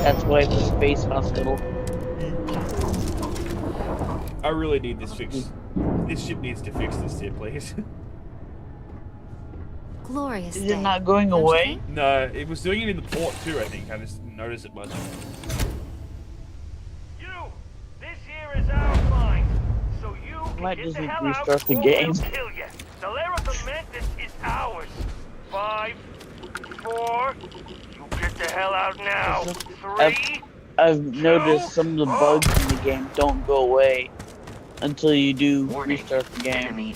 That's why it's a space hospital. I really need this fixed. This ship needs to fix this ship, please. Glorious Is day. it not going away? No, it was doing it in the port too, I think. I just didn't notice it much. This here is our mine, so you can Might get just the need to hell out restart the or game. we'll kill you. The Laraka Mantis is ours. 5, 4. You get the hell out now. 3. I've noticed some of the bugs in the game don't go away until you do restart the game. You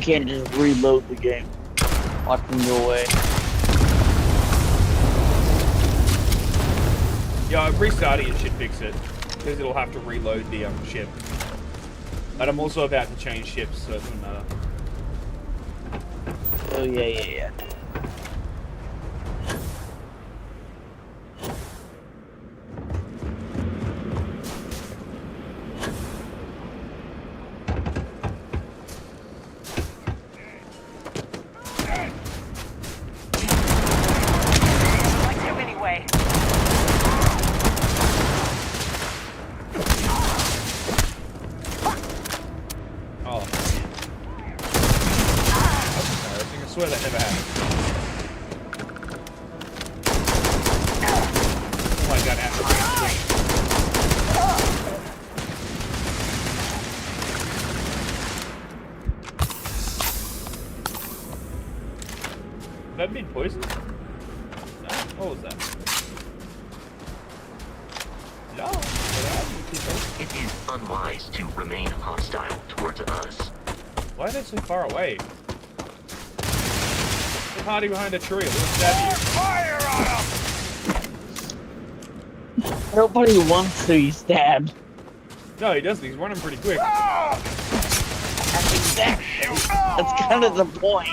can't just reload the game. Watch them go away. Yeah, restarting it should fix it. Because it'll have to reload the ship. But I'm also about to change ships, so it doesn't matter. Oh, yeah. Like you anyway. Oh. That's embarrassing. I swear that never happened. Oh my god, after that been poisoned? No? What was that? No. It is unwise to remain hostile towards us. Why are they so far away? They're hiding behind a tree. We'll stab you. Fire on him! Nobody wants to be stabbed. No, he doesn't. He's running pretty quick. That's exactly. That's kind of the point.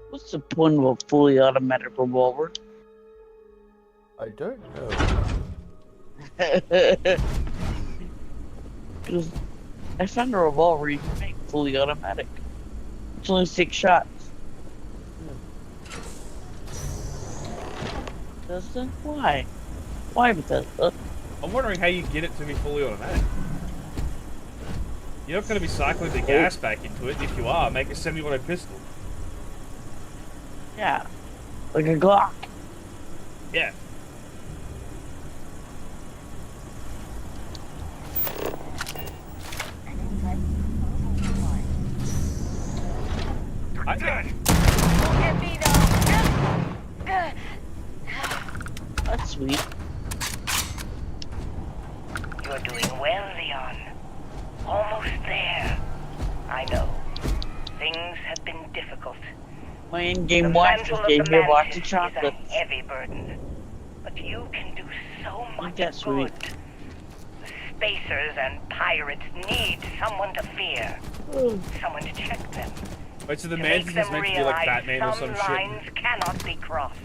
What's the point of a fully automatic revolver? I don't know. Because I found a revolver you can make fully automatic. It's only 6 shots. Bethesda? Why? Why Bethesda? I'm wondering how you get it to be fully automatic. You're not going to be cycling the gas back into it. If you are, make a semi-auto pistol. Yeah. Like a Glock. Yeah. Don't get me though. That's sweet. You're doing well, Leon. Almost there. I know. Things have been difficult. My in-game The wife mantle just of gave the me a box Mantis of is chocolates. a heavy burden. But you can do so much That's sweet. good. The spacers and pirates need someone to fear. Someone to check them. Wait, so the to Mantis make is them meant to be like realize Batman or some lines shit? cannot be crossed.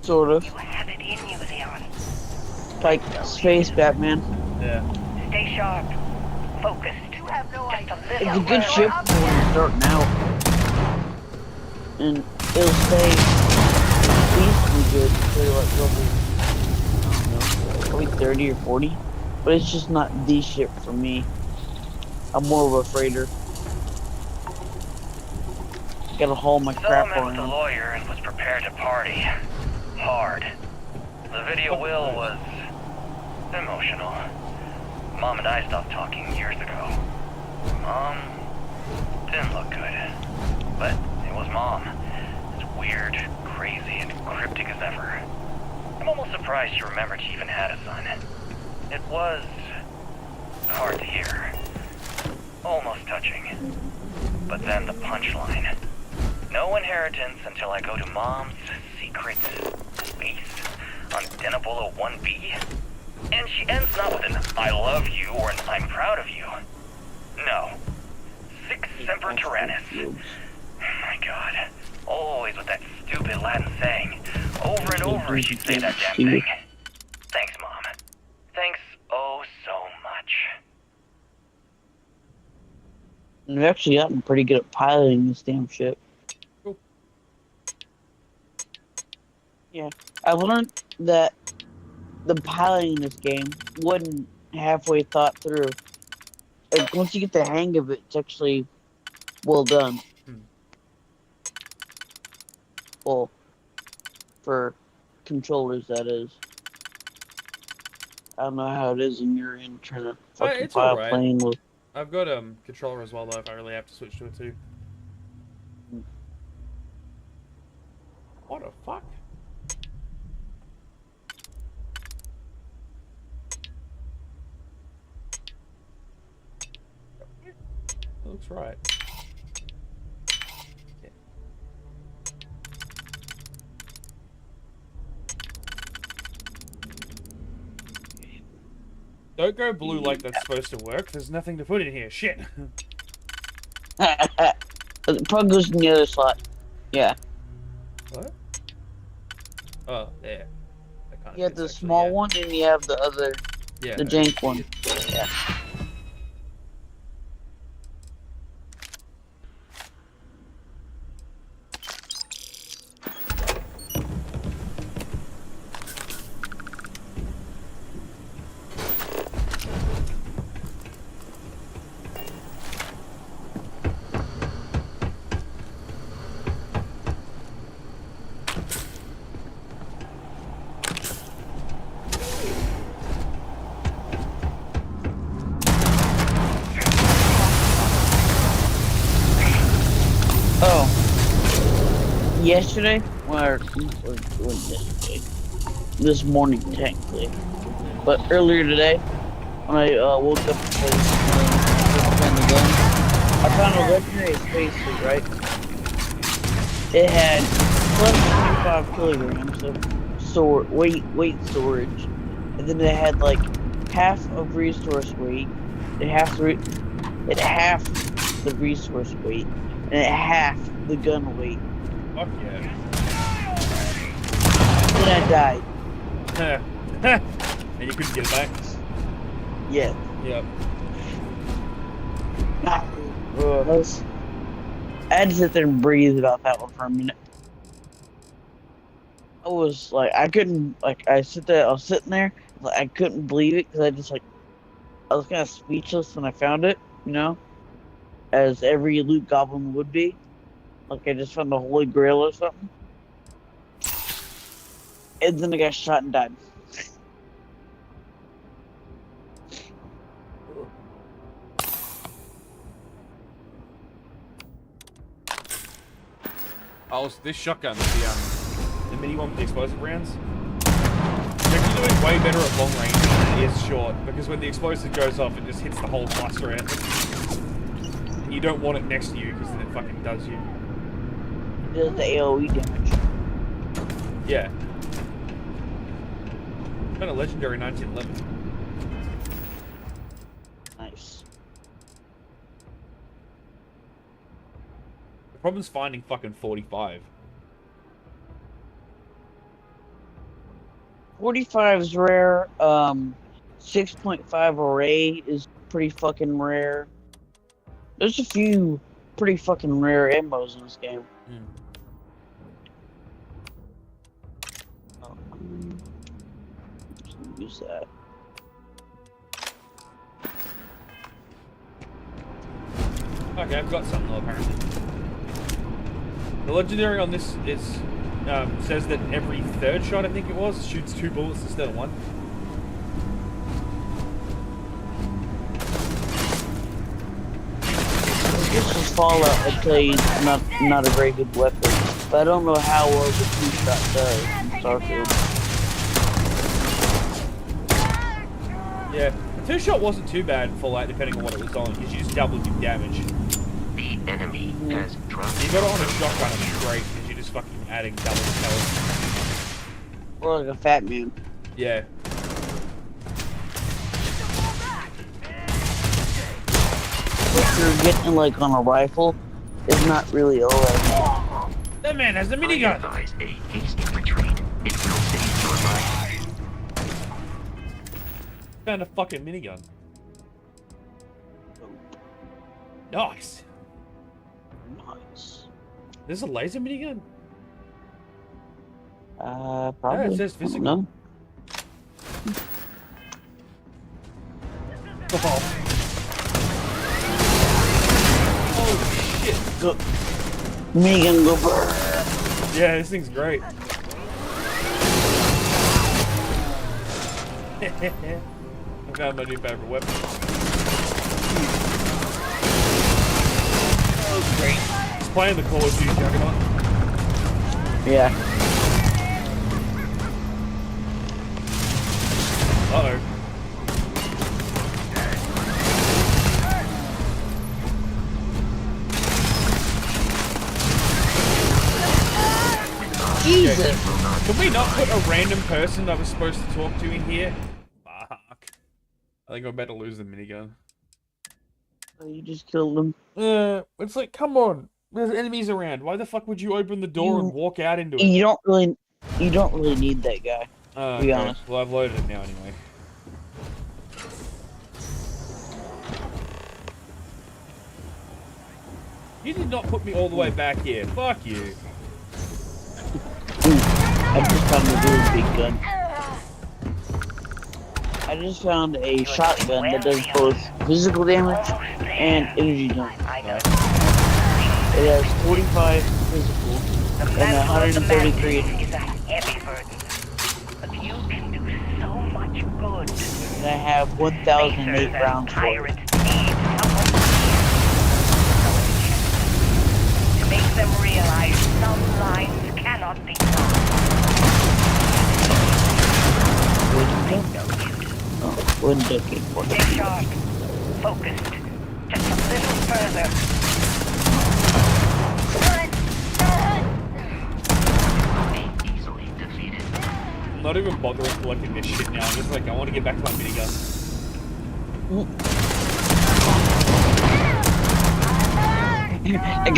Sort of. You have it in you, Leon. Like Space Batman. Yeah. Stay sharp. Focused. You have no idea. It's a good ship for when you're starting out. And it'll stay decently good until like level, I don't know, probably 30 or 40. But it's just not the ship for me. I'm more of a freighter. Gotta haul my crap met with the around. lawyer and was prepared to party. Hard. The video will was emotional. Mom and I stopped talking years ago. Mom didn't look good. But it was Mom. As weird, crazy, and cryptic as ever. I'm almost surprised she remembered she even had a son. It was hard to hear. almost touching. But then the punchline. No inheritance until I go to Mom's secret base on Denebola 1B. And she ends not with an I love you or an I'm proud of you. No. Sic Semper Tyrannis. Oh my god. Always with that stupid Latin saying. Over and over she'd say that damn thing. Thanks, Mom. Thanks oh so much. We've actually gotten pretty good at piloting this damn ship. Cool. Yeah. I learned that the piloting in this game wasn't halfway thought through. Like, once you get the hang of it, it's actually well done. Well, for controllers, that is. I don't know how it is in your end trying to fucking It's pilot alright. plane with. I've got controller as well though if I really have to switch to it too. What the fuck? That looks right. Yeah. Don't go blue like that's supposed to work. There's nothing to put in here. Shit. The plug goes in the other slot. Yeah. What? Oh, there. You have the small one and you have the other, Yeah, the no. jank one. Yeah. Yesterday, or yesterday, this morning technically, but earlier today, when I woke up and I found a legendary spacesuit, right? It had plus 25 kilograms of weight storage, and then it had like half of resource weight, it half the resource weight, and it half the gun weight. Fuck yeah. Then I died. And you couldn't get it back? Yeah. Yep. I had to sit there and breathe about that one for a minute. I was like, I couldn't, like, I was sitting there, like, I couldn't believe it, because I was kind of speechless when I found it, you know? As every loot goblin would be. Like I just found the Holy Grail or something. And then I got shot and died. Oh, this shotgun, the mini one with the explosive rounds. It's actually doing way better at long range than it is short, because when the explosive goes off, it just hits the whole cluster out. And you don't want it next to you, because then it fucking does you. It does the AoE damage. Yeah. Got a legendary 1911. Nice. The problem's finding fucking 45. 45 is rare. 6.5 array is pretty fucking rare. There's a few pretty fucking rare ammos in this game. Use that. Okay, I've got something though, apparently. The legendary on this is says that every third shot, I think it was, shoots 2 bullets instead of 1. This is Fallout. I'd tell you it's not a very good weapon, but I don't know how well the 2-shot does in Starfield. Yeah, Two-shot wasn't too bad for like depending on what it was on, because you just doubled your damage. The enemy has dropped. You got it on a shotgun and it's great because you're just fucking adding double health. Or like a fat man. Yeah. What you're getting like on a rifle is not really all that. That man has a minigun. Advise a hasty retreat. It will save your life. Found a fucking minigun. Nice. Nice. There's a laser minigun? Probably. Yeah, it says physical. No. Oh shit. Go. Minigun go burn. Yeah, this thing's great. I found my new favorite weapon. Oh, great. It's playing the Call of Duty Juggernaut. Yeah. Uh-oh. Jesus! Can we not put a random person that was supposed to talk to in here? Fuck. I think I'm about to lose the minigun. You just killed him. It's like, come on. There's enemies around. Why the fuck would you open the door and walk out into it? You don't really need that guy. To be honest. Well, I've loaded it now anyway. You did not put me all the way back here. Fuck you. I just found a really big gun. I just found a shotgun that does both physical damage and energy damage. It has 45 physical and 133 energy. Is a heavy burden, but you can do so much good. And I have 1,008 rounds for it. To make them realize some lines cannot be crossed. One decade. Stay sharp, focused, just a little further. I'm not even bothering collecting this shit now. I'm just like, I want to get back to my minigun. I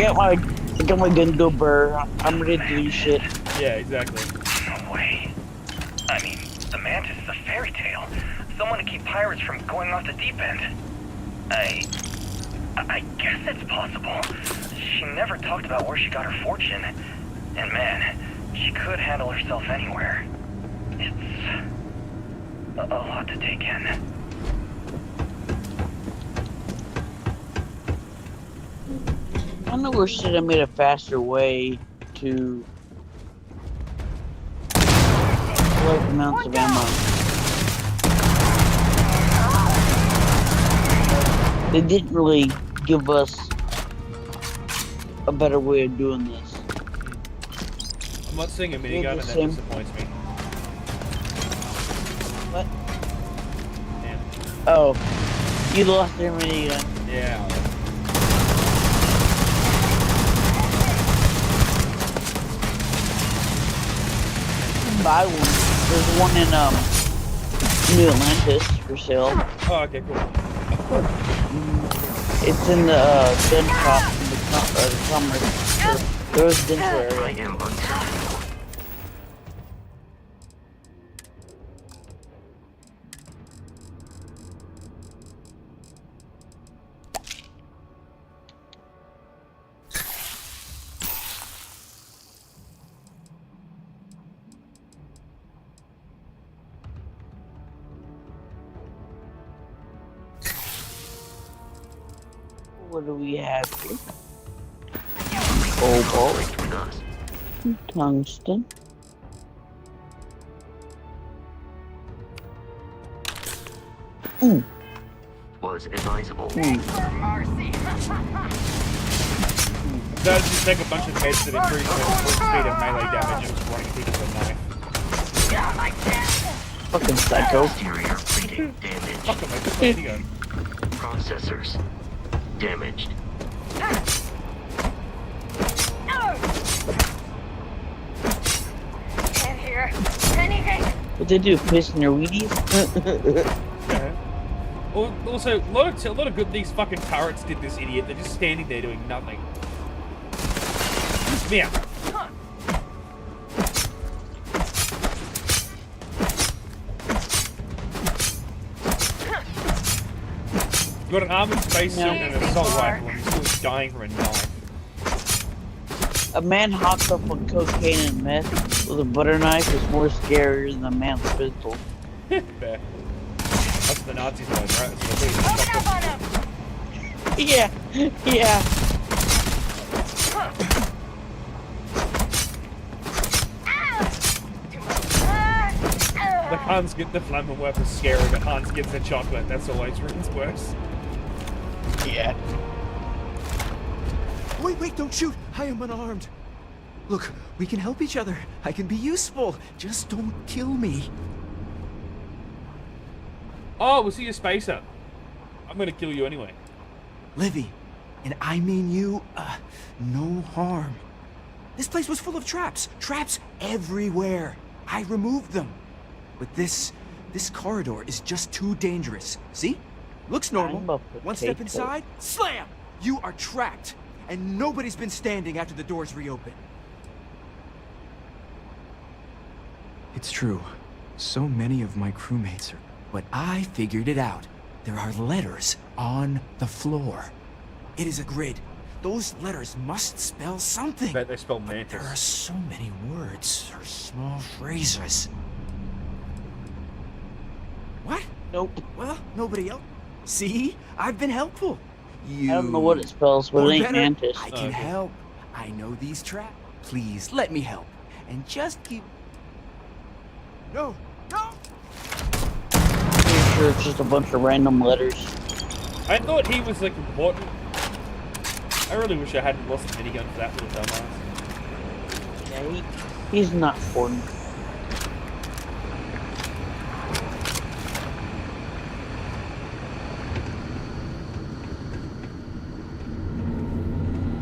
got my gun go burr. I'm ready to do shit. Yeah, exactly. No way. I mean, the Mantis is a fairy tale. Someone to keep pirates from going off the deep end. I guess it's possible. She never talked about where she got her fortune. And man, she could handle herself anywhere. It's a lot to take in. I know we should have made a faster way to collect amounts of ammo. They didn't really give us a better way of doing this. I'm not seeing a minigun and that disappoints me. What? Damn. Oh, you lost your minigun. Yeah. Buy one. There's one in New Atlantis for sale. Oh, okay, cool. It's in the gun shop in the residential area. What do we have here? Cobalt. Tungsten. Was advisable. Does just take a bunch of hits that increase the speed of melee damage and just running people with a knife. Fucking psycho. Exterior plating damage. Fuck him, I took my gun. Processors damaged. Can't hear anything. What they do? Piss in their Wheaties? Yeah. Also, a lot of good things fucking turrets did this idiot. They're just standing there doing nothing. Yeah. You got an armored spacesuit and an assault rifle, and you're still dying from a knife. A man hopped up on cocaine and meth with a butter knife is more scarier than a man's pistol. Fair. That's what the Nazis doing, right? That's what they Open up on him. Yeah, yeah. Like Hans get the flammable weapon scary, but Hans gets the chocolate. That's always worse. Yeah. Wait, don't shoot! I am unarmed. Look, we can help each other. I can be useful. Just don't kill me. Oh, we'll see you, Spacer. I'm gonna kill you anyway. Livy, and I mean you, no harm. This place was full of traps. Traps everywhere. I removed them. But this corridor is just too dangerous. See? Looks normal. One step inside, slam! You are trapped. And nobody's been standing after the doors reopen. It's true. So many of my crewmates are... But I figured it out. There are letters on the floor. It is a grid. Those letters must spell something. I bet they spell mantis. There are so many words or small phrases. What? Nope. Well, nobody else. See? I've been helpful. I don't know what it spells, but it ain't mantis. I can help. I know these traps. Please, let me help. And just keep... No! Pretty sure it's just a bunch of random letters. I thought he was, like, important. I really wish I hadn't lost the minigun for that little dumbass. Yeah, he's not important.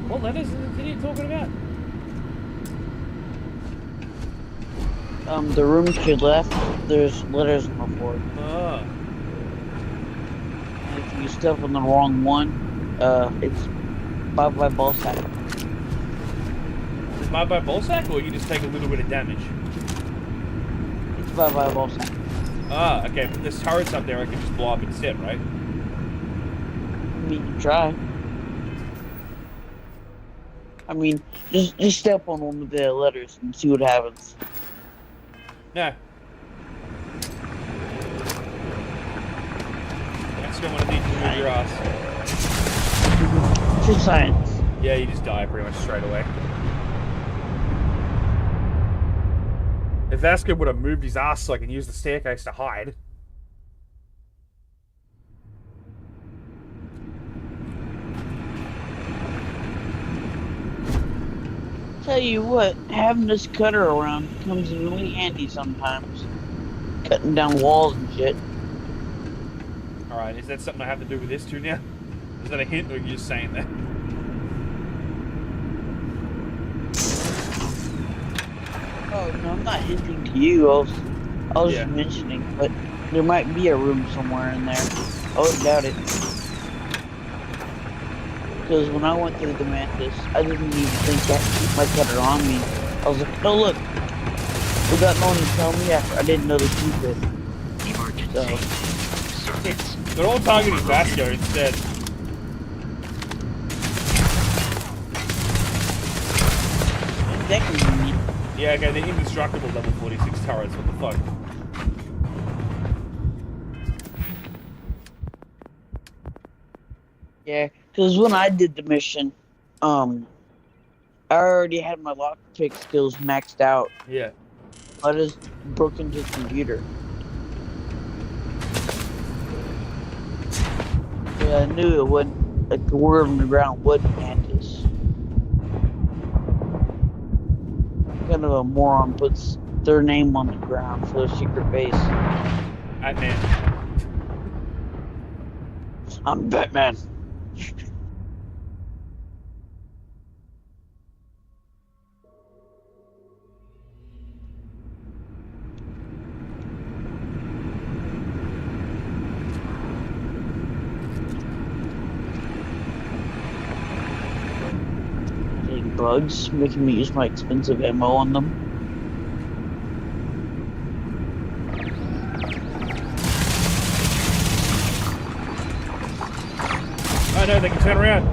What letters is this idiot talking about? The room to your left, there's letters on the floor. Ah. And if you step on the wrong one, it's bye-bye ballsack. Is it bye-bye ballsack, or you just take a little bit of damage? It's bye-bye ballsack. Ah, okay, but there's turrets up there I can just blow up instead, right? You can try. I mean, just step on one of the letters and see what happens. No. That's not what I need to move your ass. For science. Yeah, you just die pretty much straight away. If Vasco would have moved his ass so I can use the staircase to hide. Tell you what, having this cutter around comes in really handy sometimes. Cutting down walls and shit. Alright, is that something I have to do with this too now? Is that a hint, or are you just saying that? Oh, no, I'm not hinting to you. I was just mentioning, but there might be a room somewhere in there. I wouldn't doubt it. Because when I went through the mantis, I didn't even think that to keep my cutter on me. I was like, oh look, without no one to tell me, I didn't know the secret. So. They're all targeting Vasco instead. That can be. Yeah, okay, they're indestructible level 46 turrets, what the fuck? Yeah, because when I did the mission, I already had my lockpick skills maxed out. Yeah. I just broke into the computer. Yeah, I knew it wouldn't, like the word on the ground wasn't mantis. Kind of a moron puts their name on the ground for their secret base. Man. I'm Batman. Getting bugs, making me use my expensive ammo on them. Oh no, they can turn around.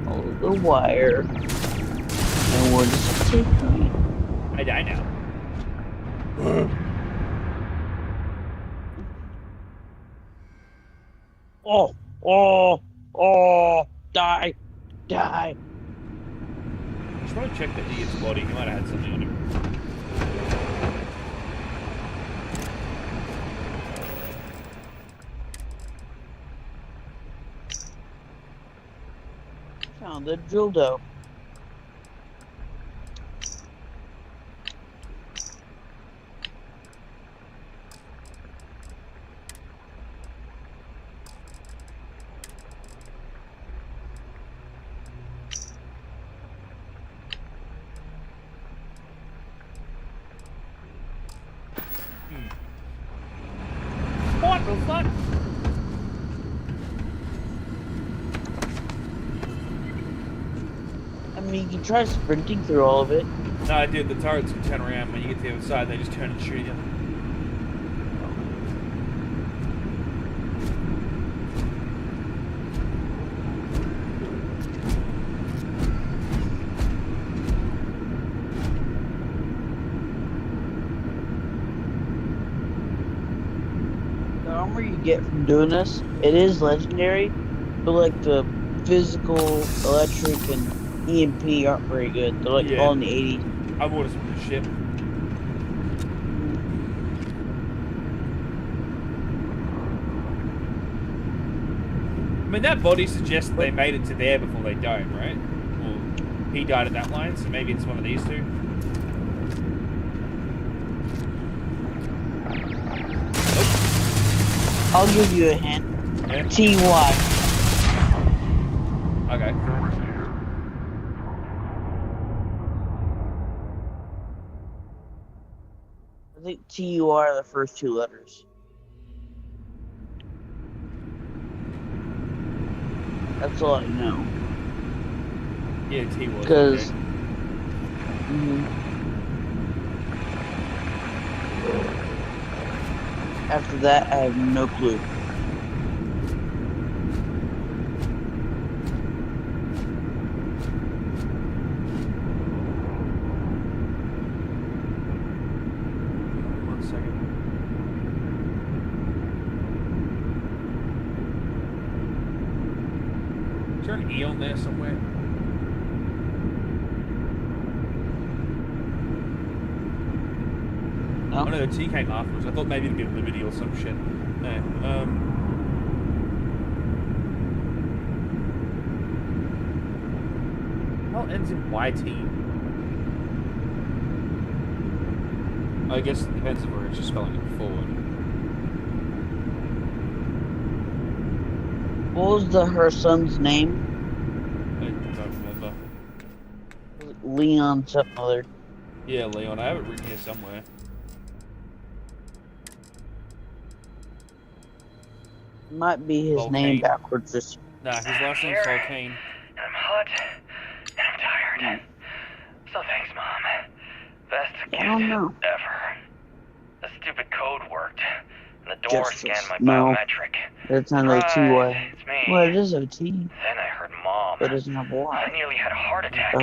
Follow the wire. And where does it take me? I die now. Oh, die. Die. I should probably check the idiot's body. He might have had something on him. Found the dildo. What the fuck? I mean, you can try sprinting through all of it. No, dude, the turrets can turn around when you get to the other side. They just turn and shoot you. The armor you get from doing this, it is legendary, but like the physical, electric, and EMP aren't very good. They're like all in the 80s. I bought some good shit. I mean, that body suggests they made it to there before they died, right? Well, he died at that line, so maybe it's one of these two. I'll give you a hint. Yeah. TY. Okay. I think TUR are the first two letters. That's all I know. Yeah, T was. Because. Okay. After that, I have no clue. One second. Is there an E on there somewhere? No. Oh no, the T came afterwards. I thought maybe it'd be a Liberty or some shit. No. Well, ends in YT. I guess it depends on where it's just spelling it forward. What was her son's name? I don't remember. Leon something other. Yeah, Leon. I have it written here somewhere. Might be his name backwards. Just Nah, his last name's Volcane. I'm hot, and I'm tired. So thanks, Mom. Best gift I don't know. ever. The stupid code worked, and the door Justice. scanned my No. biometric. That's not like TY. It's me. Well, it is a T. Then I heard Mom. But it doesn't have a Y. I nearly had a heart attack.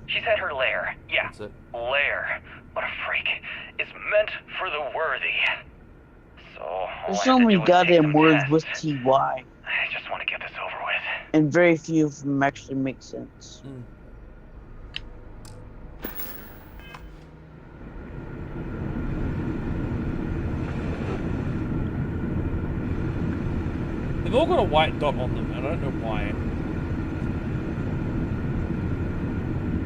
She's at her lair. Yeah, lair. What a freak. It's meant for the worthy. So, all There's I so have to many do is take goddamn some words tests. with TY. I just want to get this over with. And very few of them actually make sense. They've all got a white dot on them, and I don't know why.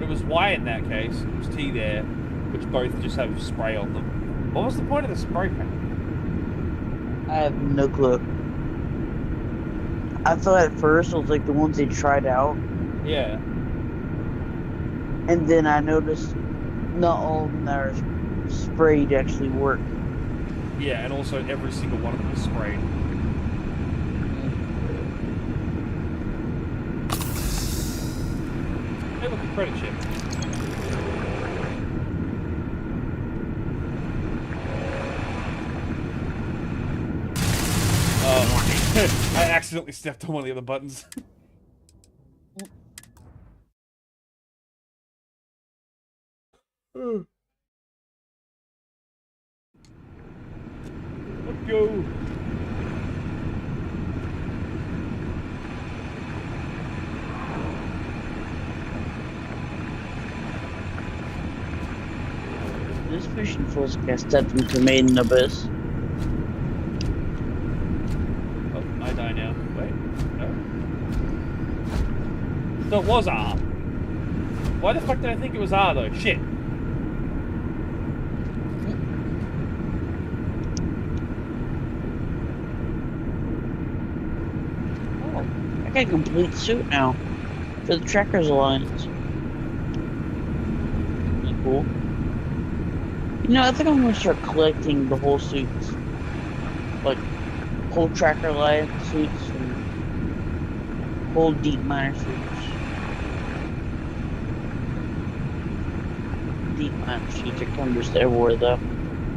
It was Y in that case, it was T there, which both just have spray on them. What was the point of the spray paint? I have no clue. I thought at first it was like the ones they tried out. Yeah. And then I noticed not all of them that are sprayed actually work. Yeah, and also every single one of them is sprayed. Hey, look, a credit chip. I accidentally stepped on one of the other buttons. Let's go. This mission feels like I stepped into a maiden abyss. Oh, I die now. Wait, no. So it was R. Why the fuck did I think it was R though? Shit. Oh, I got a complete suit now for the Trackers Alliance. That's cool. You know, I think I'm gonna start collecting the whole suits. Like, whole Tracker Alliance suits and whole Deep Miner suits. Deep Miner suits are come just everywhere though.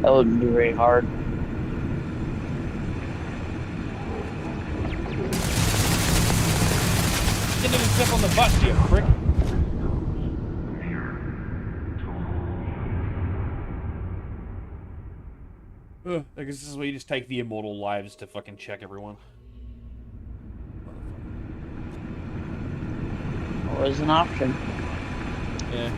That wouldn't be very hard. Didn't even step on the button, you prick. I guess this is where you just take the immortal lives to fucking check everyone. Always an option. Yeah.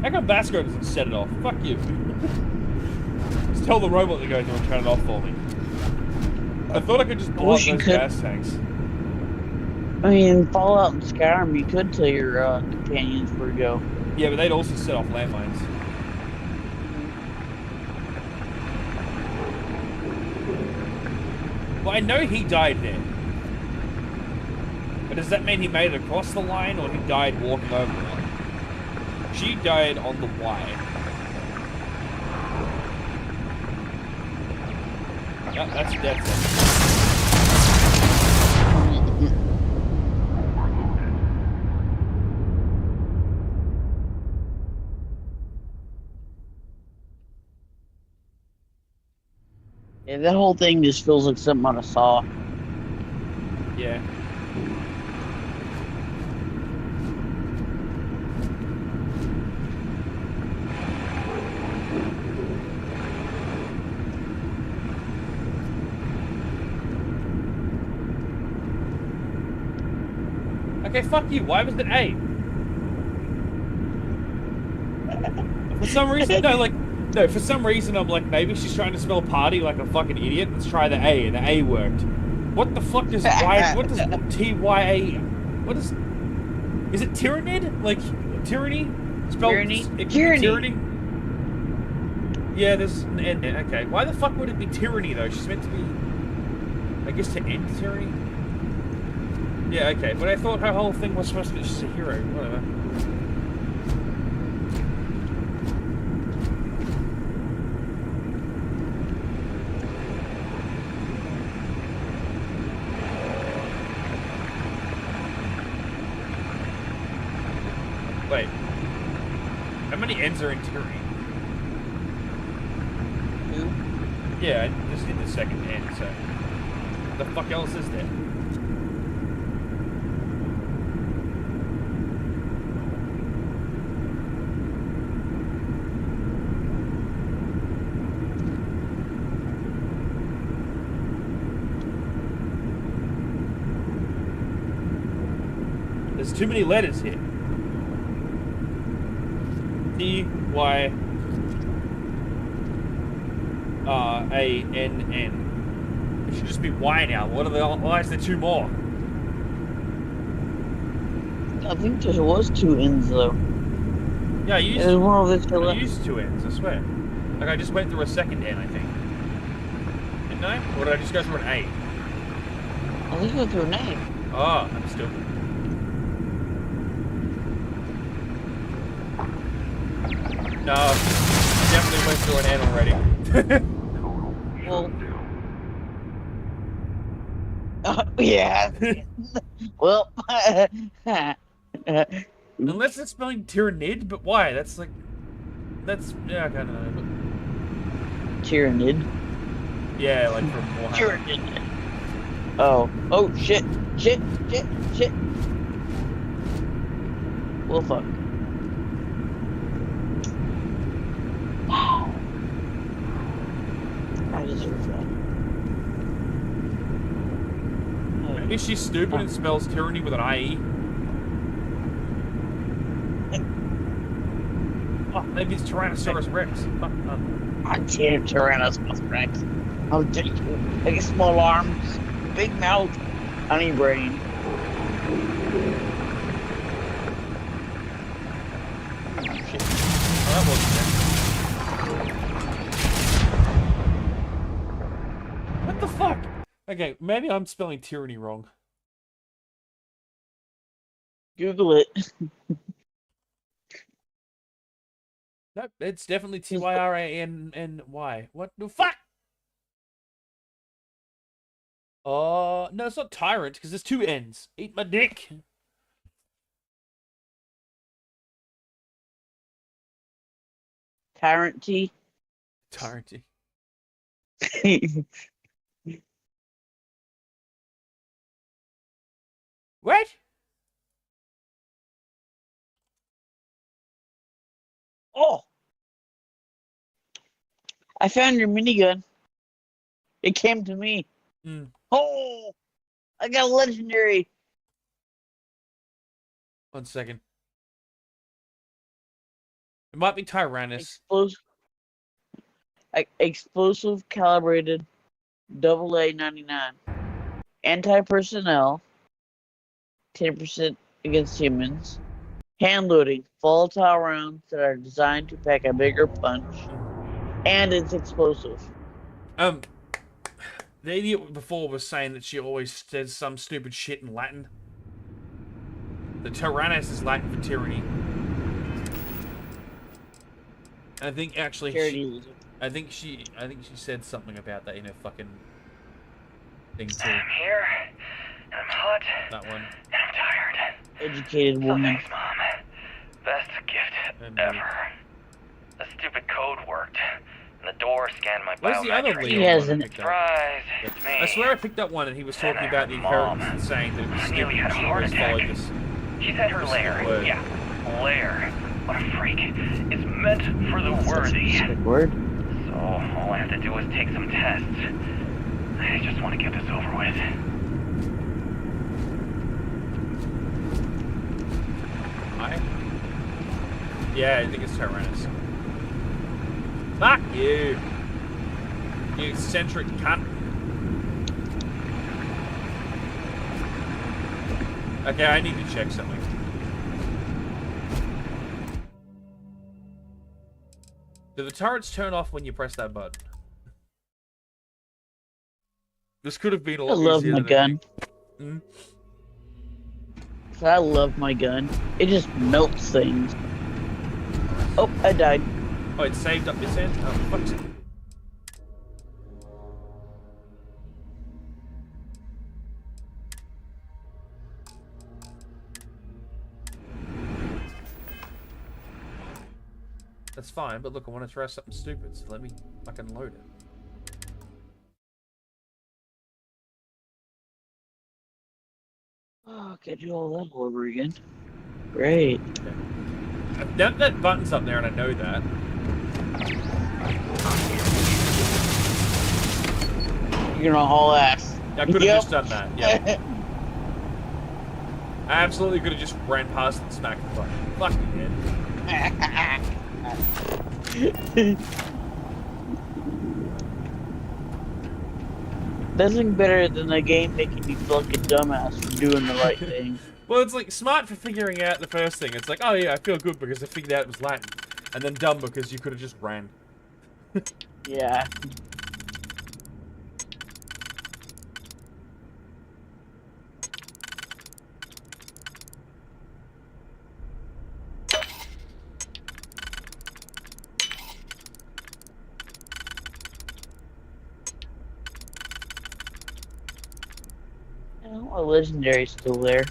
How come Vasco doesn't set it off? Fuck you. Just tell the robot to go and turn it off for me. I thought I could just blow up those gas tanks. I mean, Fallout and Skyrim, you could tell your companions where to go. Yeah, but they'd also set off landmines. Well, I know he died there. But does that mean he made it across the line, or he died walking over it? She died on the Y. Yep, that's dead. Yeah, that whole thing just feels like something on a Saw. Yeah. Okay, fuck you. Why was it A? For some reason, no, for some reason I'm like, maybe she's trying to spell party like a fucking idiot. Let's try the A, and the A worked. What the fuck does what does T-Y-A, what is it Tyrannid? Like, tyranny? Spelled tyranny? Yeah, there's an N there. Okay, why the fuck would it be tyranny though? She's meant to be, I guess, to end tyranny? Yeah, okay, but I thought her whole thing was supposed to be she's a hero, whatever. Wait. How many ends are in tyranny? Two? Yeah, I just did the second end, so. What the fuck else is there? There's too many letters here. T-Y-R-A-N-Y. A-N-N. It should just be Y now. Why is there two more? I think there was two N's though. Yeah, I used, There's one of the I used two N's, I swear. Like, I just went through a second N, I think. Didn't I? Or did I just go through an A? I think you went through an A. Oh, I'm stupid. No, I definitely went through an N already. Well, yeah. Well, unless it's spelling Tyrannid, but why? That's like, yeah, I kind of know. Tyrannid. Yeah, like from Warhammer. Tyrannid. Oh shit. Well, fuck. I deserve that. Maybe she's stupid and spells tyranny with an IE. Oh, maybe it's Tyrannosaurus Rex. Fuck. I did Tyrannosaurus Rex. How dare you? Like small arms, big mouth, honey brain. Shit. Oh, that wasn't it. What the fuck? Okay, maybe I'm spelling tyranny wrong. Google it. Nope, it's definitely Tyrannny. What the fuck? No, it's not tyrant because there's two N's. Eat my dick. Tyranty. Tyranty. What? Oh! I found your minigun. It came to me. Mm. Oh! I got a legendary. 1 second. It might be Tyrannus. Explosive calibrated AA-99. Anti-personnel. 10% against humans. Hand loading. Volatile rounds that are designed to pack a bigger punch. And it's explosive. The idiot before was saying that she always says some stupid shit in Latin. The Tyrannus is Latin for tyranny. And I think actually I think she said something about that in her fucking thing too. I'm here, and I'm hot, that one. and I'm tired. Educated woman. Thanks, Mom. Best gift ever. The stupid code worked, and the door scanned my Where's the other biometrics. Leo? He hasn't. Surprise, it's me. I swear I picked up one and he was talking about the inheritance and saying that it was I stupid nearly had a and she heart always attack. followed this. She said her lair. Yeah, lair. What a freak. It's meant for the worthy. Word. So all I have to do is take some tests. I just want to get this over with. Hi? Yeah, I think it's Tyrannus. Fuck you! You eccentric cunt. Okay, I need to check something. Do the turrets turn off when you press that button? This could have been a lot I love easier my than gun. Hmm? I love my gun. It just melts things. Oh, I died. Oh, it saved up this end? Oh, fuck's sake. That's fine, but look, I want to try something stupid, so let me fucking load it. Oh, can I do all that all over again? Great. That button's up there and I know that. You're gonna haul ass. I could have just done that, yeah. I absolutely could have just ran past and smacked the button. Fuck you, man. Nothing better than a game making me feel like a dumbass for doing the right thing. Well, it's like smart for figuring out the first thing. It's like, oh yeah, I feel good because I figured out it was Latin. And then dumb because you could have just ran. Yeah. Oh, a legendary's still there.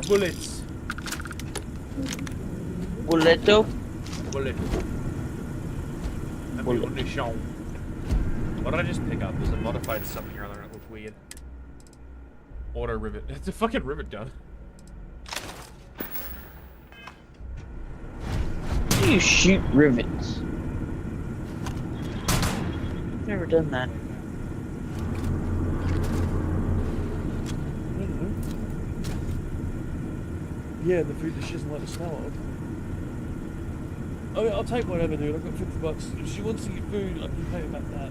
Bullets. Bulleto? Bullet. Ammunition. What did I just pick up? There's a modified something or other and it looked weird. Auto rivet. It's a fucking rivet gun. How do you shoot rivets? I've never done that. Yeah, the food that she doesn't let us smell of. Oh yeah, I'll take whatever, dude. I've got $50. If she wants to get food, I can pay her back that.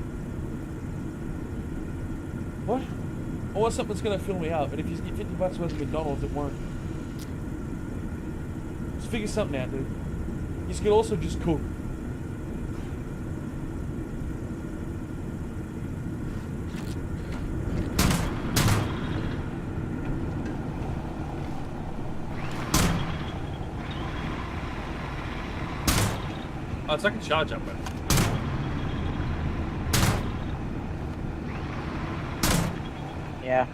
What? I want something that's gonna fill me up, and if you get $50 worth of McDonald's, it won't. Just figure something out, dude. You could also just cook. Oh, it's like a charge up, but Yeah.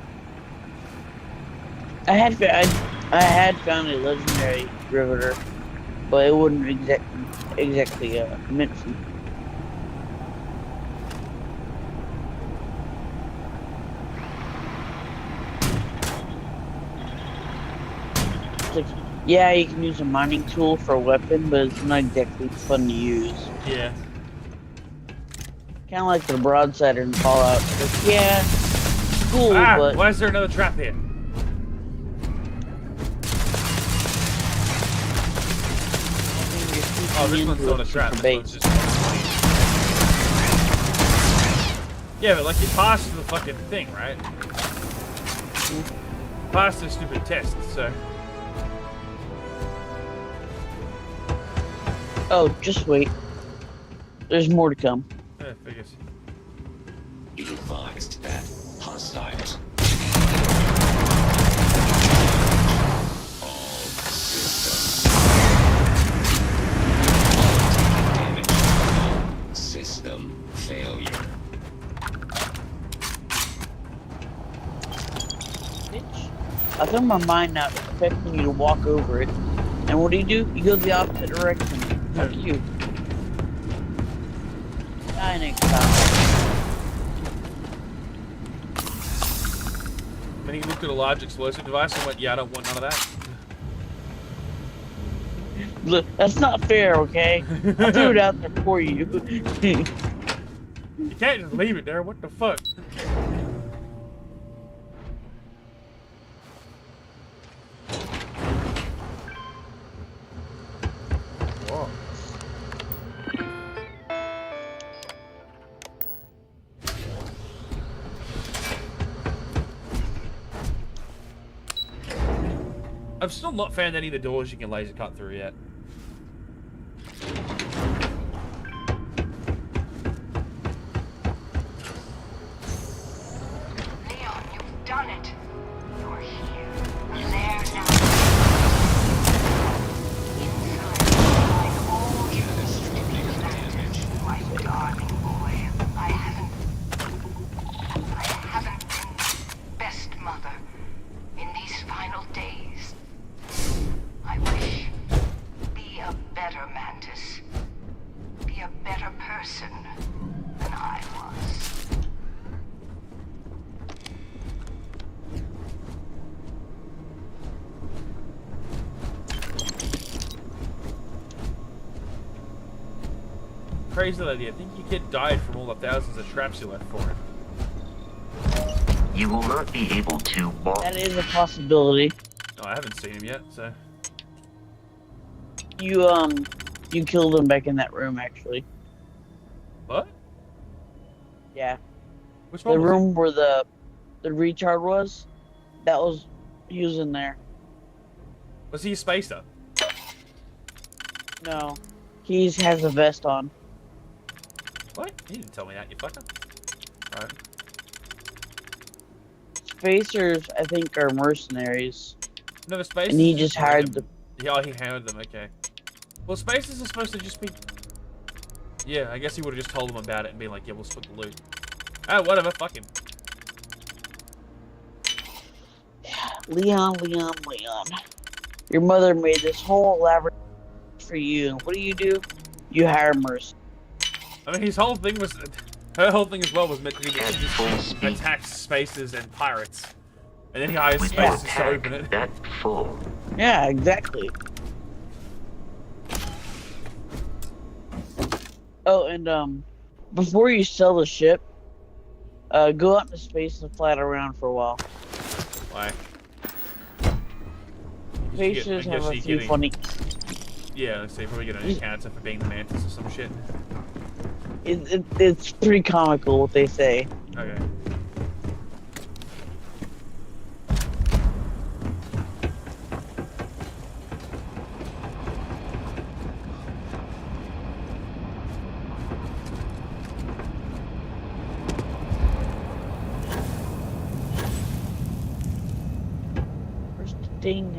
I had found a legendary riveter, but it wasn't exactly meant for me. It's like, yeah, you can use a mining tool for a weapon, but it's not exactly fun to use. yeah. Kind of like the broadsider in Fallout. Like, yeah, cool, Ah! but Why is there another trap here? Oh, this one's not a trap. This one's just... Yeah, but like you passed the fucking thing, right? Passed the stupid test, so... Oh, just wait. There's more to come. Yeah, figures. You advised that hostiles. All systems. Damage. System failure. I throw my mine out, expecting you to walk over it. And what do? You go the opposite direction. Fuck you. Die next time. Then he looked at a large explosive device and went, yeah, I don't want none of that. Look, that's not fair, okay? I threw it out there for you. You can't just leave it there, what the fuck? Whoa. I've still not found any of the doors you can laser cut through yet. Leon, you've done it. You're here. You're there now. Inside, like all you my darling boy. I haven't been best mother in these final days. I wish. Be a better Mantis. Be a better person than I was. crazy idea. I think your kid died from all the thousands of traps you left for him. You will not be able to walk. That is a possibility. Oh, I haven't seen him yet, so. You killed him back in that room, actually. What? Yeah. Which The one? room where the retard was. He was in there. Was he a spacer? No. He has a vest on. What? You didn't tell me that, you fucker. Alright. Spacers, I think, are mercenaries. No, the spacers. And he just hired them. Yeah, he hired them, okay. Well, spacers are supposed to just be. Yeah, I guess he would have just told them about it and been like, yeah, we'll split the loot. Oh, whatever, fuck him. Leon. Your mother made this whole elaborate for you. And what do? You hire mercenaries. I mean, his whole thing was. Her whole thing as well was meant to be that she just attacks spacers and pirates. And then he hires spacers to open it. That's full. Yeah, exactly. Oh, and before you sell the ship, go out into space and fly it around for a while. Why? Spacers have a few funny. Yeah, let's say probably get an encounter for being the mantis or some shit. It's pretty comical what they say. Okay. Where's the thing?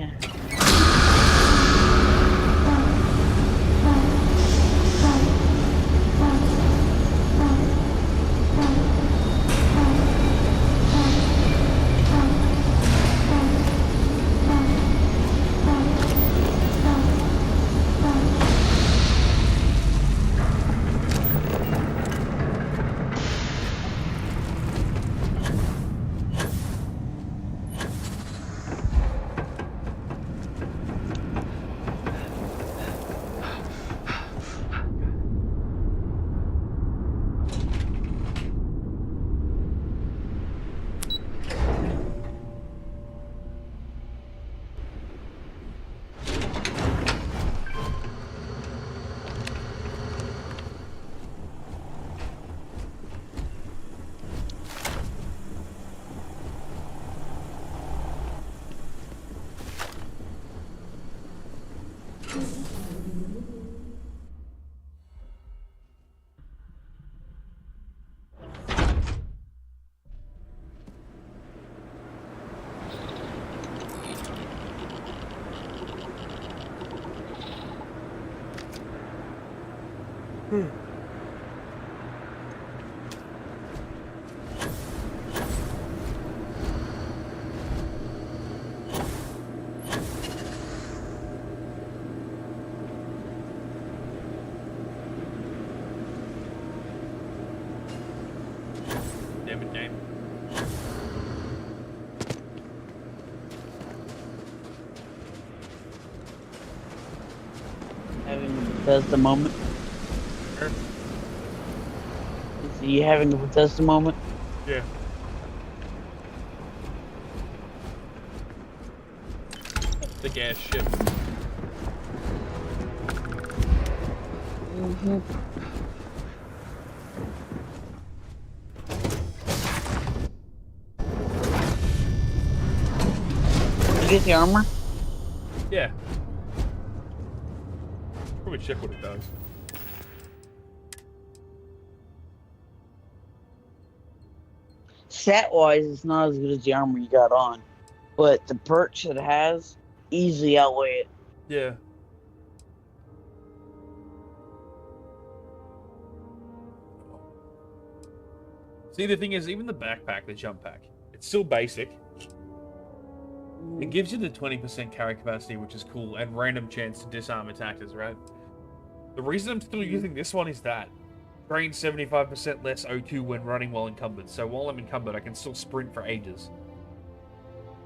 Damn it, game. Having a Bethesda moment. Sure. Is he having a Bethesda moment? Yeah. The gas ship. Mm-hmm. Did you get the armor? Yeah. Probably check what it does. Stat-wise, it's not as good as the armor you got on, but the perks it has easily outweigh it. Yeah. See, the thing is, even the backpack, the jump pack, it's still basic. It gives you the 20% carry capacity, which is cool, and random chance to disarm attackers, right? The reason I'm still using this one is that drains 75% less O2 when running while encumbered. So while I'm encumbered, I can still sprint for ages.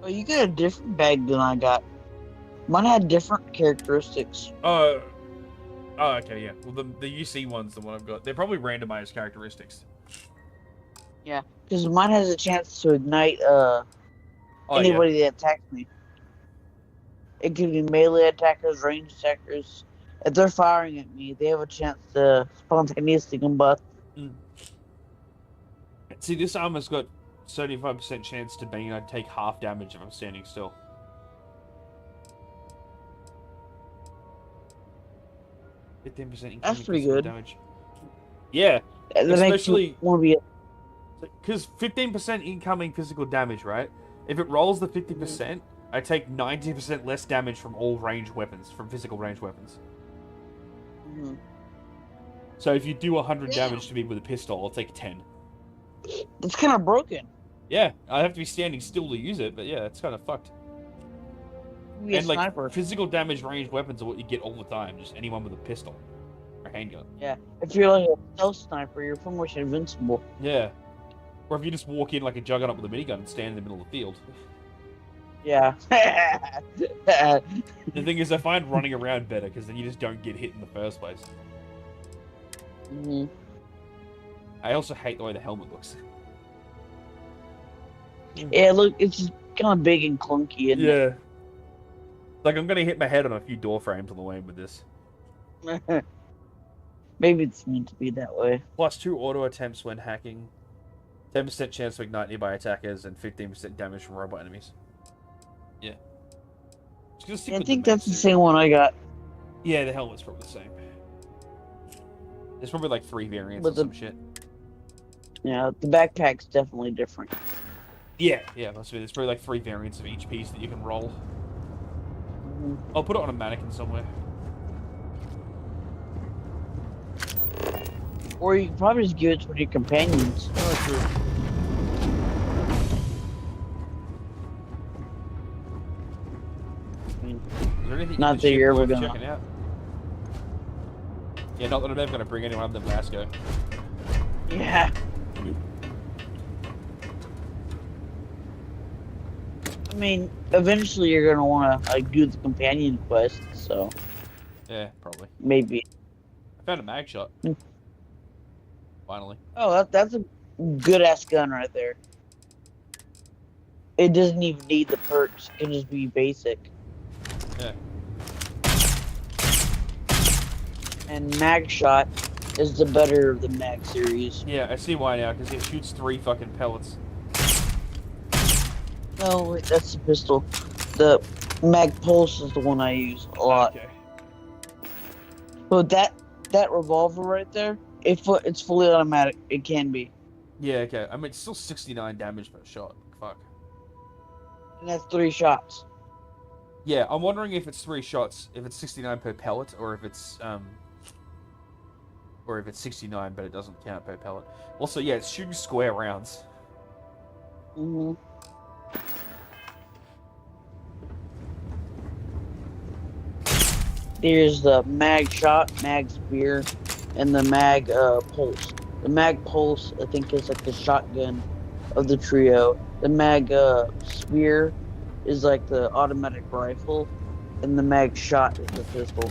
Oh, you got a different bag than I got. Mine had different characteristics. Oh, okay, yeah. Well, the UC one's the one I've got. They're probably randomized characteristics. Yeah, because mine has a chance to ignite Oh, anybody that attacks me. It can be melee attackers, ranged attackers. If they're firing at me, they have a chance to spontaneously combust. See, this armor's got 75% chance to bang, and I'd take half damage if I'm standing still. That's pretty good. Damage. Yeah, That makes especially me want to be. because 15% incoming physical damage, right? If it rolls the 50%, I take 90% less damage from all ranged weapons, from physical ranged weapons. Mhm. So if you do 100 damage to me with a pistol, I'll take 10. It's kind of broken. Yeah, I have to be standing still to use it, but yeah, it's kind of fucked. Be a And like sniper. physical damage ranged weapons are what you get all the time. Just anyone with a pistol or handgun. Yeah, if you're like a stealth sniper, you're pretty much invincible. Yeah. Or if you just walk in like a juggernaut with a minigun and stand in the middle of the field. Yeah. The thing is, I find running around better because then you just don't get hit in the first place. Mhm. I also hate the way the helmet looks. Yeah, look, it's just kind of big and clunky, isn't Yeah. Like I'm gonna hit my head on a few door frames on the way with this. it? Maybe it's meant to be that way. Plus 2 auto attempts when hacking, 10% chance to ignite nearby attackers, and 15% damage from robot enemies. Yeah. Just gonna stick Yeah, I with think the main that's the suit. same one I got. Yeah, the helmet's probably the same. There's probably like 3 variants But or some shit. Yeah, the backpack's definitely different. Yeah, must be. There's probably like 3 variants of each piece that you can roll. I'll put it on a mannequin somewhere. Or you can probably just give it to one of your companions. Oh, true. Is there anything Not that you're ever gonna. checking out? Yeah, not that I'm ever gonna bring anyone other than Vasco. Yeah. I mean, eventually you're gonna want to like do the companion quest, so Yeah, probably. maybe. I found a mag shot. Finally. Oh, that's a good ass gun right there. It doesn't even need the perks; it can just be basic. Yeah. And mag shot is the better of the mag series. Yeah, I see why now, because it shoots 3 fucking pellets. No, wait, that's the pistol. The mag pulse is the one I use a lot. Okay. But that revolver right there, it's fully automatic. It can be. Yeah, okay. I mean, it's still 69 damage per shot. Fuck. And that's 3 shots. Yeah, I'm wondering if it's 3 shots, if it's 69 per pellet, or if it's 69 but it doesn't count per pellet. Also, yeah, it's shooting square rounds. Mm-hmm. There's the mag shot, mag spear, and the mag pulse. The mag pulse, I think, is like the shotgun of the trio. The mag spear is like the automatic rifle, and the mag shot is the pistol.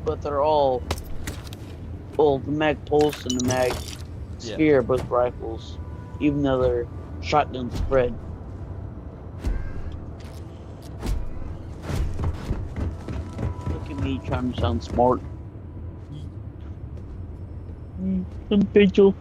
But they're all, well, the mag pulse and the mag spear are both rifles, even though they're shotgun spread. Look at me trying to sound smart. I'm Rachel.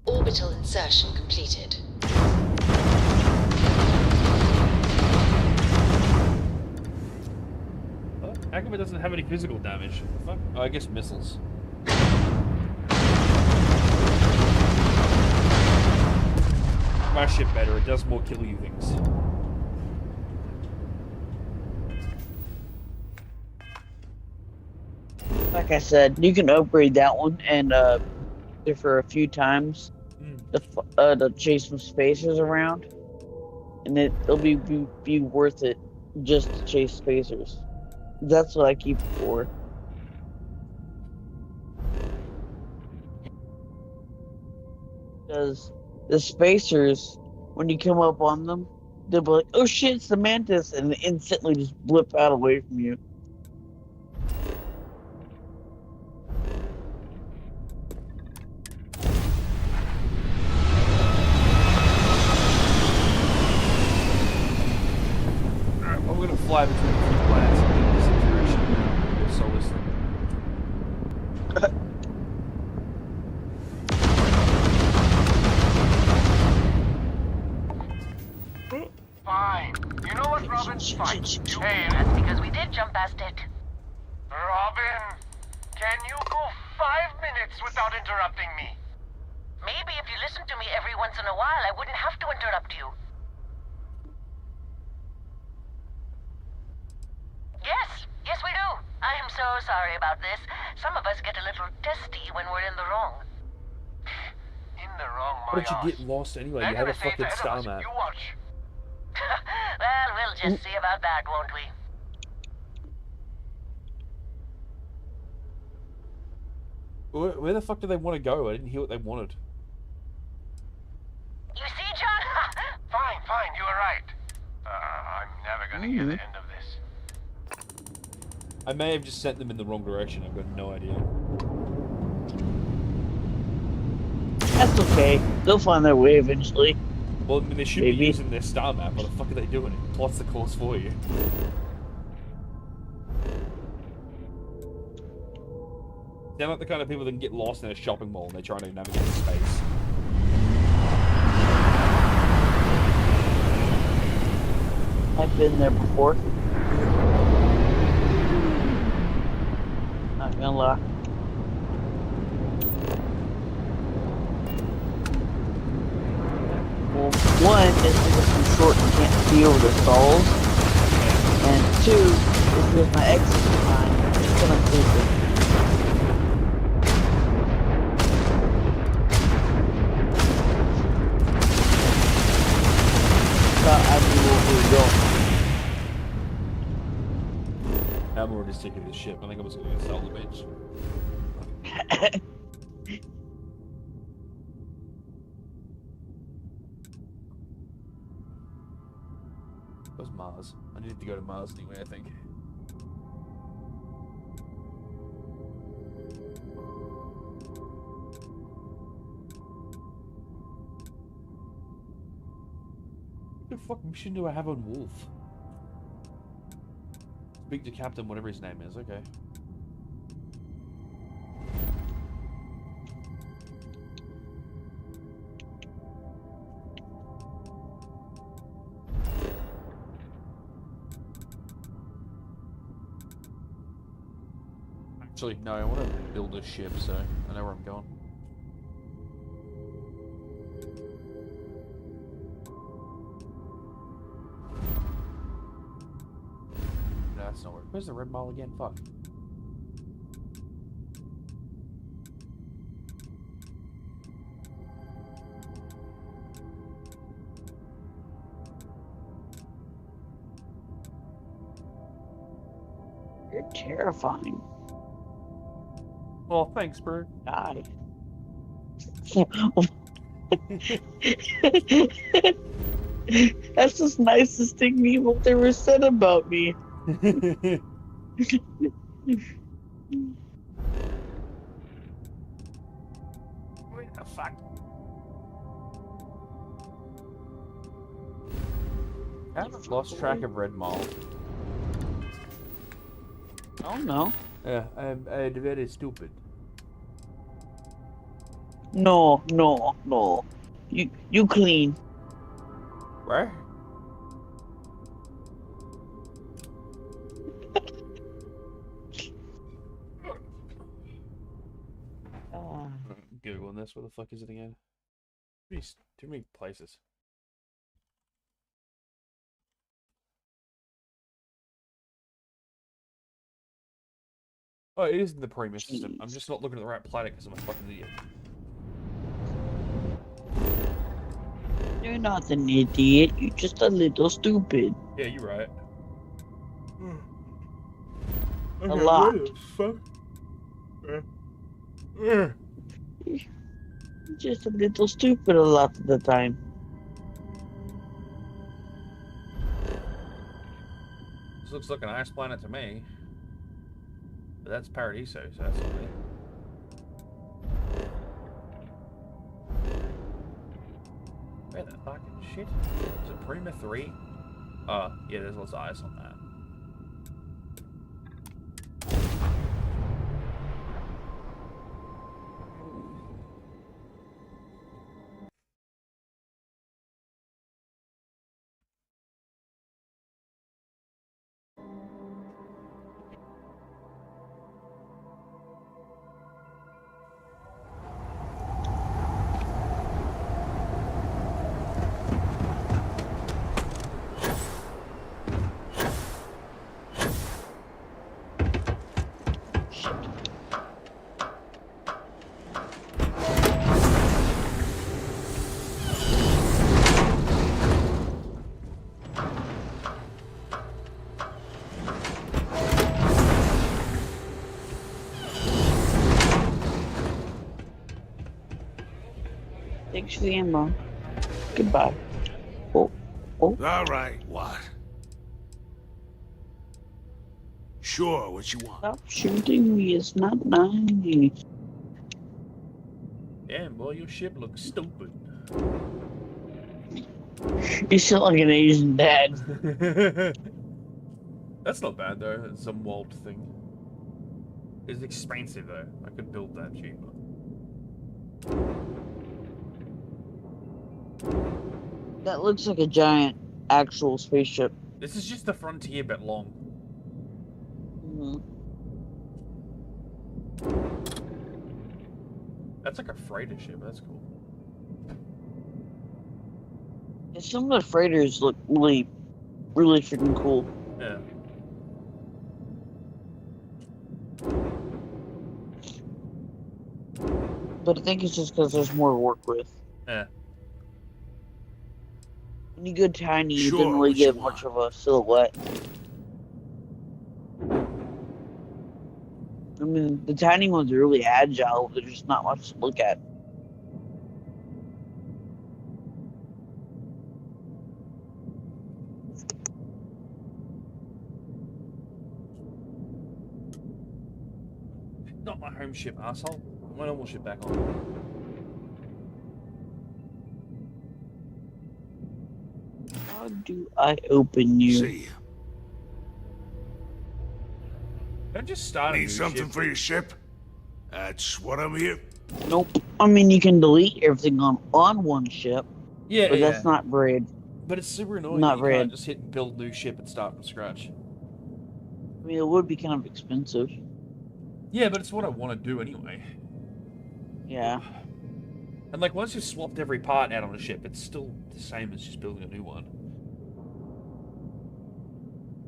Orbital insertion completed. Oh, how come it doesn't have any physical damage? Fuck. Oh, I guess missiles. My shit better, it does more kill you things. Like I said, you can upgrade that one and for a few times to chase some spacers around, and it'll be worth it just to chase spacers. That's what I keep it for. Because the spacers, when you come up on them, they'll be like, "Oh shit, it's the mantis," and instantly just blip out away from you. I'm gonna fly between the two planets and get this information now. This solar system. Fine. You know what, Robin? Fine. Hey, That's because we did jump past it. Robin, can you go 5 minutes without interrupting me? Maybe if you listen to me every once in a while, I wouldn't have to interrupt you. Yes, we do. I am so sorry about this. Some of us get a little testy when we're in the wrong. In the wrong, How did you get lost anyway? You have a fucking star map. You watch. Well, we'll just see about that, won't we? Where the fuck do they want to go? I didn't hear what they wanted. You see, John? Fine, you were right. I'm never gonna hear the end of this. I may have just sent them in the wrong direction. I've got no idea. That's okay. They'll find their way eventually. Well, I mean, they should be using their star map. What the fuck are they doing? It plots the course for you. They're like the kind of people that can get lost in a shopping mall and they're trying to navigate space. I've been there before. Not gonna lie. Well, one is because I'm short and can't see over the stalls, and two is because my exit time is kind of stupid. I knew where we were going. I'm already sick of this shit. I think I'm just gonna sell the bitch. Where's Mars? I need to go to Mars anyway, I think. What the fuck mission do I have on Wolf? Speak to Captain, whatever his name is, okay. Actually, no, I want to build a ship, so I know where I'm going. No, that's not where. Where's the Red Mile again? Fuck. You're terrifying. Well, thanks, Bird. Die. That's the nicest thing people ever said about me. Wait the fuck? I've lost track of Red Mall. Oh no. Yeah, I'm very stupid. No. You clean. Where? Googling this. Where the fuck is it again? Too many places. Oh, it is in the premium system. I'm just not looking at the right planet because I'm a fucking idiot. You're not an idiot. You're just a little stupid. Yeah, you're right. A lot. You're just a little stupid a lot of the time. This looks like an ice planet to me. But that's Paradiso, so that's not it. Where the fucking shit? Is it Prima 3? Oh, yeah, there's lots of ice on that. Thanks for the ammo. Goodbye. Oh. All right, what? Sure, what you want? Stop shooting me. It's not nice. Damn, boy, your ship looks stupid. You sound like an Asian dad. That's not bad, though. It's some wild thing. It's expensive, though. I could build that cheaper. That looks like a giant actual spaceship. This is just the Frontier, but long. That's like a freighter ship. That's cool. Yeah, some of the freighters look really, really freaking cool. Yeah. But I think it's just because there's more to work with. Yeah. When you go tiny, you Sure, didn't really what you get much of a silhouette. I mean, the tiny ones are really agile, but there's just not much to look at. Not my home ship, asshole. My normal ship back on. How do I open you? See, Don't just start a need new something ship. for your ship? That's what I'm here. Nope. I mean, you can delete everything on one ship. Yeah, But yeah. that's not bread. But it's super annoying. Not You red. can't just hit build new ship and start from scratch. I mean, it would be kind of expensive. Yeah, but it's what I want to do anyway. Yeah. And like once you've swapped every part out on a ship, it's still the same as just building a new one.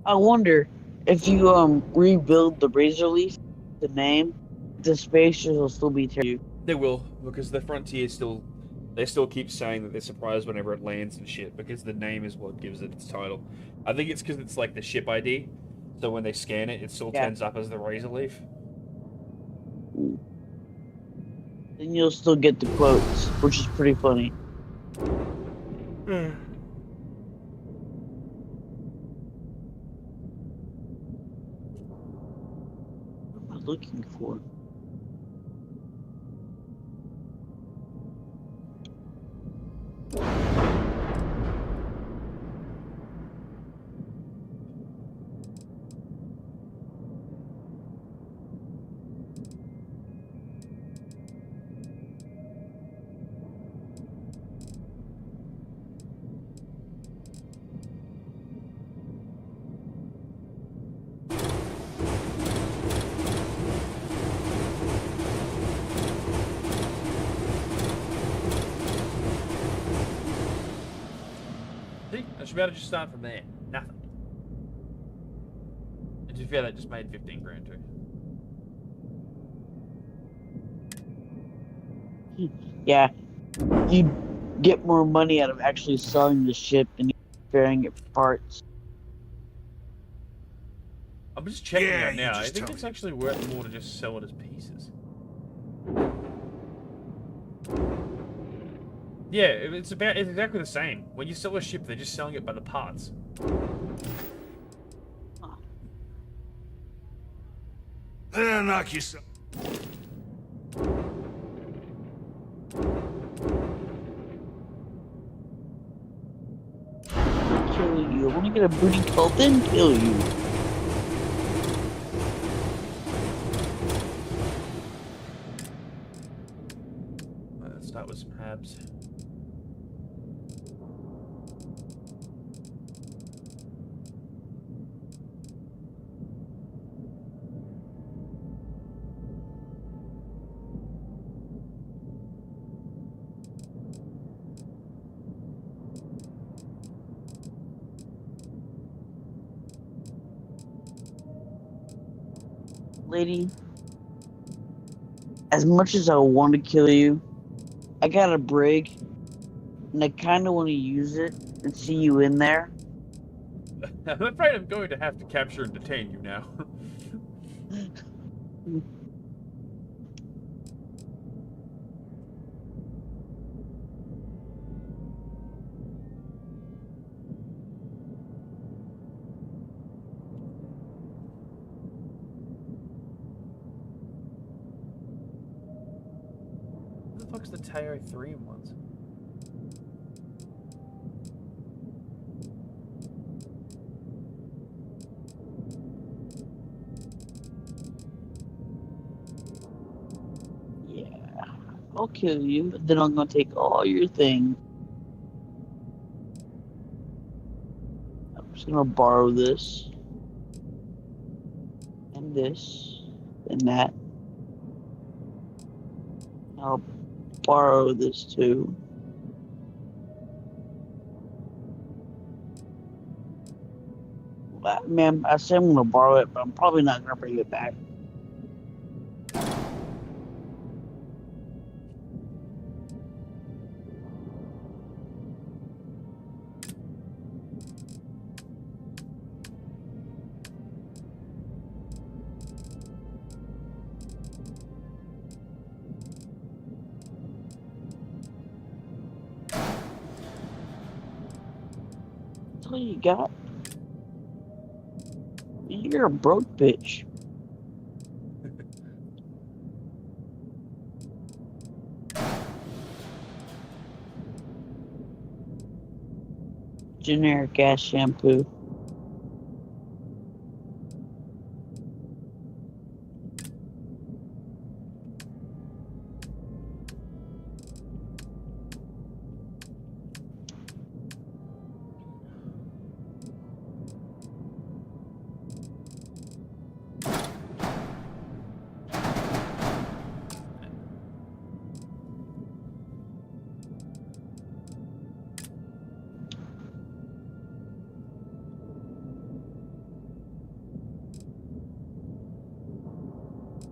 I wonder if you rebuild the Razor Leaf, the name, the spaceships will still be you. They will, because the Frontier still, they still keep saying that they're surprised whenever it lands and shit, because the name is what gives it its title. I think it's because it's like the ship ID, so when they scan it, it still turns up as the Razor Leaf. Then you'll still get the quotes, which is pretty funny. What am I looking for? See, I should be able to just start from there. Nothing. And to be fair, that just made 15 grand too. Yeah, you get more money out of actually selling the ship than sparing it for parts. I'm just checking Yeah, it out you now. I just think tell it's actually worth more to just sell it as pieces. Yeah, it's exactly the same. When you sell a ship, they're just selling it by the parts. Knock yourself. Kill you. I want to get a booty call, then kill you. Let's start with some habs. Lady, as much as I want to kill you, I got a brig, and I kind of want to use it and see you in there. I'm afraid I'm going to have to capture and detain you now. What the fuck's the Tayo 3 ones? I'll kill you, but then I'm gonna take all your things. I'm just gonna borrow this. And this. And that. I'll borrow this too. Man, I said I'm gonna borrow it, but I'm probably not gonna bring it back. That's all you got? You're a broke bitch. Generic ass shampoo.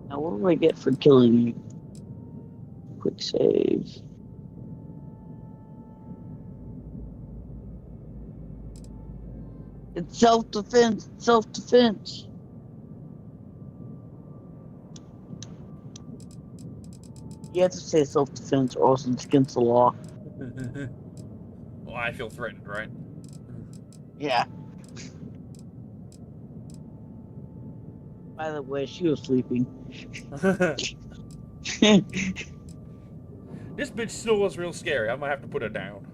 Now, what do I get for killing you? Quick save. It's self-defense. Self-defense. You have to say self-defense or else it's against the law. Well, I feel threatened, right? Yeah. By the way, she was sleeping. This bitch still was real scary. I might have to put her down.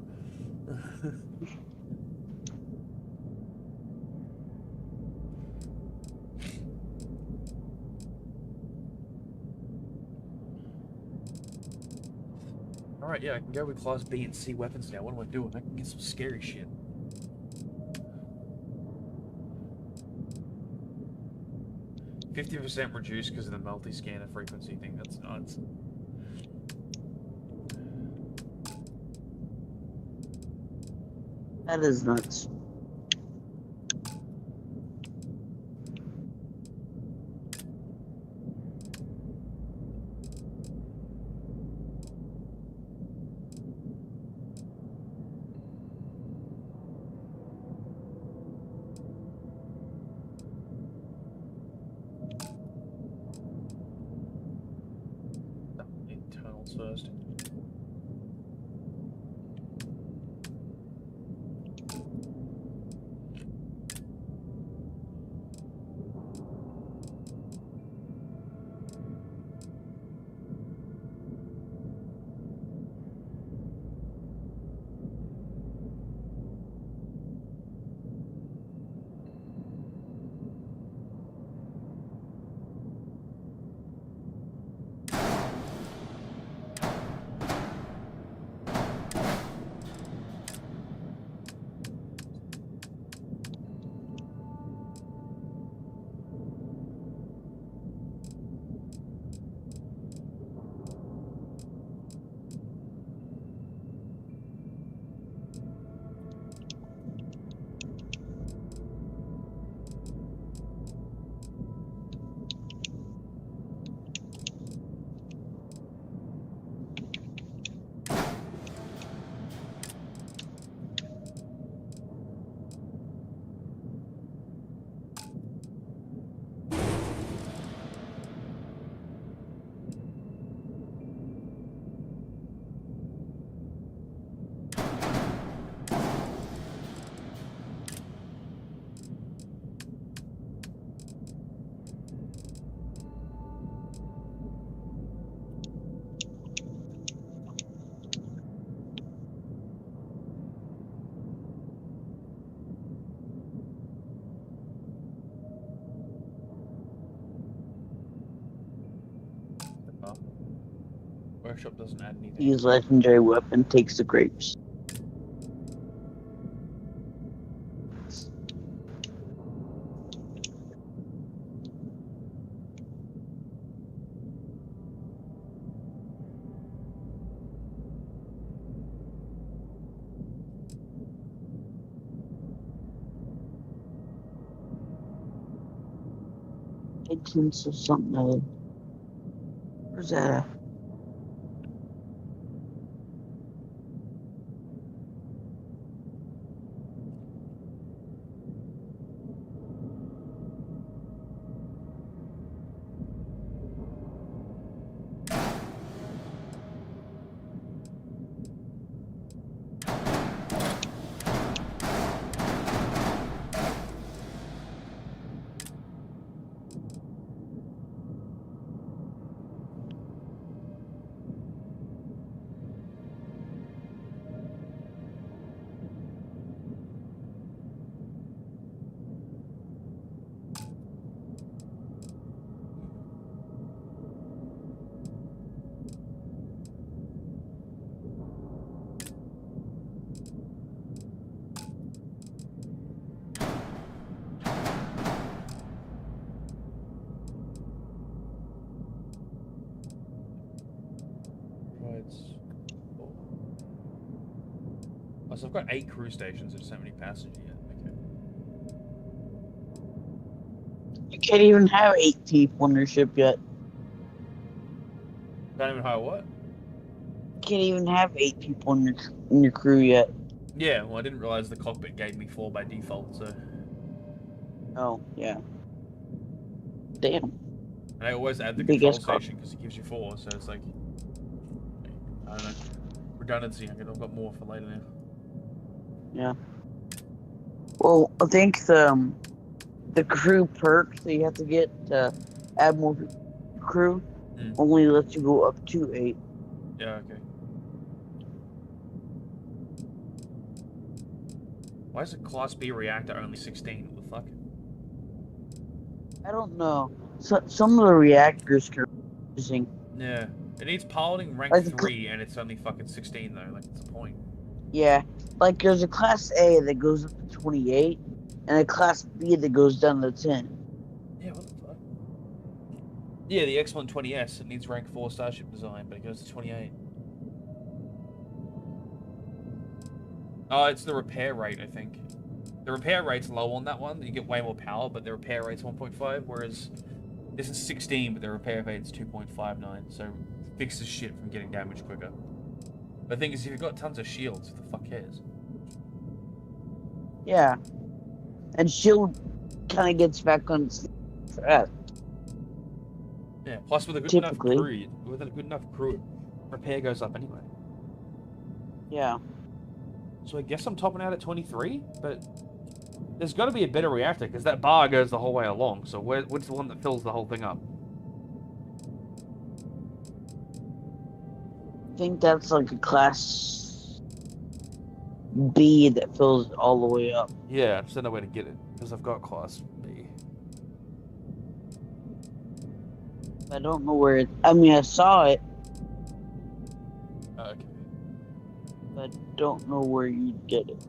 Alright, yeah, I can go with Class B and C weapons now. What am I doing? I can get some scary shit. %50 reduced because of the multi-scanner frequency thing. That's nuts. That is nuts. files first. Workshop doesn't add anything. Use legendary weapon, takes the grapes. Agents or something other. Where's that at? Oh, so I've got 8 crew stations. I just haven't any passengers yet. Okay. You can't even have 8 people on your ship yet. Can't even hire what? You can't even have 8 people in your crew yet. Yeah, well, I didn't realize the cockpit gave me 4 by default, so. Oh, yeah. Damn. And I always add the Big control ass cock. station because it gives you 4, so it's like, I don't know, redundancy. I've got more for later now. Yeah. Well, I think the crew perk that you have to get to add more crew only lets you go up to 8. Yeah, okay. Why is a Class B reactor only 16? What the fuck? I don't know. So, some of the reactors are using. Yeah. It needs piloting rank Like the 3 and it's only fucking 16 though. Like, what's the point? Yeah. Like there's a Class A that goes up to 28 and a Class B that goes down to 10. Yeah, what the fuck? Yeah, the X-120S, it needs rank 4 Starship design, but it goes to 28. Oh, it's the repair rate, I think. The repair rate's low on that one. You get way more power, but the repair rate's 1.5, whereas this is 16, but the repair rate's 2.59, so it fixes shit from getting damaged quicker. The thing is, if you've got tons of shields, who the fuck cares? Yeah. And shield kind of gets back on track. Yeah, plus with a good Typically. enough crew, repair goes up anyway. Yeah. So I guess I'm topping out at 23, but there's got to be a better reactor because that bar goes the whole way along. So what's the one that fills the whole thing up? I think that's like a class B that fills it all the way up. Yeah, I just don't know where to get it because I've got class B. I don't know where it. I mean, I saw it. Okay. But I don't know where you'd get it.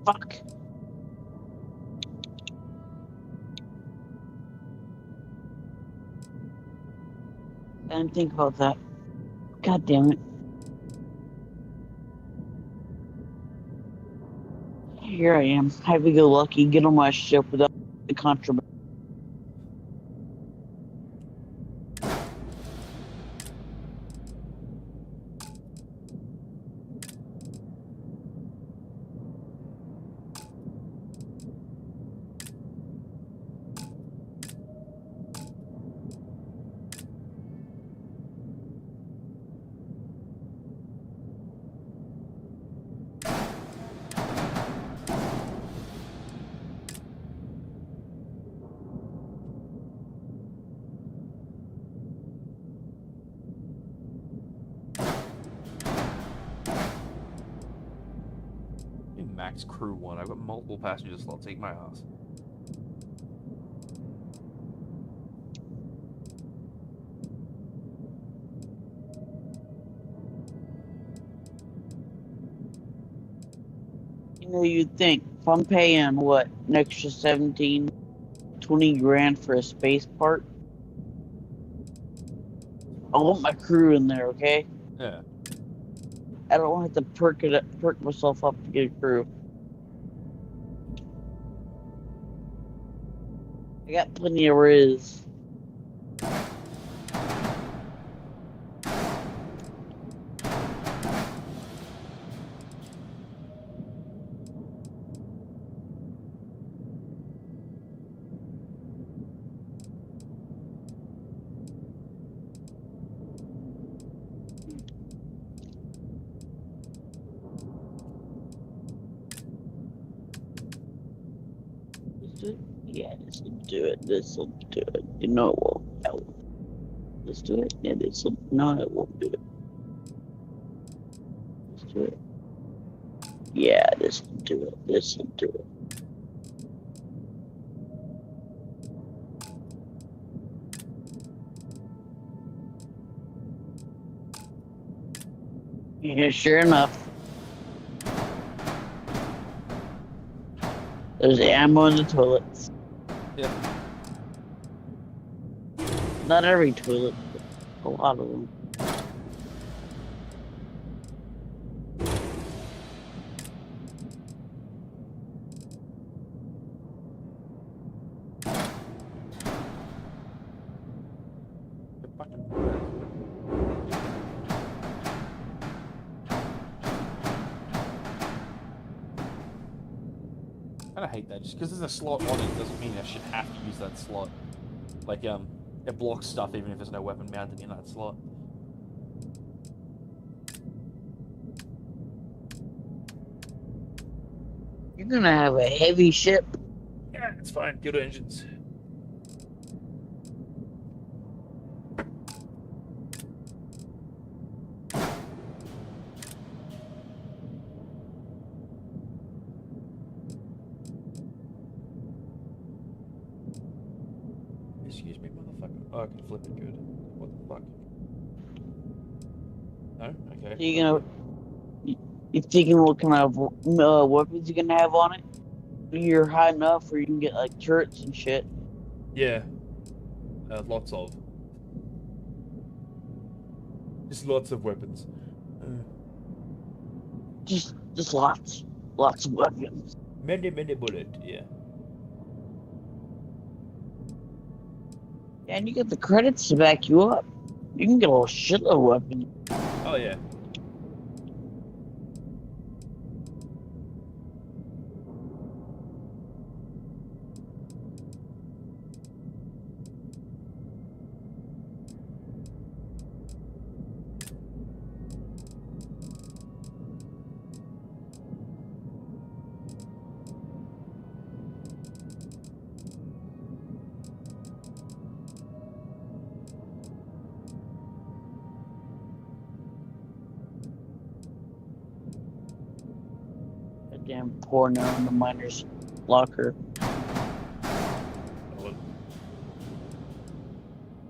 Fuck. I didn't think about that. God damn it. Here I am, happy-go-lucky, get on my ship without the contraband. Max crew 1. I've got multiple passenger slots. Eat my ass. You know, you'd think, if I'm paying, what, an extra 17, 20 grand for a space part? I want my crew in there, okay? Yeah. I don't have to perk myself up to get a crew. I got plenty of riz. Yeah, this will do it. This will do it. You know it won't. That won't. Let's do it. Yeah, this will. No, it won't do it. Let's do it. Yeah, this will do it. This will do it. Yeah, sure enough. There's ammo in the toilets. Yeah. Not every toilet, but a lot of them. I hate that. Just because there's a slot on it doesn't mean I should have to use that slot. Like, it blocks stuff even if there's no weapon mounted in that slot. You're gonna have a heavy ship. Yeah, it's fine. Good engines. Excuse me, motherfucker. Oh, I can flip it good. What the fuck? No? Okay. You thinking what kind of weapons you're gonna have on it? You're high enough where you can get like turrets and shit. Yeah. Lots of. Just lots of weapons. Just lots of weapons. Many bullet, yeah. And you get the credits to back you up. You can get a whole shitload of weapons. Oh yeah. Damn porno in the miner's locker.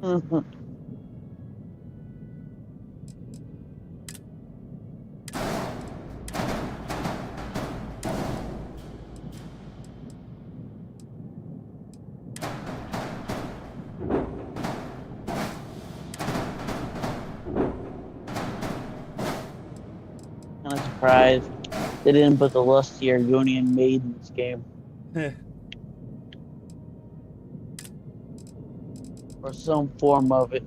Kind of surprised they didn't put the lusty Argonian maid in this game. Or some form of it.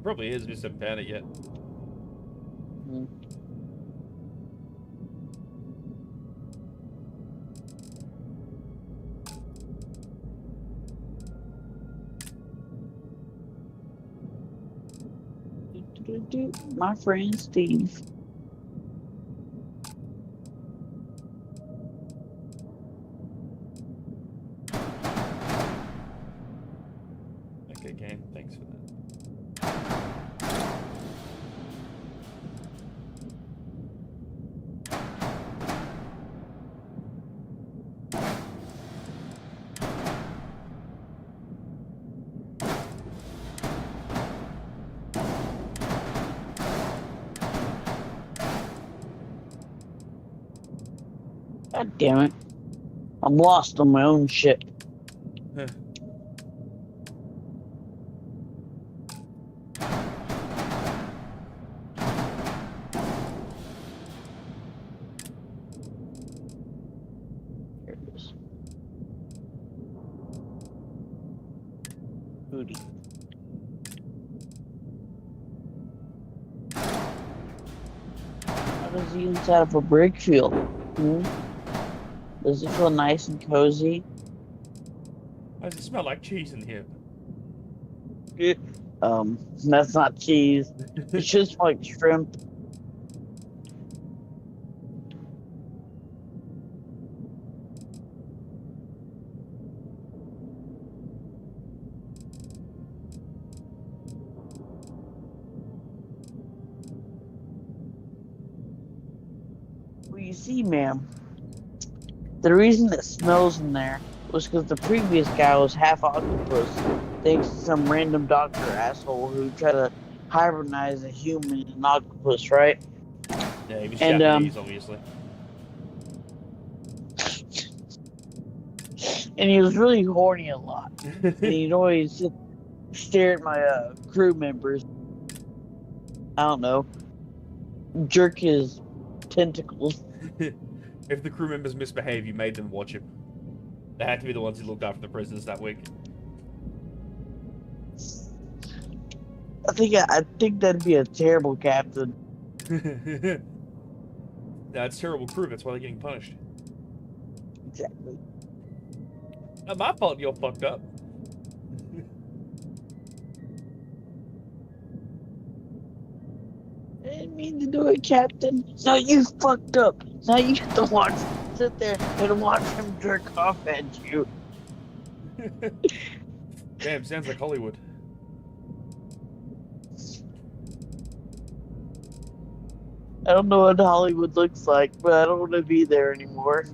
Probably is, we just haven't found it yet. My friend Steve. Okay, game. Thanks for that. God damn it. I'm lost on my own ship. Here it is. Booty. How does the inside of a brick feel? Does it feel nice and cozy? Why does it smell like cheese in here? That's not cheese. It's just like shrimp. Well, you see, ma'am, the reason it smells in there was because the previous guy was half octopus, thanks to some random doctor asshole who tried to hybridize a human and an octopus, right? Yeah, he was And, Japanese, obviously. And he was really horny a lot. And he'd always stare at my crew members. I don't know. Jerk his tentacles. If the crew members misbehave, you made them watch him. They had to be the ones who looked after the prisoners that week. I think that'd be a terrible captain. That's terrible crew. That's why they're getting punished. Exactly. Not my fault you're fucked up. didn't mean to do it, Captain. No, you fucked up. Now you have to sit there and watch him jerk off at you. Damn, sounds like Hollywood. I don't know what Hollywood looks like, but I don't want to be there anymore.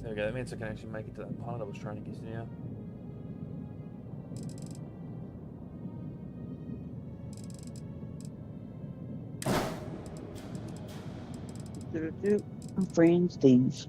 There we go, that means I can actually make it to that part I was trying to get to now. Friends, things.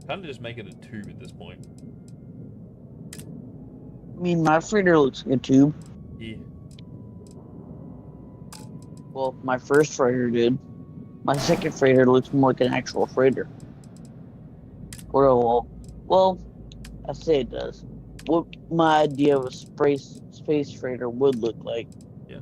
Kind of just make it a tube at this point. I mean, my freighter looks like a tube. Yeah. Well, my first freighter did. My second freighter looks more like an actual freighter. Well, I say it does. What my idea of a space freighter would look like. Yeah.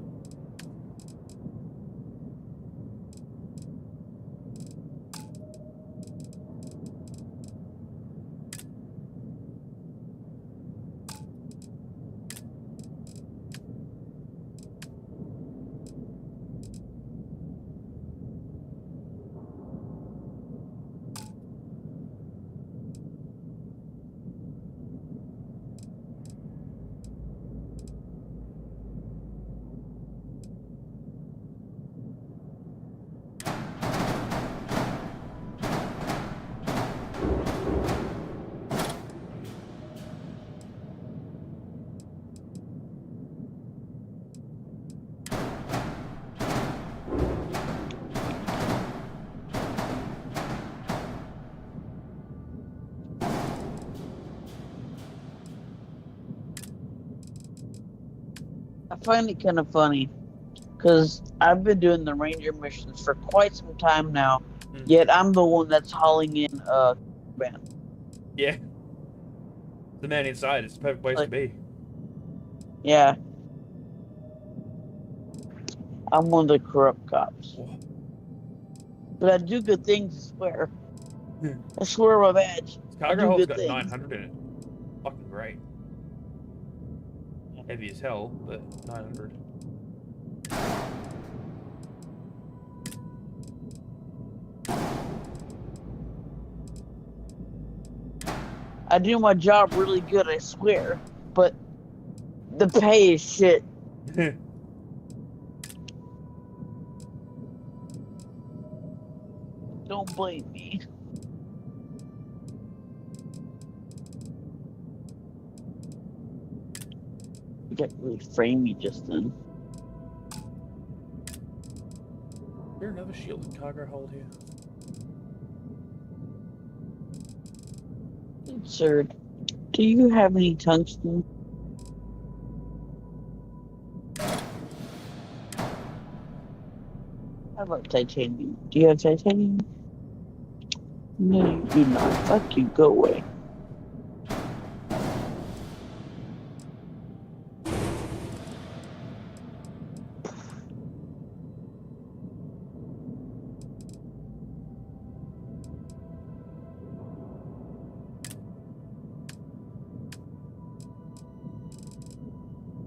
I find it kind of funny, because I've been doing the Ranger missions for quite some time now, yet I'm the one that's hauling in band. Yeah. The man inside, it's the perfect place to be. Yeah. I'm one of the corrupt cops. But I do good things, I swear. I swear my badge. This I cargo do hold's good got things. 900 in it. Fucking great. Heavy as hell, but 900. I do my job really good, I swear. But the pay is shit. Don't blame me. You got really framey just then. Is there another shielded cargo hold here? Sir, do you have any tungsten? How about titanium? Do you have titanium? No, you do not. Fuck you, go away.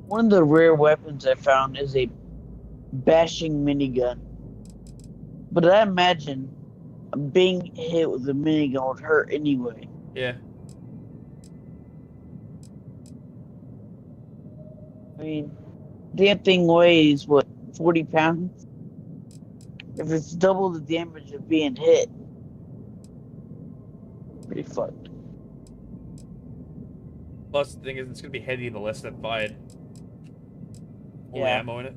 One of the rare weapons I found is a bashing minigun. But I imagine being hit with a minigun would hurt anyway. Yeah. I mean, damn thing weighs, what, 40 pounds? If it's double the damage of being hit, pretty fucked. Plus, the thing is, it's gonna be heavier the less that fired. More Yeah. ammo in it.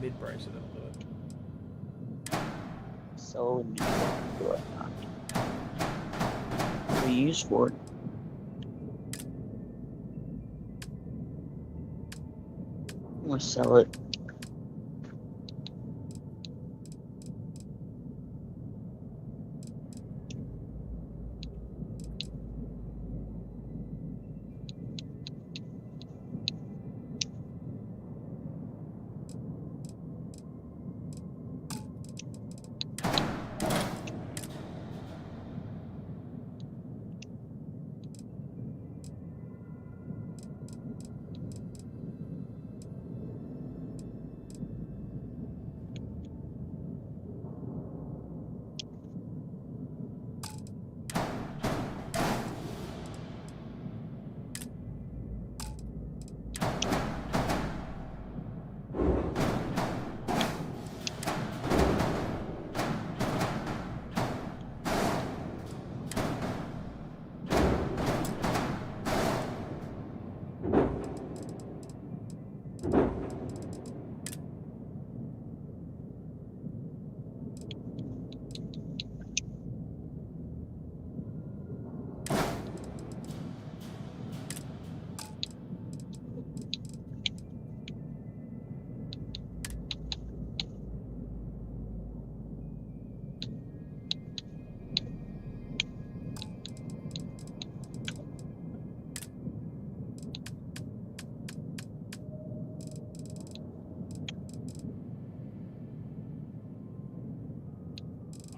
Mid-brace it up to it. So, what do you use for it? I'm gonna sell it.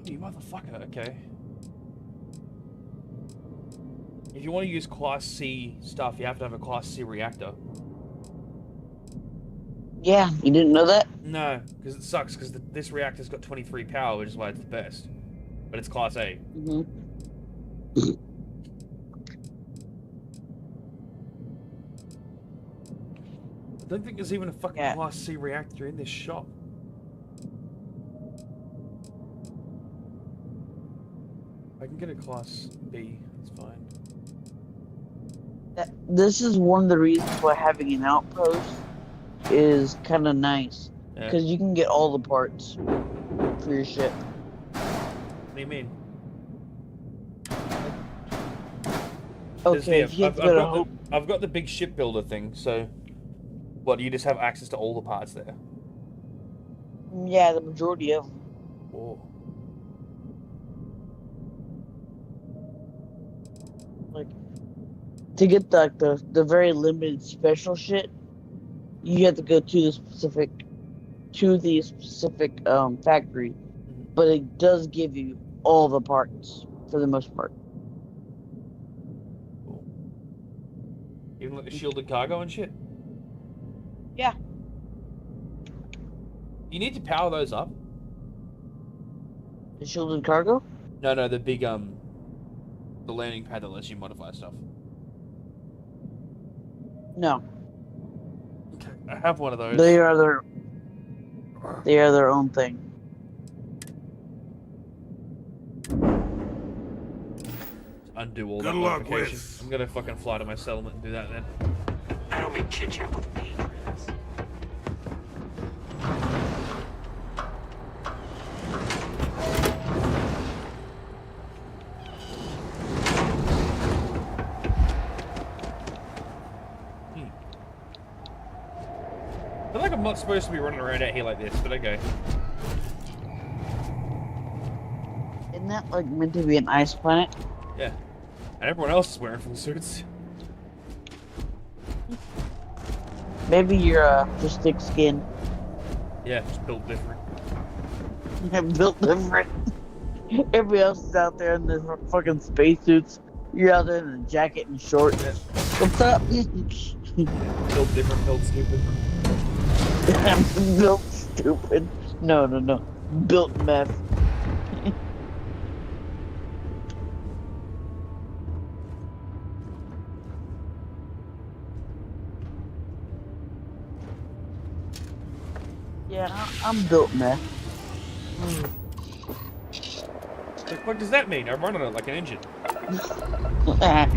You motherfucker, okay. If you want to use Class C stuff, you have to have a Class C reactor. Yeah, you didn't know that? No, because it sucks, because this reactor's got 23 power, which is why it's the best. But it's Class A. Mm-hmm. I don't think there's even a fucking Class C reactor in this shop. I can get a Class B, it's fine. This is one of the reasons why having an outpost is kind of nice. Yeah. Because you can get all the parts for your ship. What do you mean? Okay, if you have to go to Hope... I've got the big shipbuilder thing, so... What, do you just have access to all the parts there? Yeah, the majority of them. Oh. Like, to get the very limited special shit, you have to go to the specific factory, but it does give you all the parts for the most part. Cool. Even like the shielded cargo and shit. Yeah. You need to power those up. The shielded cargo? No, the big the landing pad that lets you modify stuff. No. Okay, I have one of those. They are their own thing. Undo all Good that luck, modification. Wiz. I'm gonna fucking fly to my settlement and do that then. I don't make chit chat with me. I feel like I'm not supposed to be running around out here like this, but okay. Isn't that like meant to be an ice planet? Yeah. And everyone else is wearing full suits. Maybe you're just thick skin. Yeah, just built different. Built different. Everybody else is out there in their fucking spacesuits You're out there in a jacket and shorts. What's up? Built different, built stupid. Built stupid. No. Built meth. Yeah, I'm built meth. What the fuck does that mean? I run on it like an engine. Yeah.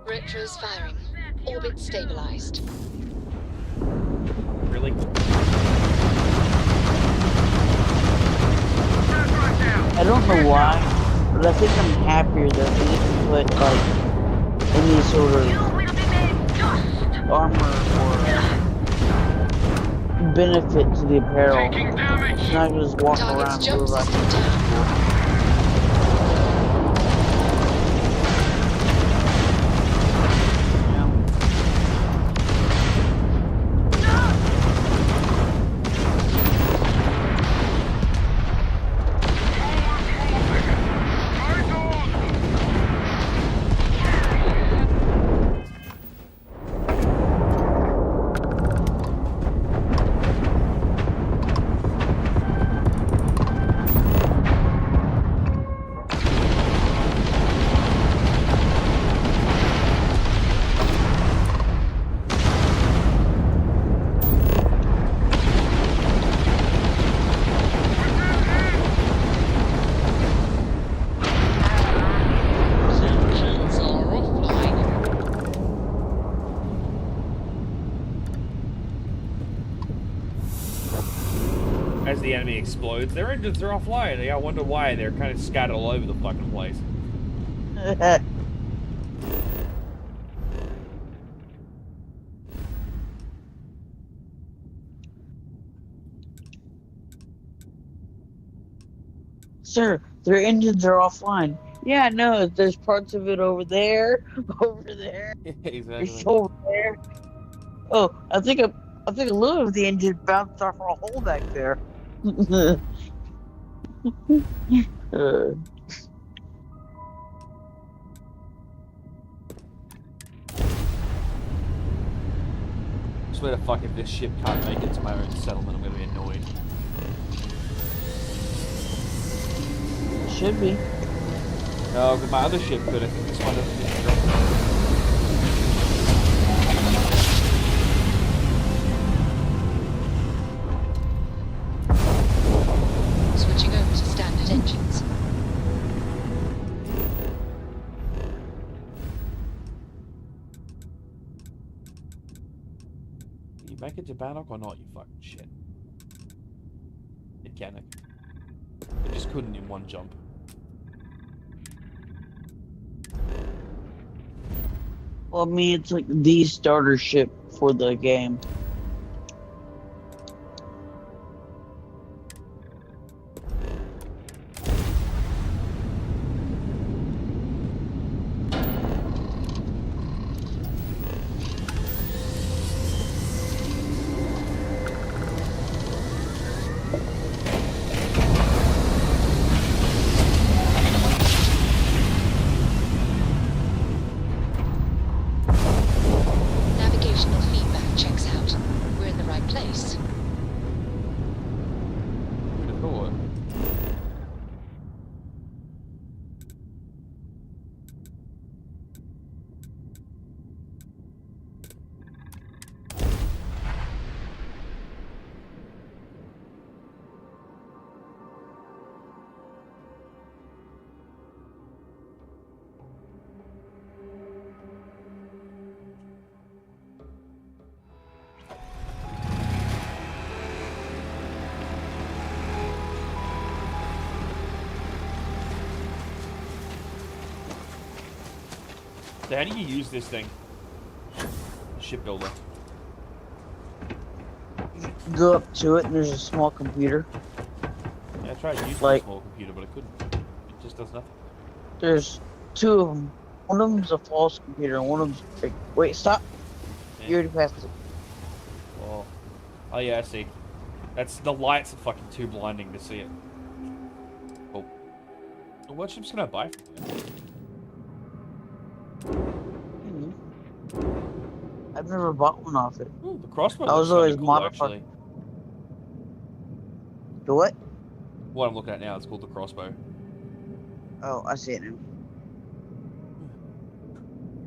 Retros firing. Orbit stabilized. Really? I don't know why, but I think I'm happier that they didn't put like any sort of armor or benefit to the apparel. It's not just walking around doing like As the enemy explodes, their engines are offline. I wonder why they're kind of scattered all over the fucking place. Sir, their engines are offline. Yeah, no, there's parts of it over there, over there. Exactly. It's over there. Oh, I think a little of the engine bounced off a hole back there. Swear to fuck, if this ship can't make it to my own settlement, I'm gonna be annoyed. Should be. No, because my other ship could. I think this one doesn't get dropped. Switching over to standard engines. Can you make it to Bannock or not, you fucking shit? It can. I just couldn't in one jump. Well, I mean, it's like the starter ship for the game. Navigational feedback checks out. We're in the right place. Who'd have thought? So how do you use this thing? Shipbuilder. Go up to it and there's a small computer. I tried using Like- a small computer, but I couldn't. It just does nothing. There's two of them. One of them's a false computer, and one of them's big. Wait, stop! Yeah. You already passed it. Oh yeah, I see. That's the lights are fucking too blinding to see it. Oh. Well, what ships can I buy from you? I've never bought one off it. Ooh, the crossbow. I was looks always kinda cool, modifying. actually. The what? What I'm looking at now is called the crossbow. Oh, I see it now.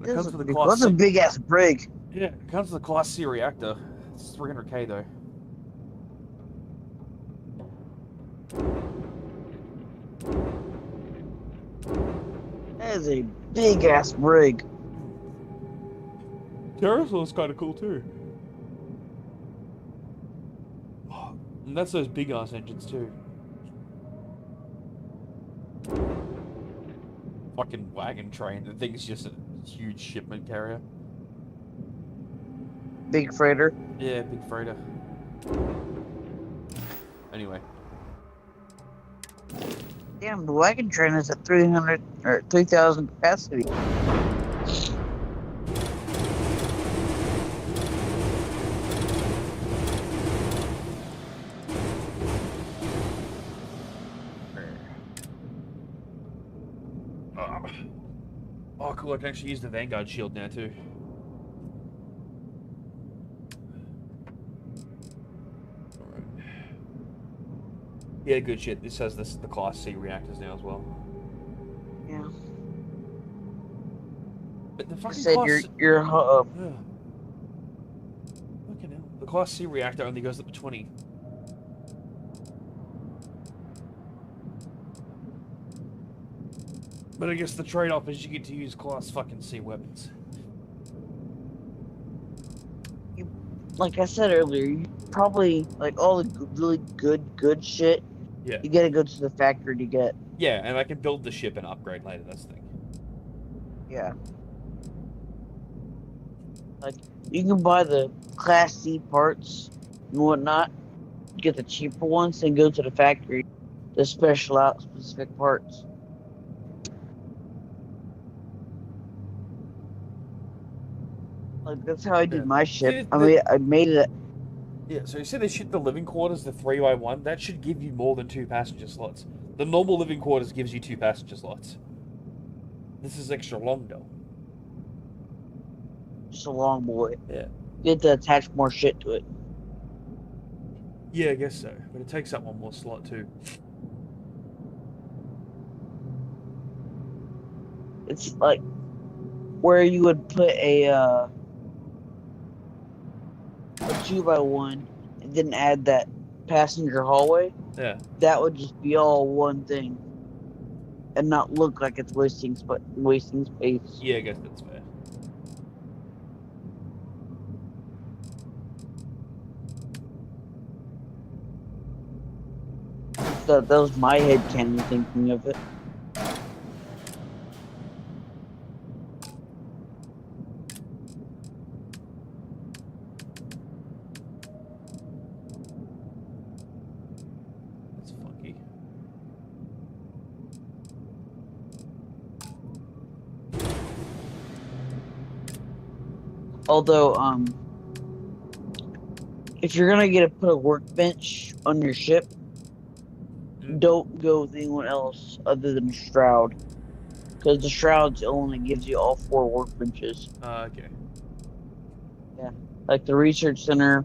It comes with a That's a big ass brig. Yeah, it comes with a Class C reactor. It's 300k though. That is a big ass brig. Terrasol's kind of cool too. And that's those big ass engines too. Fucking wagon train. The thing's just a huge shipment carrier. Big freighter. Yeah, big freighter. Anyway. Damn, the wagon train is at 300 or 3,000 capacity. Oh, cool. I can actually use the Vanguard shield now too. Yeah, good shit. This has the Class C reactors now as well. Yeah. But the I fucking said Class... your Yeah. Fucking hell. The Class C reactor only goes up to 20. But I guess the trade-off is you get to use Class fucking C weapons. Like I said earlier, you probably like all the really good shit. Yeah. You gotta go to the factory to get. Yeah, and I can build the ship and upgrade later. That's the thing. Yeah. Like you can buy the Class C parts and whatnot, get the cheaper ones, and go to the factory to special out specific parts. Like that's how I did my ship. I mean, I made it. Yeah, so you said they ship the living quarters, the 3x1. That should give you more than 2 passenger slots. The normal living quarters gives you 2 passenger slots. This is extra long though. Just a long boy. Yeah. You have to attach more shit to it. Yeah, I guess so. But it takes up one more slot too. It's like where you would put a 2x1 and then add that passenger hallway. Yeah. That would just be all one thing, and not look like it's wasting space. Yeah, I guess that's fair. That was my head canon thinking of it. That's funky. Although, if you're gonna put a workbench on your ship, don't go with anyone else other than Shroud, because the Shroud only gives you all 4 workbenches. Okay. Yeah, like the research center,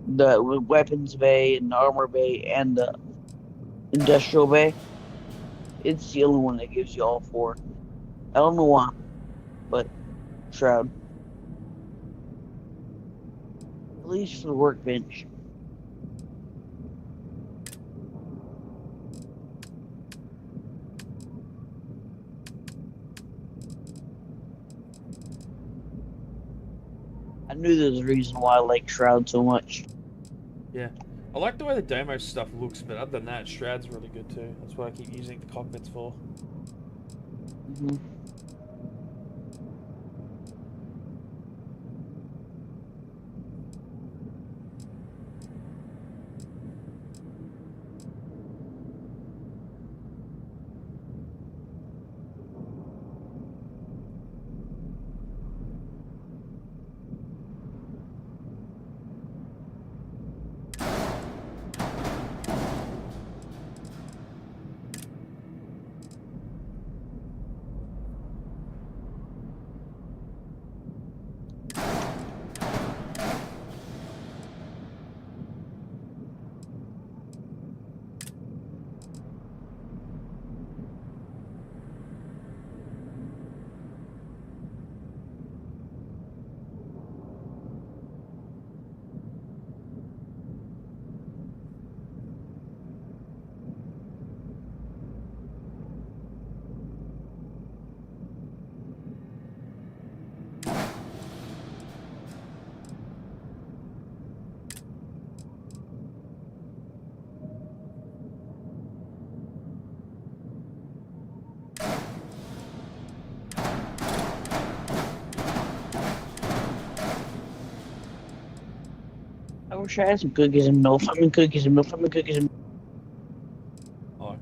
the weapons bay, and the armor bay, and the industrial bay. It's the only one that gives you all 4. I don't know why, but Shroud. At least for the workbench. I knew there was a reason why I like Shroud so much. Yeah. I like the way the Deimos stuff looks, but other than that, Shroud's really good too. That's what I keep using the cockpits for. Mm-hmm. wish I had some cookies and milk. I'm in cookies and milk. I'm in cookies and milk. Oh.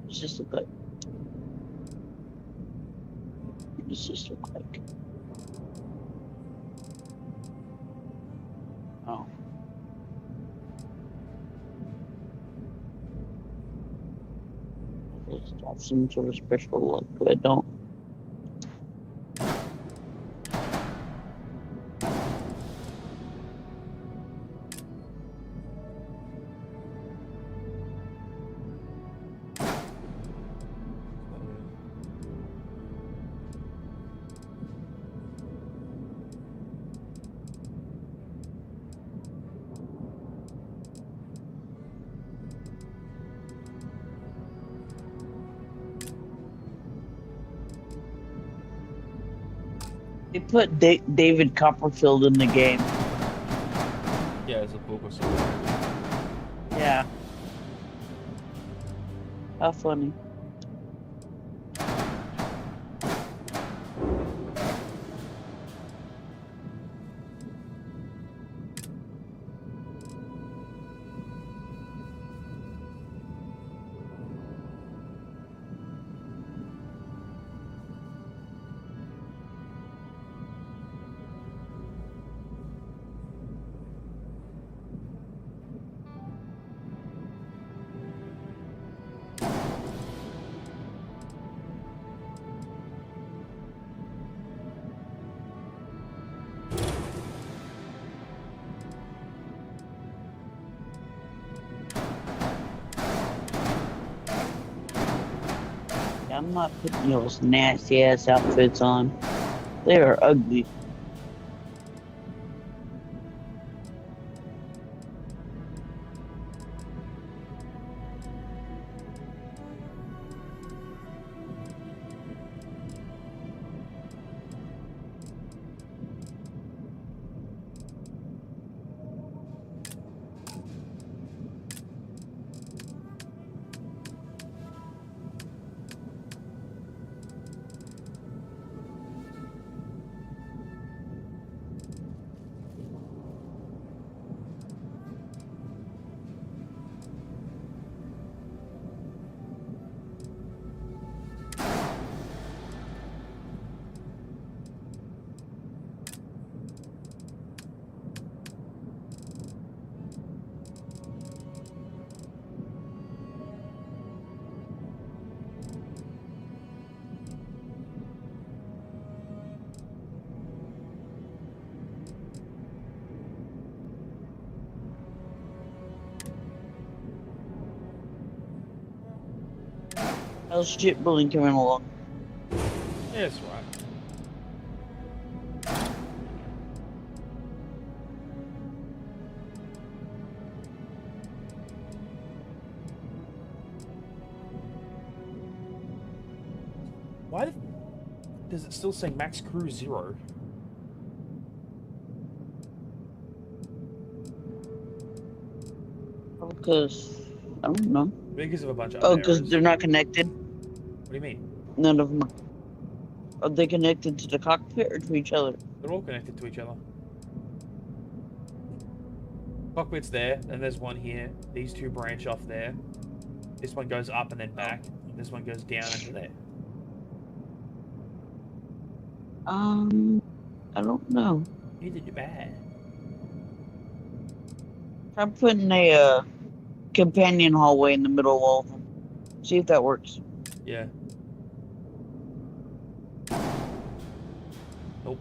What's this look like? What does this look like? Oh. Does it have some sort of special look, but I don't. They put David Copperfield in the game. Yeah, it's a book or something. Yeah. How funny. I'm not putting those nasty ass outfits on. They are ugly. How's shit bullying coming along? Yeah, it's right. Why does it still say Max Crew 0? Because I don't know. Because of a bunch of Oh, other because errors. they're not connected. What do you mean? None of them. Are they connected to the cockpit or to each other? They're all connected to each other. Cockpit's there, and there's one here. These two branch off there. This one goes up and then back. And this one goes down into there. I don't know. Neither do bad. I'm putting a companion hallway in the middle of all of them. See if that works. Yeah. Nope.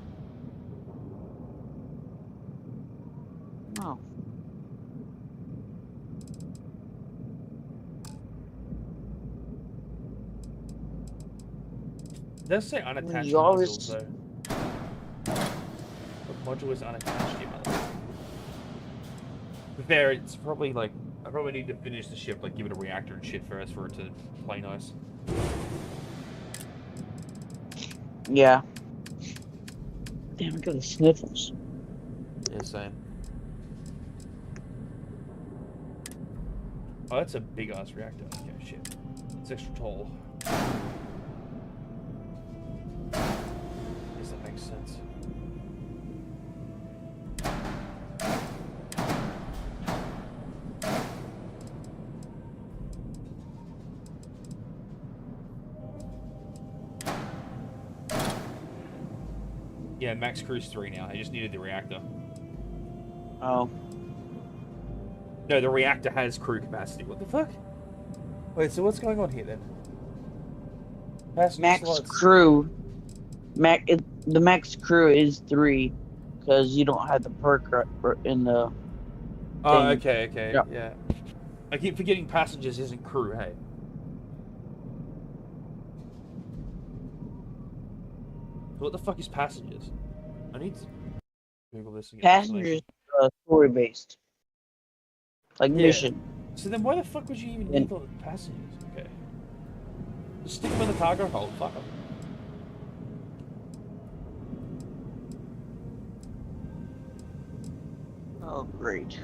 No. It does say unattached You always- modules, though. What module is unattached, you mother? To be fair, it's probably like a I probably need to finish the ship, like give it a reactor and shit first for it to play nice. Yeah. Damn, I got the sniffles. Yeah, same. Oh, that's a big ass reactor. Okay, shit. It's extra tall. Guess that makes sense. Yeah, max cruise 3 now. I just needed the reactor. Oh. No, the reactor has crew capacity. What the fuck? Wait, so what's going on here then? Passenger Max slots. crew. The max crew is 3, because you don't have the perk in the. Oh, thing. okay, yeah. I keep forgetting passengers isn't crew, hey. What the fuck is passengers? I need to Google this and get Passengers story based. Like mission. So then why the fuck would you even need all the passengers? Okay. Just stick them in the cargo hold, fuck them. Oh, great.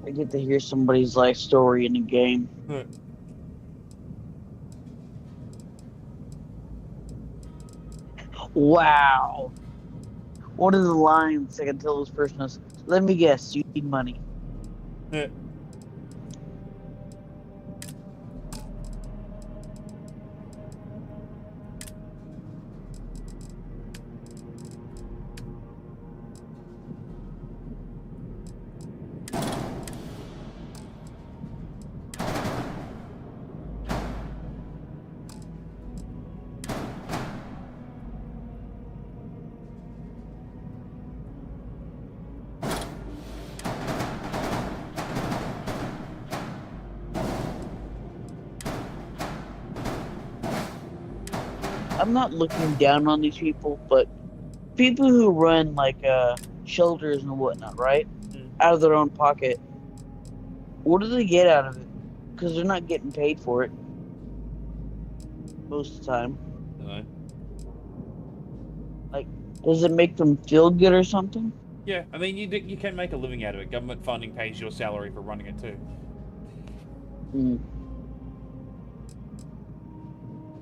I get to hear somebody's life story in a game. Wow. One of the lines I can tell this person is, let me guess, you need money. I'm not looking down on these people, but people who run like shelters and whatnot, right? Out of their own pocket. What do they get out of it? Because they're not getting paid for it most of the time. No. Like, does it make them feel good or something? Yeah, I mean, you can make a living out of it. Government funding pays your salary for running it too.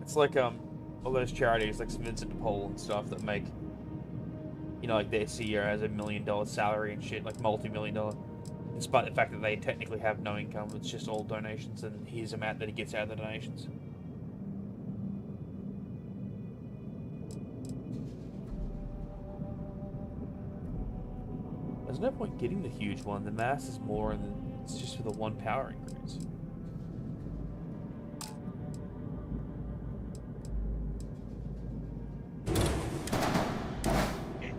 It's like all those charities like St. Vincent de Paul and stuff that make, you know, like their CEO has $1 million salary and shit, like multi-million-dollar, despite the fact that they technically have no income. It's just all donations, and here's the amount that he gets out of the donations. There's no point getting the huge one. The mass is more, and it's just for the one power increase.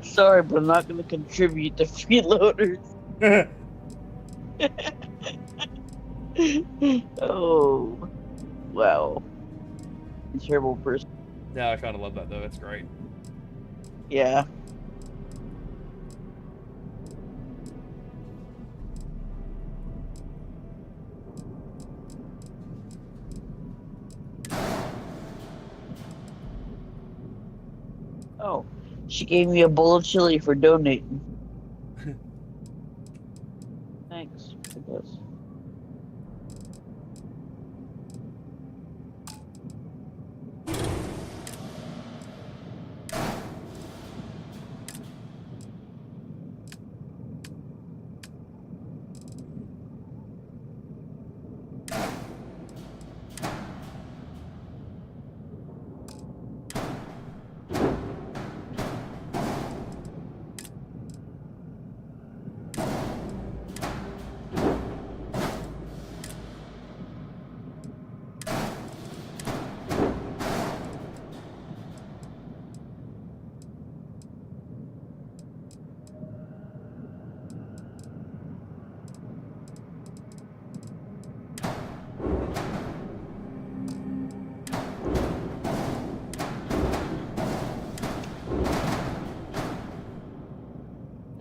Sorry, but I'm not going to contribute to freeloaders. Oh, wow. Terrible person. Yeah, I kind of love that though. It's great. Yeah. Oh, she gave me a bowl of chili for donating. Thanks, I guess.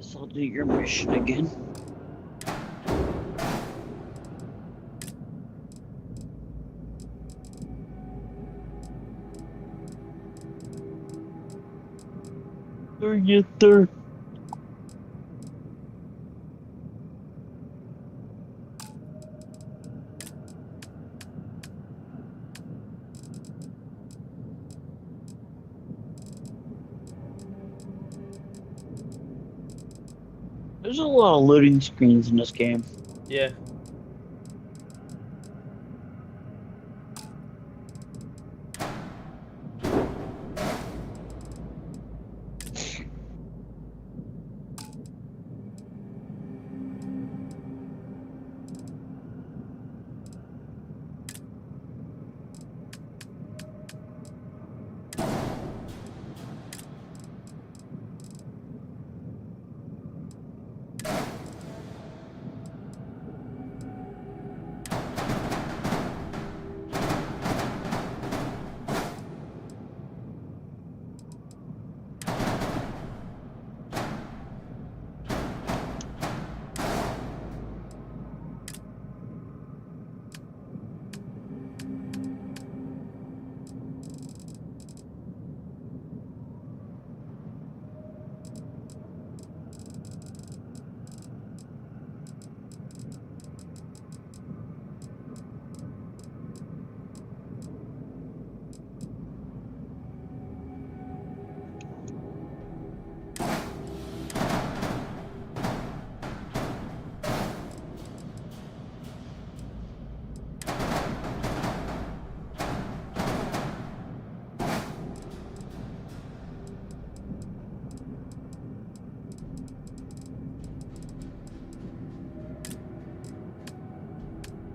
Guess I'll do your mission again. Yes, sir. There's a lot of loading screens in this game. Yeah.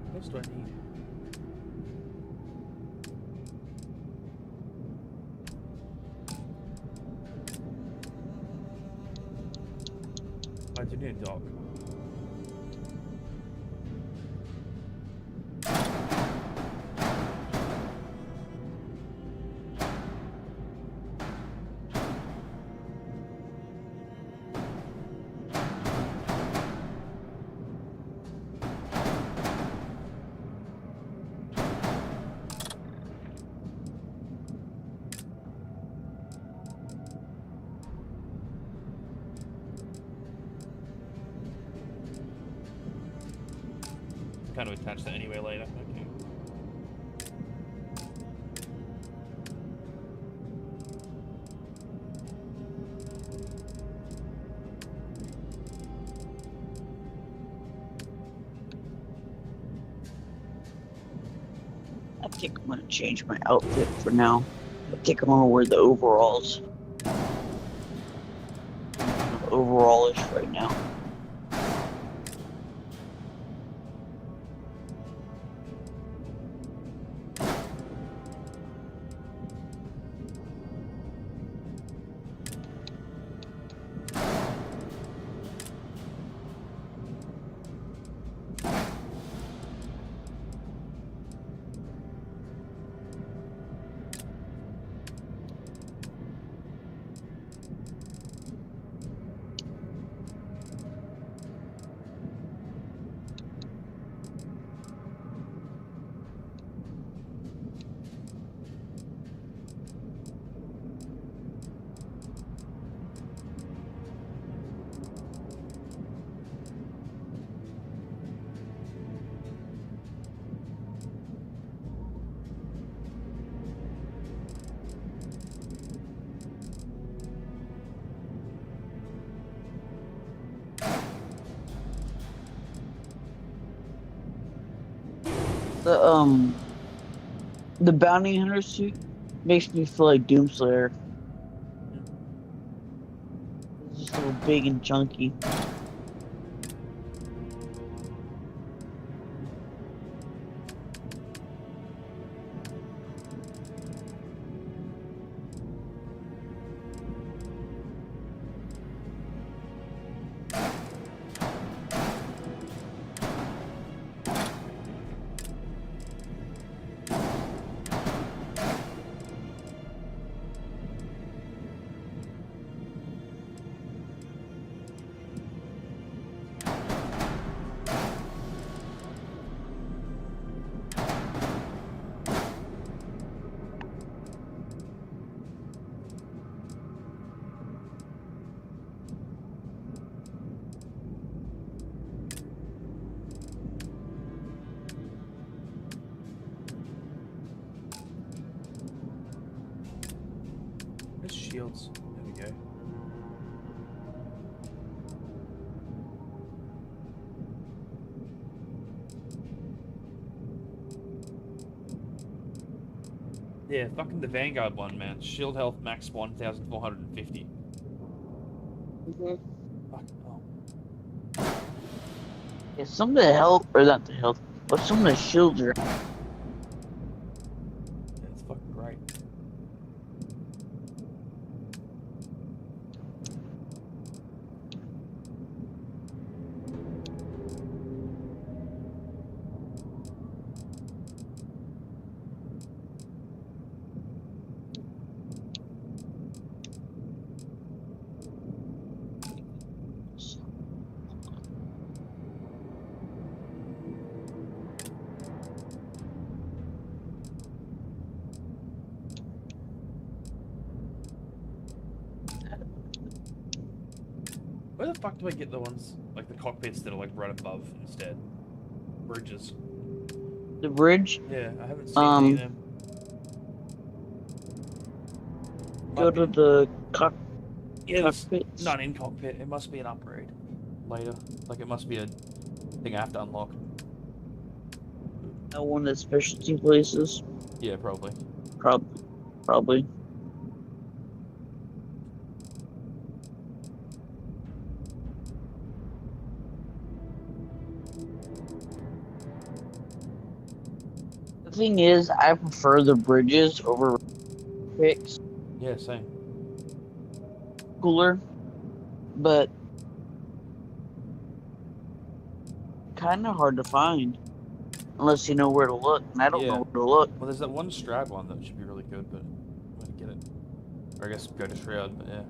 What else do I need? I do need a dog. Kind of attach that anyway later. Okay. I think I'm gonna change my outfit for now. I think I'm gonna wear the overalls. Overallish right now. The bounty hunter suit makes me feel like Doomslayer. It's just a little big and chunky. shields. There we go. Yeah, fucking the Vanguard one, man. Shield health max 1,450. Fuck, oh. Yeah, some of the health, or not the health, but some of the shields are. Yeah, it's fucking great. Where the fuck do I get the ones, like the cockpits that are like right above instead? Bridges. The bridge? Yeah, I haven't seen any of them. Go to the Yeah, cockpits. not in cockpit. It must be an upgrade later. Like it must be a thing I have to unlock. One of the specialty places. Yeah, probably. Probably. The thing is, I prefer the bridges over picks. Yeah, same. Cooler, but kind of hard to find unless you know where to look, and I don't know where to look. Well, there's that one Strad one that should be really good, but I'm gonna get it. Or I guess go to Shroud, but yeah.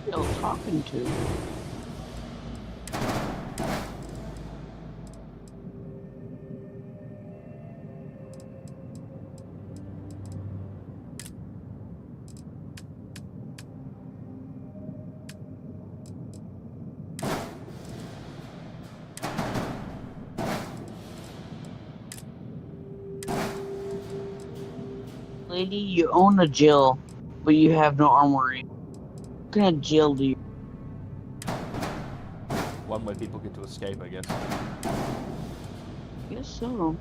Who are you talking to? Lady, you own a Jill, but you have no armory. What kind of Jill do you? One way people get to escape, I guess. Guess so.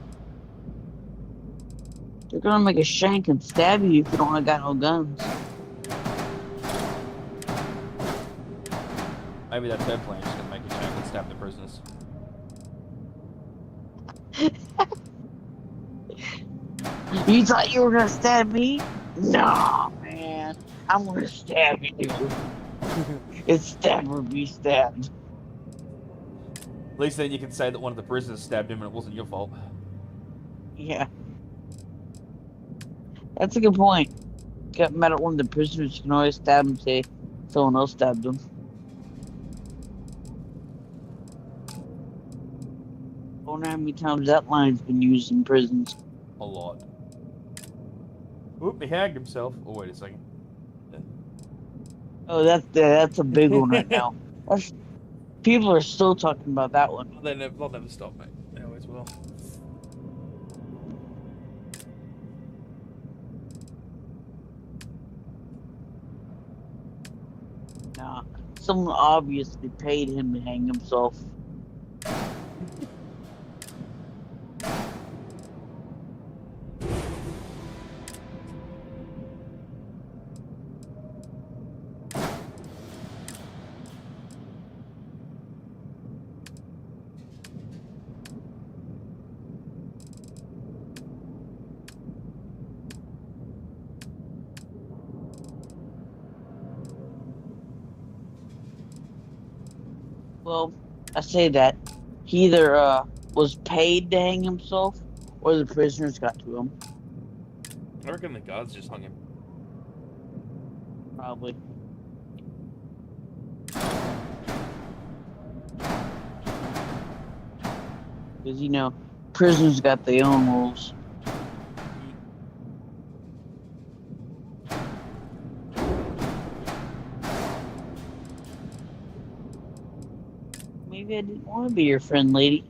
They're gonna make a shank and stab you if you don't got no guns. Maybe that's their plan, just gonna make a shank and stab the prisoners. You thought you were gonna stab me? No, man. I'm gonna stab you. It's stab or be stabbed. At least then you can say that one of the prisoners stabbed him and it wasn't your fault. Yeah. That's a good point. got mad at one of the prisoners, you can always stab him and say someone else stabbed him. I wonder how many times that line's been used in prisons. A lot. Oop, he hanged himself. Oh, wait a second. Oh, that's a big one right now. People are still talking about that one. They'll never stop, mate. They always will. Nah, someone obviously paid him to hang himself. Well, I say that he either was paid to hang himself, or the prisoners got to him. I reckon the guards just hung him. Probably. Because, you know, prisoners got their own rules. Maybe I didn't want to be your friend, lady.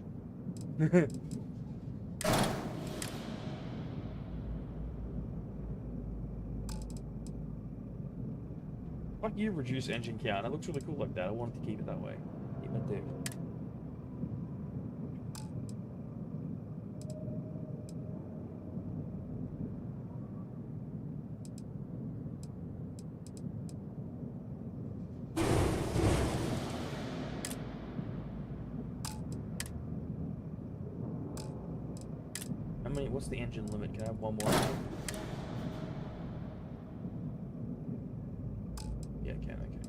Fuck you, reduce engine count. It looks really cool like that. I wanted to keep it that way. Keep it there. What's the engine limit? Can I have one more? Yeah, I can. Okay.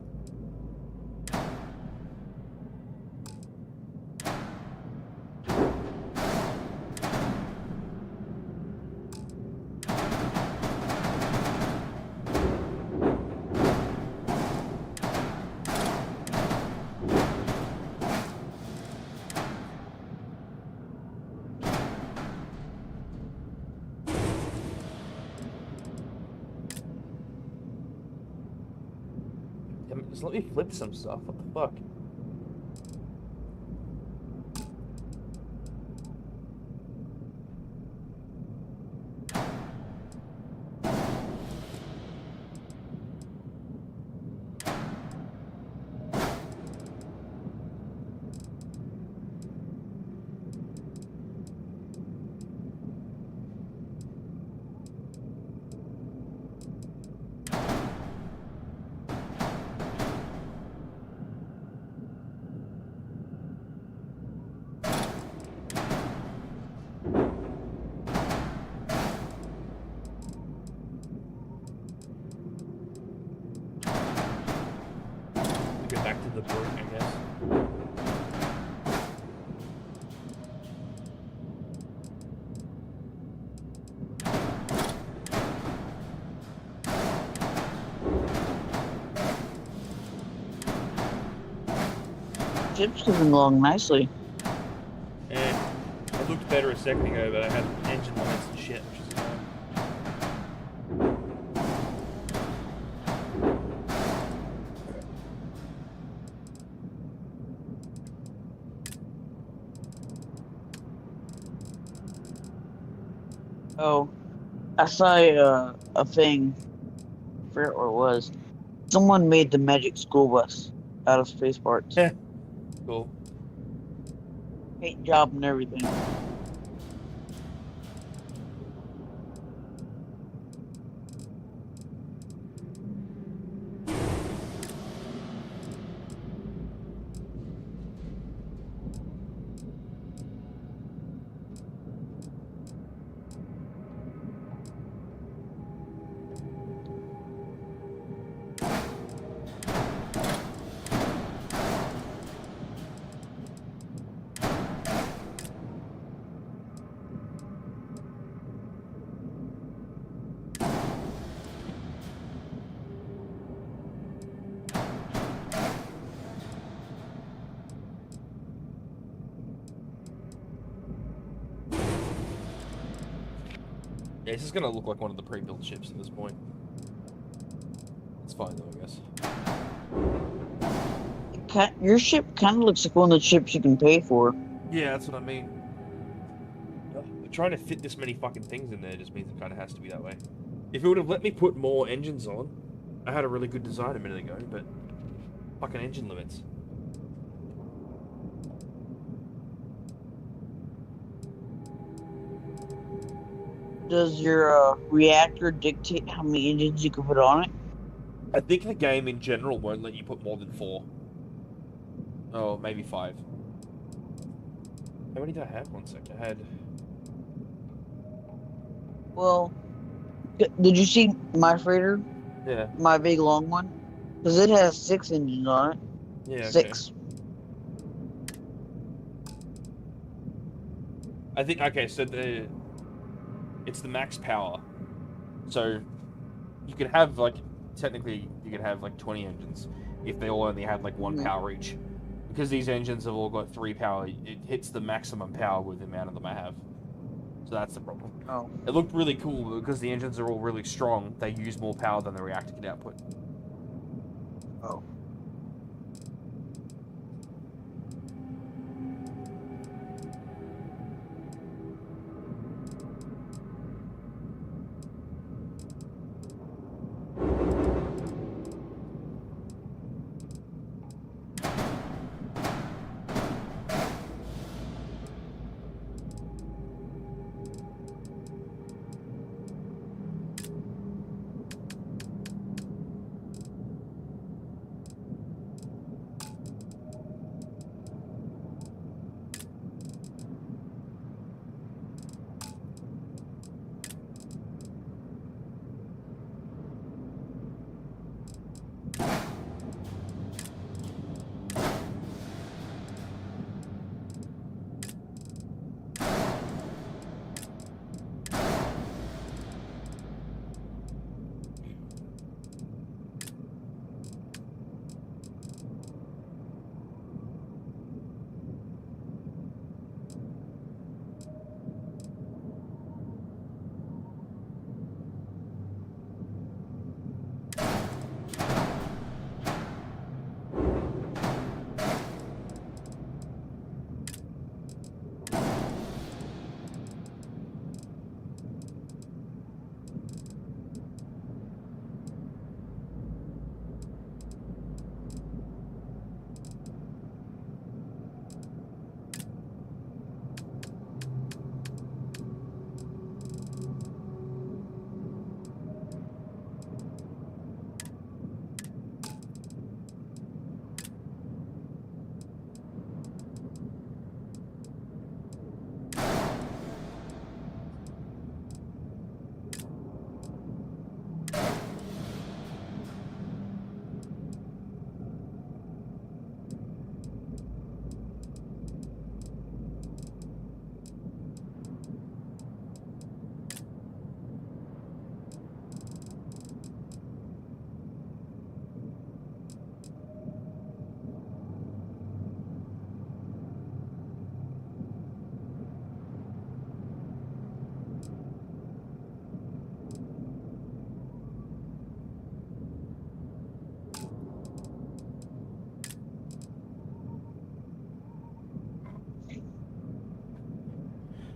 Just let me flip some stuff. What the fuck? Get back to the port, I guess. Ship's moving along nicely. And it looked better a second ago, but I had engine lights and shit, which is annoying. Oh, I saw a thing. I forget what it was. Someone made the magic school bus out of space parts. Yeah. Cool. Paint job and everything. Yeah, this is gonna look like one of the pre-built ships at this point. It's fine though, I guess. Your ship kind of looks like one of the ships you can pay for. Yeah, that's what I mean. Trying to fit this many fucking things in there just means it kind of has to be that way. If it would have let me put more engines on, I had a really good design a minute ago, but fucking engine limits. Does your reactor dictate how many engines you can put on it? I think the game in general won't let you put more than 4. Oh, maybe 5. How many did I have? One sec. I had... Well, did you see my freighter? Yeah. My big long one? Because it has 6 engines on it. Yeah, okay. 6. I think, okay, so it's the max power. So you could have, like, technically you could have, like, 20 engines if they all only had, like, 1 power each. Because these engines have all got 3 power, it hits the maximum power with the amount of them I have. So that's the problem. Oh. It looked really cool, but because the engines are all really strong, they use more power than the reactor can output. Oh.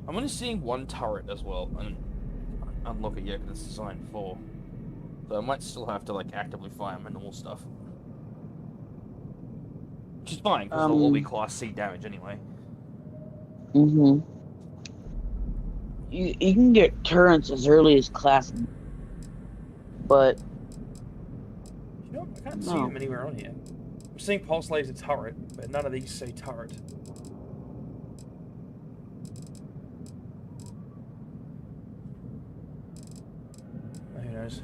I'm only seeing 1 turret as well, and unlock it yet because it's designed for. So I might still have to like actively fire my normal stuff. Which is fine, because they'll all be Class C damage anyway. Mm-hmm. You can get turrets as early as Class B, but... You know, I can't see them anywhere on here. I'm seeing Pulse Laser turret, but none of these say turret. Who knows?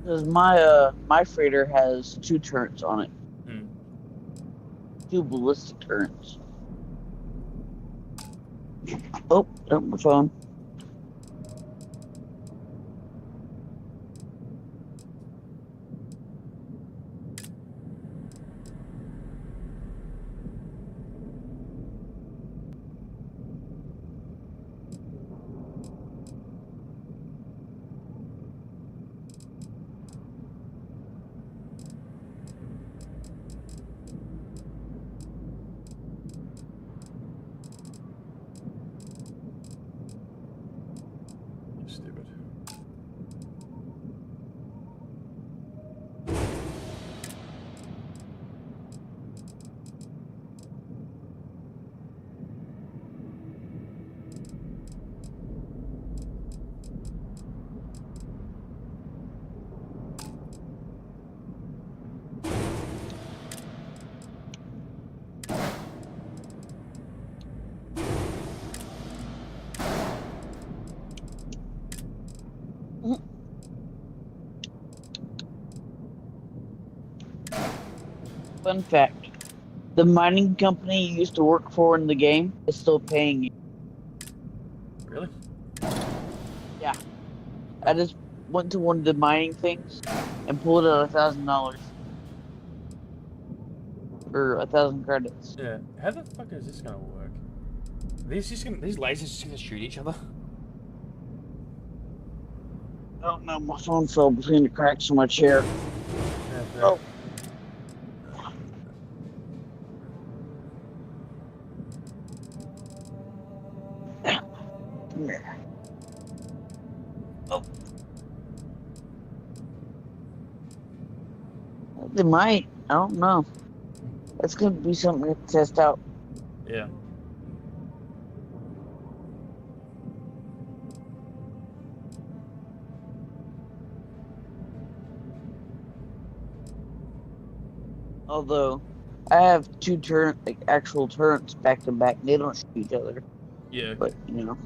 Because my freighter has 2 turrets on it. 2 ballistic turrets. Oh, my phone. Fun fact. The mining company you used to work for in the game is still paying you. Really? Yeah. I just went to one of the mining things and pulled out $1,000. For 1,000 credits. Yeah. How the fuck is this gonna work? These lasers just gonna shoot each other? I don't know, my phone fell between the cracks of my chair. Yeah, oh. Come here. Oh. They might. I don't know. That's gonna be something to test out. Yeah. Although, I have two actual turrets back to back. They don't shoot each other. Yeah. But, you know.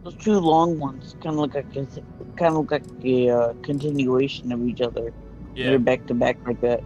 Those two long ones kind of look like a continuation of each other. Yeah. They're back to back like that.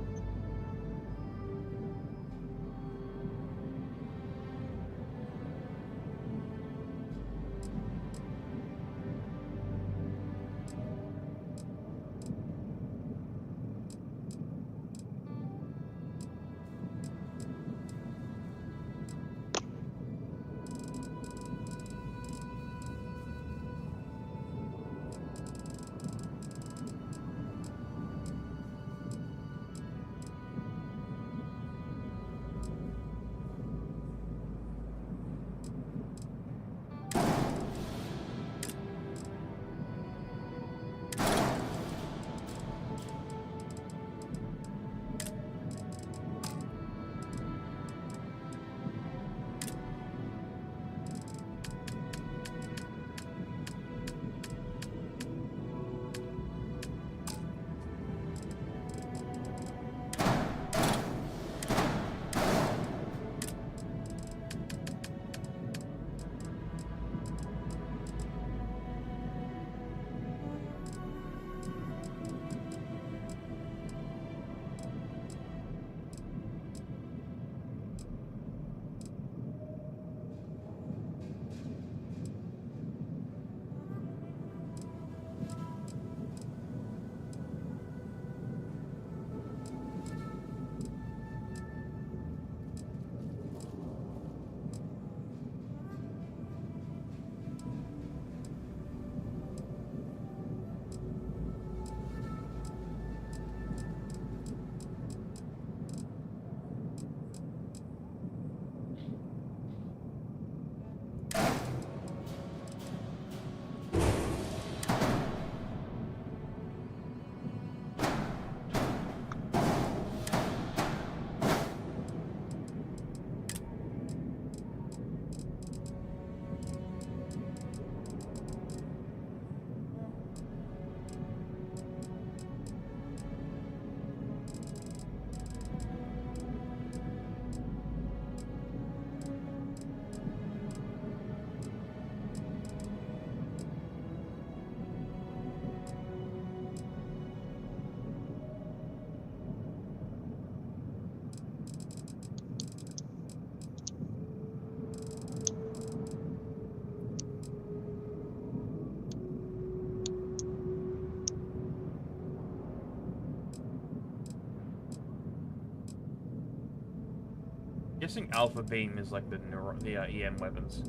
Guessing Alpha Beam is like the EM weapons.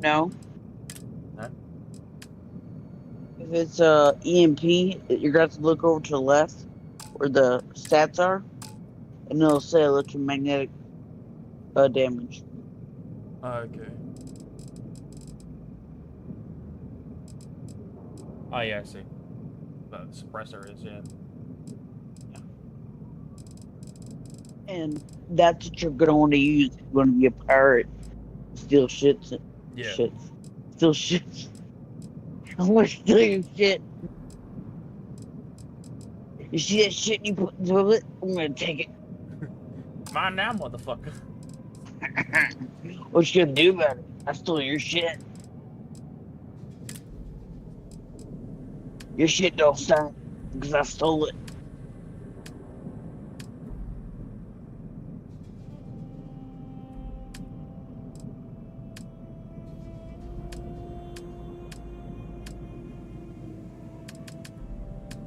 No. No? If it's EMP, you're going to have to look over to the left where the stats are, and it'll say electromagnetic damage. Okay. Oh yeah, I see. The suppressor is, yeah. And that's what you're going to want to use if you're going to be a pirate. Steal shit. Yeah. Shit. Steal shit. I'm going to steal your shit. You see that shit you put in the toilet? I'm going to take it. Mine now, motherfucker. What you gonna do about it? I stole your shit. Your shit don't stink because I stole it.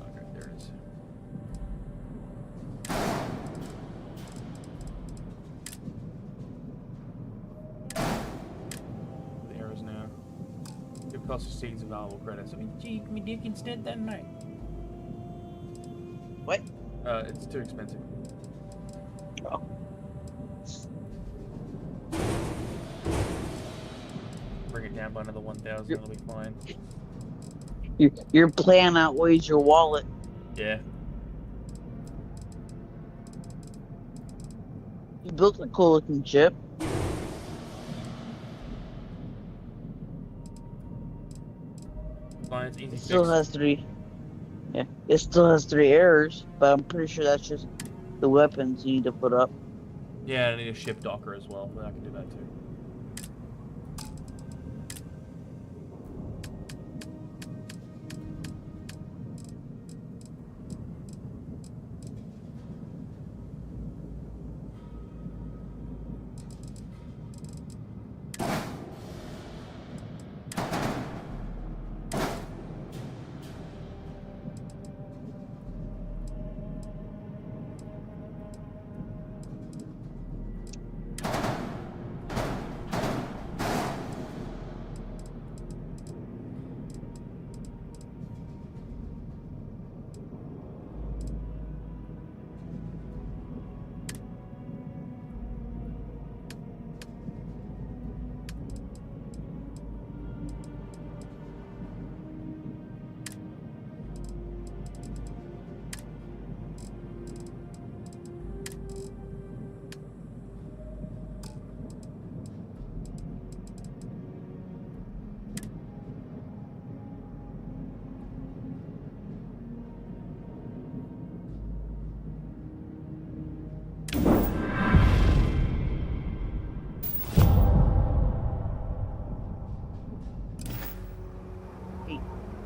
Okay, there it is. The arrows now. It costs the seeds of valuable credits. I mean, gee, me dick instead that night. What? It's too expensive. Oh. Bring it down by another 1,000, it'll be fine. Your plan outweighs your wallet. Yeah. You built a cool looking ship. Fine, it's easy It still fix. has 3. Yeah, it still has 3 errors, but I'm pretty sure that's just the weapons you need to put up. Yeah, I need a ship docker as well, but I can do that too.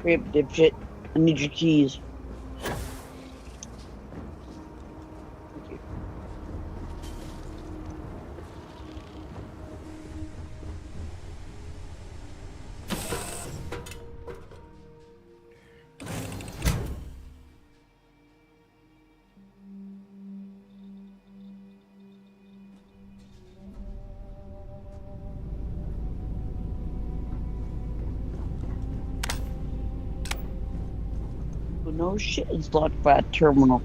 Hurry up, dipshit. I need your keys. Thank you. But no shit, it's locked by a terminal.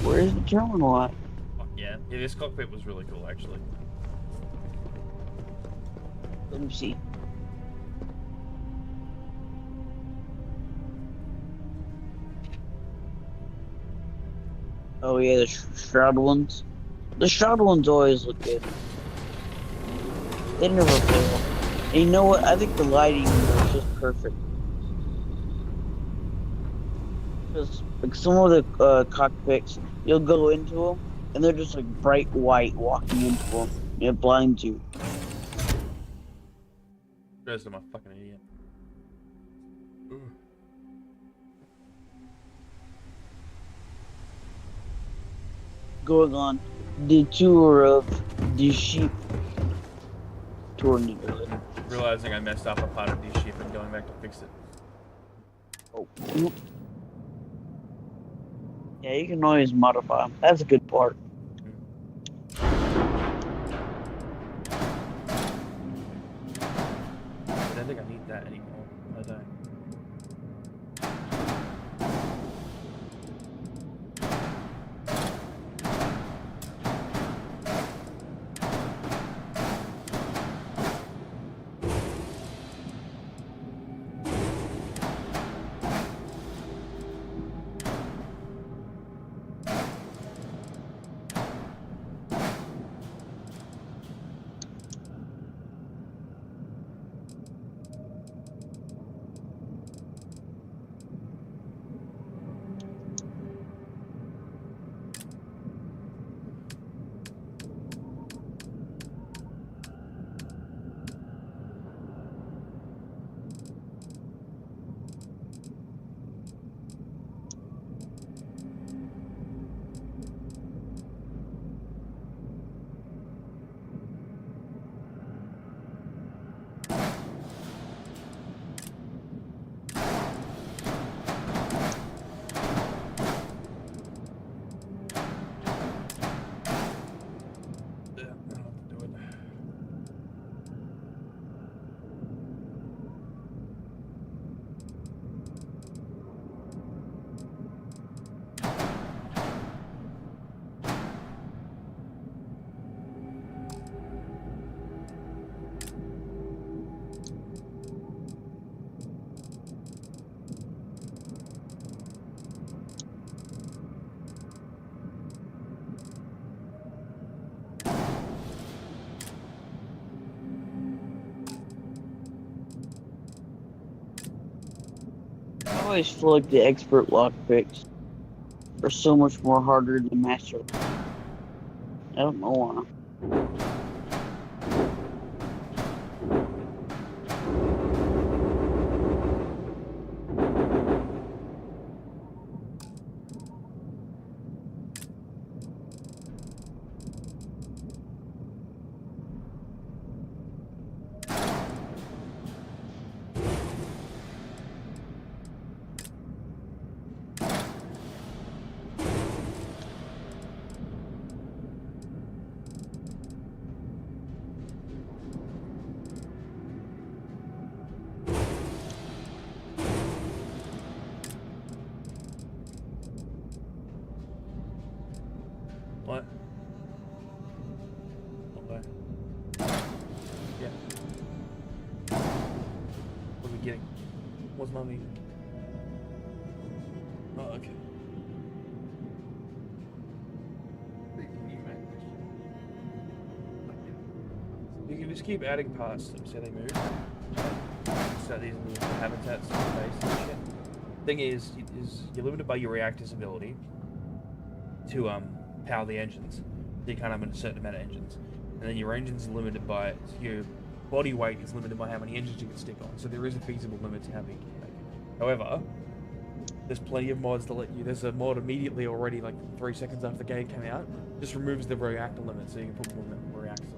Where's the terminal at? Fuck yeah. Yeah, this cockpit was really cool, actually. Let me see. Oh yeah, the shroud ones. The shroud ones always look good. They never fail. And you know what? I think the lighting is just perfect. Because like some of the cockpits, you'll go into them, and they're just like bright white walking into them. And it blinds you. Guys, I'm a fucking idiot. Ooh. Going on the tour of the sheep tornado. Realizing I messed up a part of these sheep and going back to fix it. Oh. Yeah, you can always modify them. That's a good part. I don't think I need that anymore. I don't. always feel like the expert lockpicks are so much more harder than master. I don't know why. What? Okay. Yeah. What are we getting? What's my meaning? Oh, okay. You can just keep adding parts to them so they move. So these are the habitats and space and shit. Thing is you're limited by your reactor's ability to power the engines. So you can't have a certain amount of engines. And then your engine's limited by your body weight is limited by how many engines you can stick on. So there is a feasible limit to having. However, there's plenty of mods to let you. There's a mod immediately already, like 3 seconds after the game came out, just removes the reactor limit, so you can put more reactors on.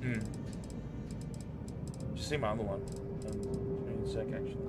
Yeah. Just see my other one. In a sec, actually.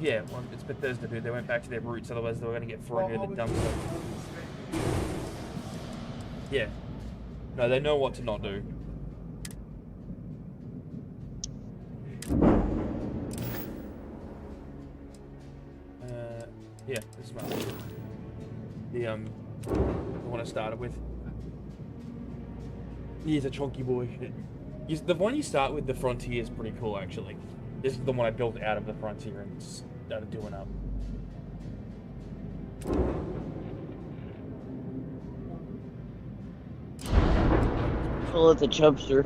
Yeah, well, it's Bethesda, dude. They went back to their roots, otherwise they were going to get thrown into the dumpster. Yeah. No, they know what to not do. Yeah, this is my the one I started with. He's a chunky boy. The one you start with, the Frontier, is pretty cool, actually. This is the one I built out of the Frontier and started doing up. Pull at the chubster.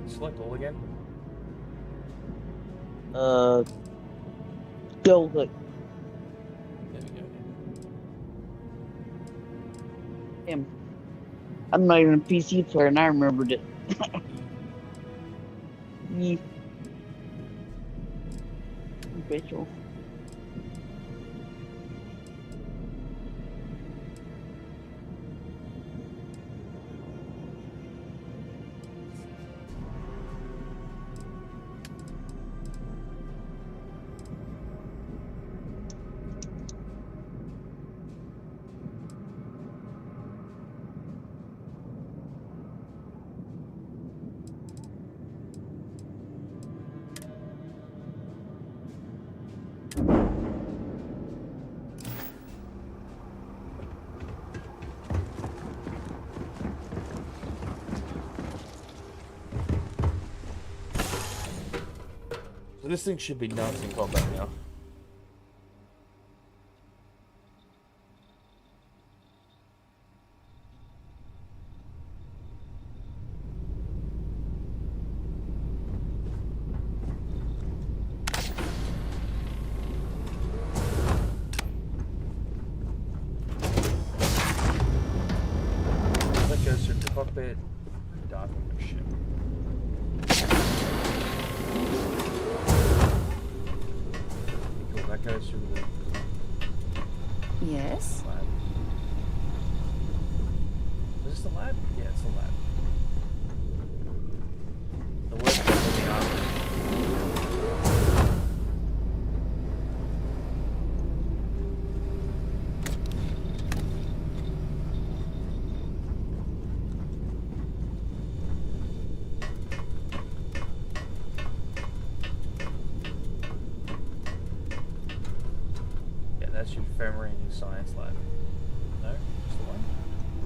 Select all again. Double click. There we go. Damn. I'm not even a PC player and I remembered it. Me. Rachel. This thing should be nuts in combat now. That goes through the cockpit. Dark shit. That goes through the Yes? lab. Is this the lab? Yeah, it's the lab. The workshop of the armory. infirmary and your science lab. No? Just the one?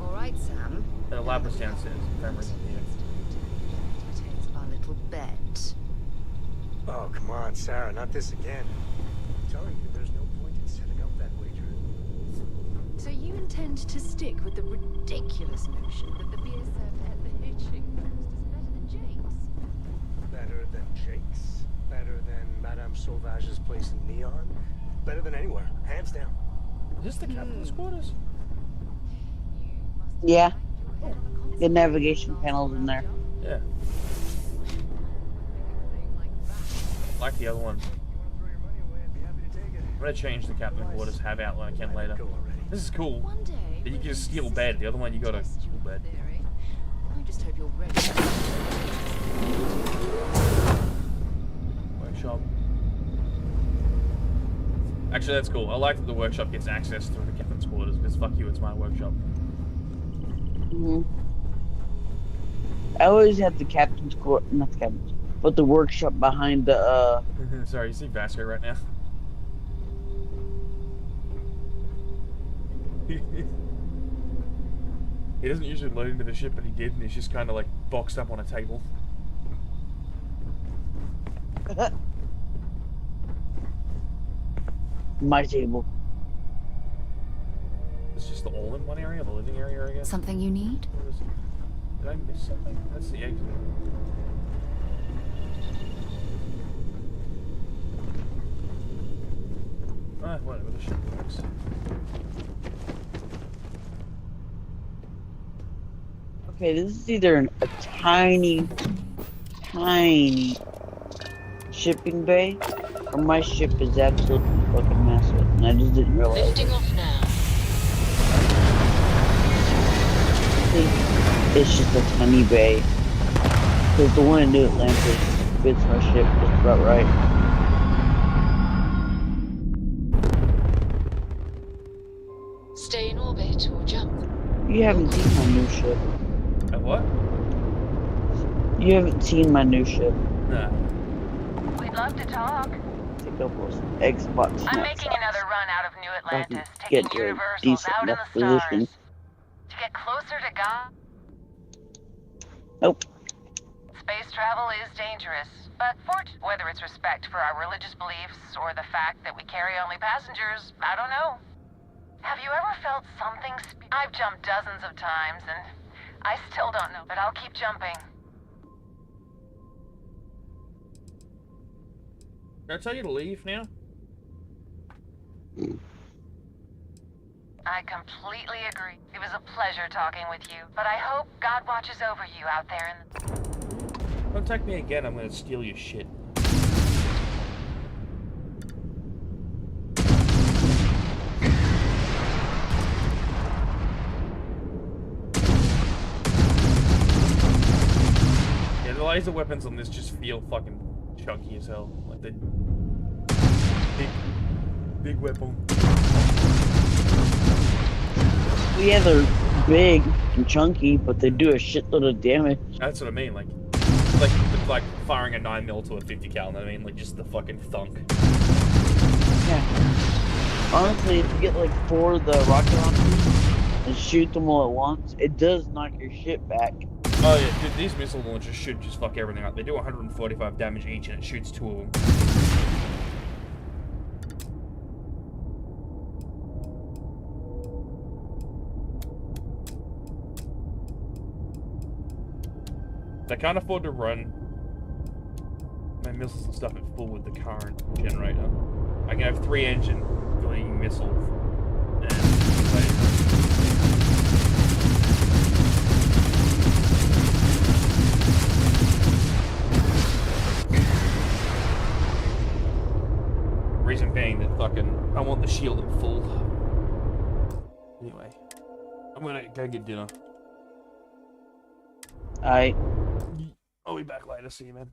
Alright, Sam. The lab was downstairs. Infirmary's in here. Details of our little bet. Oh, come on, Sarah, not this again. I'm telling you, there's no point in setting up that wager. So you intend to stick with the ridiculous notion that the beer served at the Hitching Post is better than Jake's? Better than Jake's? Better than Madame Sauvage's place in Neon? Better than anywhere, hands down. Is this the captain's quarters? Yeah. The navigation panel's in there. Yeah. Like the other one. I'm gonna change the captain's quarters, have outline again later. This is cool. You can just steal bed. The other one you gotta steal bed. I just hope you're ready. Workshop. Actually, that's cool. I like that the workshop gets access through the captain's quarters, because fuck you, it's my workshop. Mm-hmm. I always had the captain's court, not the captain's, but the workshop behind the, Sorry, you see Vasco right now? He doesn't usually load into the ship, but he did, and he's just kind of like boxed up on a table. My table. It's just the all-in-one area, the living area, I guess. Something you need? Did I miss something? That's the exit. Ah, whatever, the ship works. Okay, this is either a tiny shipping bay, or my ship is absolutely fucking massive, and I just didn't realize. Lifting off now. I think it's just a tiny bay, because the one in New Atlantis fits my ship just about right. Stay in orbit or jump. You haven't seen my new ship. What? You haven't seen my new ship. Nah. We'd love to talk. Take up those Xbox. I'm making another run out of New Atlantis, Get taking to a Universals decent out in enough the stars. position. To get closer to God. Nope. Space travel is dangerous, but whether it's respect for our religious beliefs or the fact that we carry only passengers, I don't know. Have you ever felt something? I've jumped dozens of times, and I still don't know, but I'll keep jumping. Did I tell you to leave now? I completely agree. It was a pleasure talking with you, but I hope God watches over you out there in the... Contact me again, I'm gonna steal your shit. Yeah, the laser weapons on this just feel fucking chunky as hell. Like the big weapon. Yeah, they're big and chunky, but they do a shitload of damage. That's what I mean, like firing a 9mm to a 50 cal, you know what I mean? Like just the fucking thunk. Yeah. Honestly, if you get like 4 of the rocket launchers and shoot them all at once, it does knock your shit back. Oh yeah, dude, these missile launchers should just fuck everything up. They do 145 damage each and it shoots 2 of them. I can't afford to run my missiles and stuff at full with the current generator. I can have 3 engine fleeing missiles and reason being that fucking I want the shield at full. Anyway, I'm gonna go get dinner. Alright. I'll be back later. See you, man.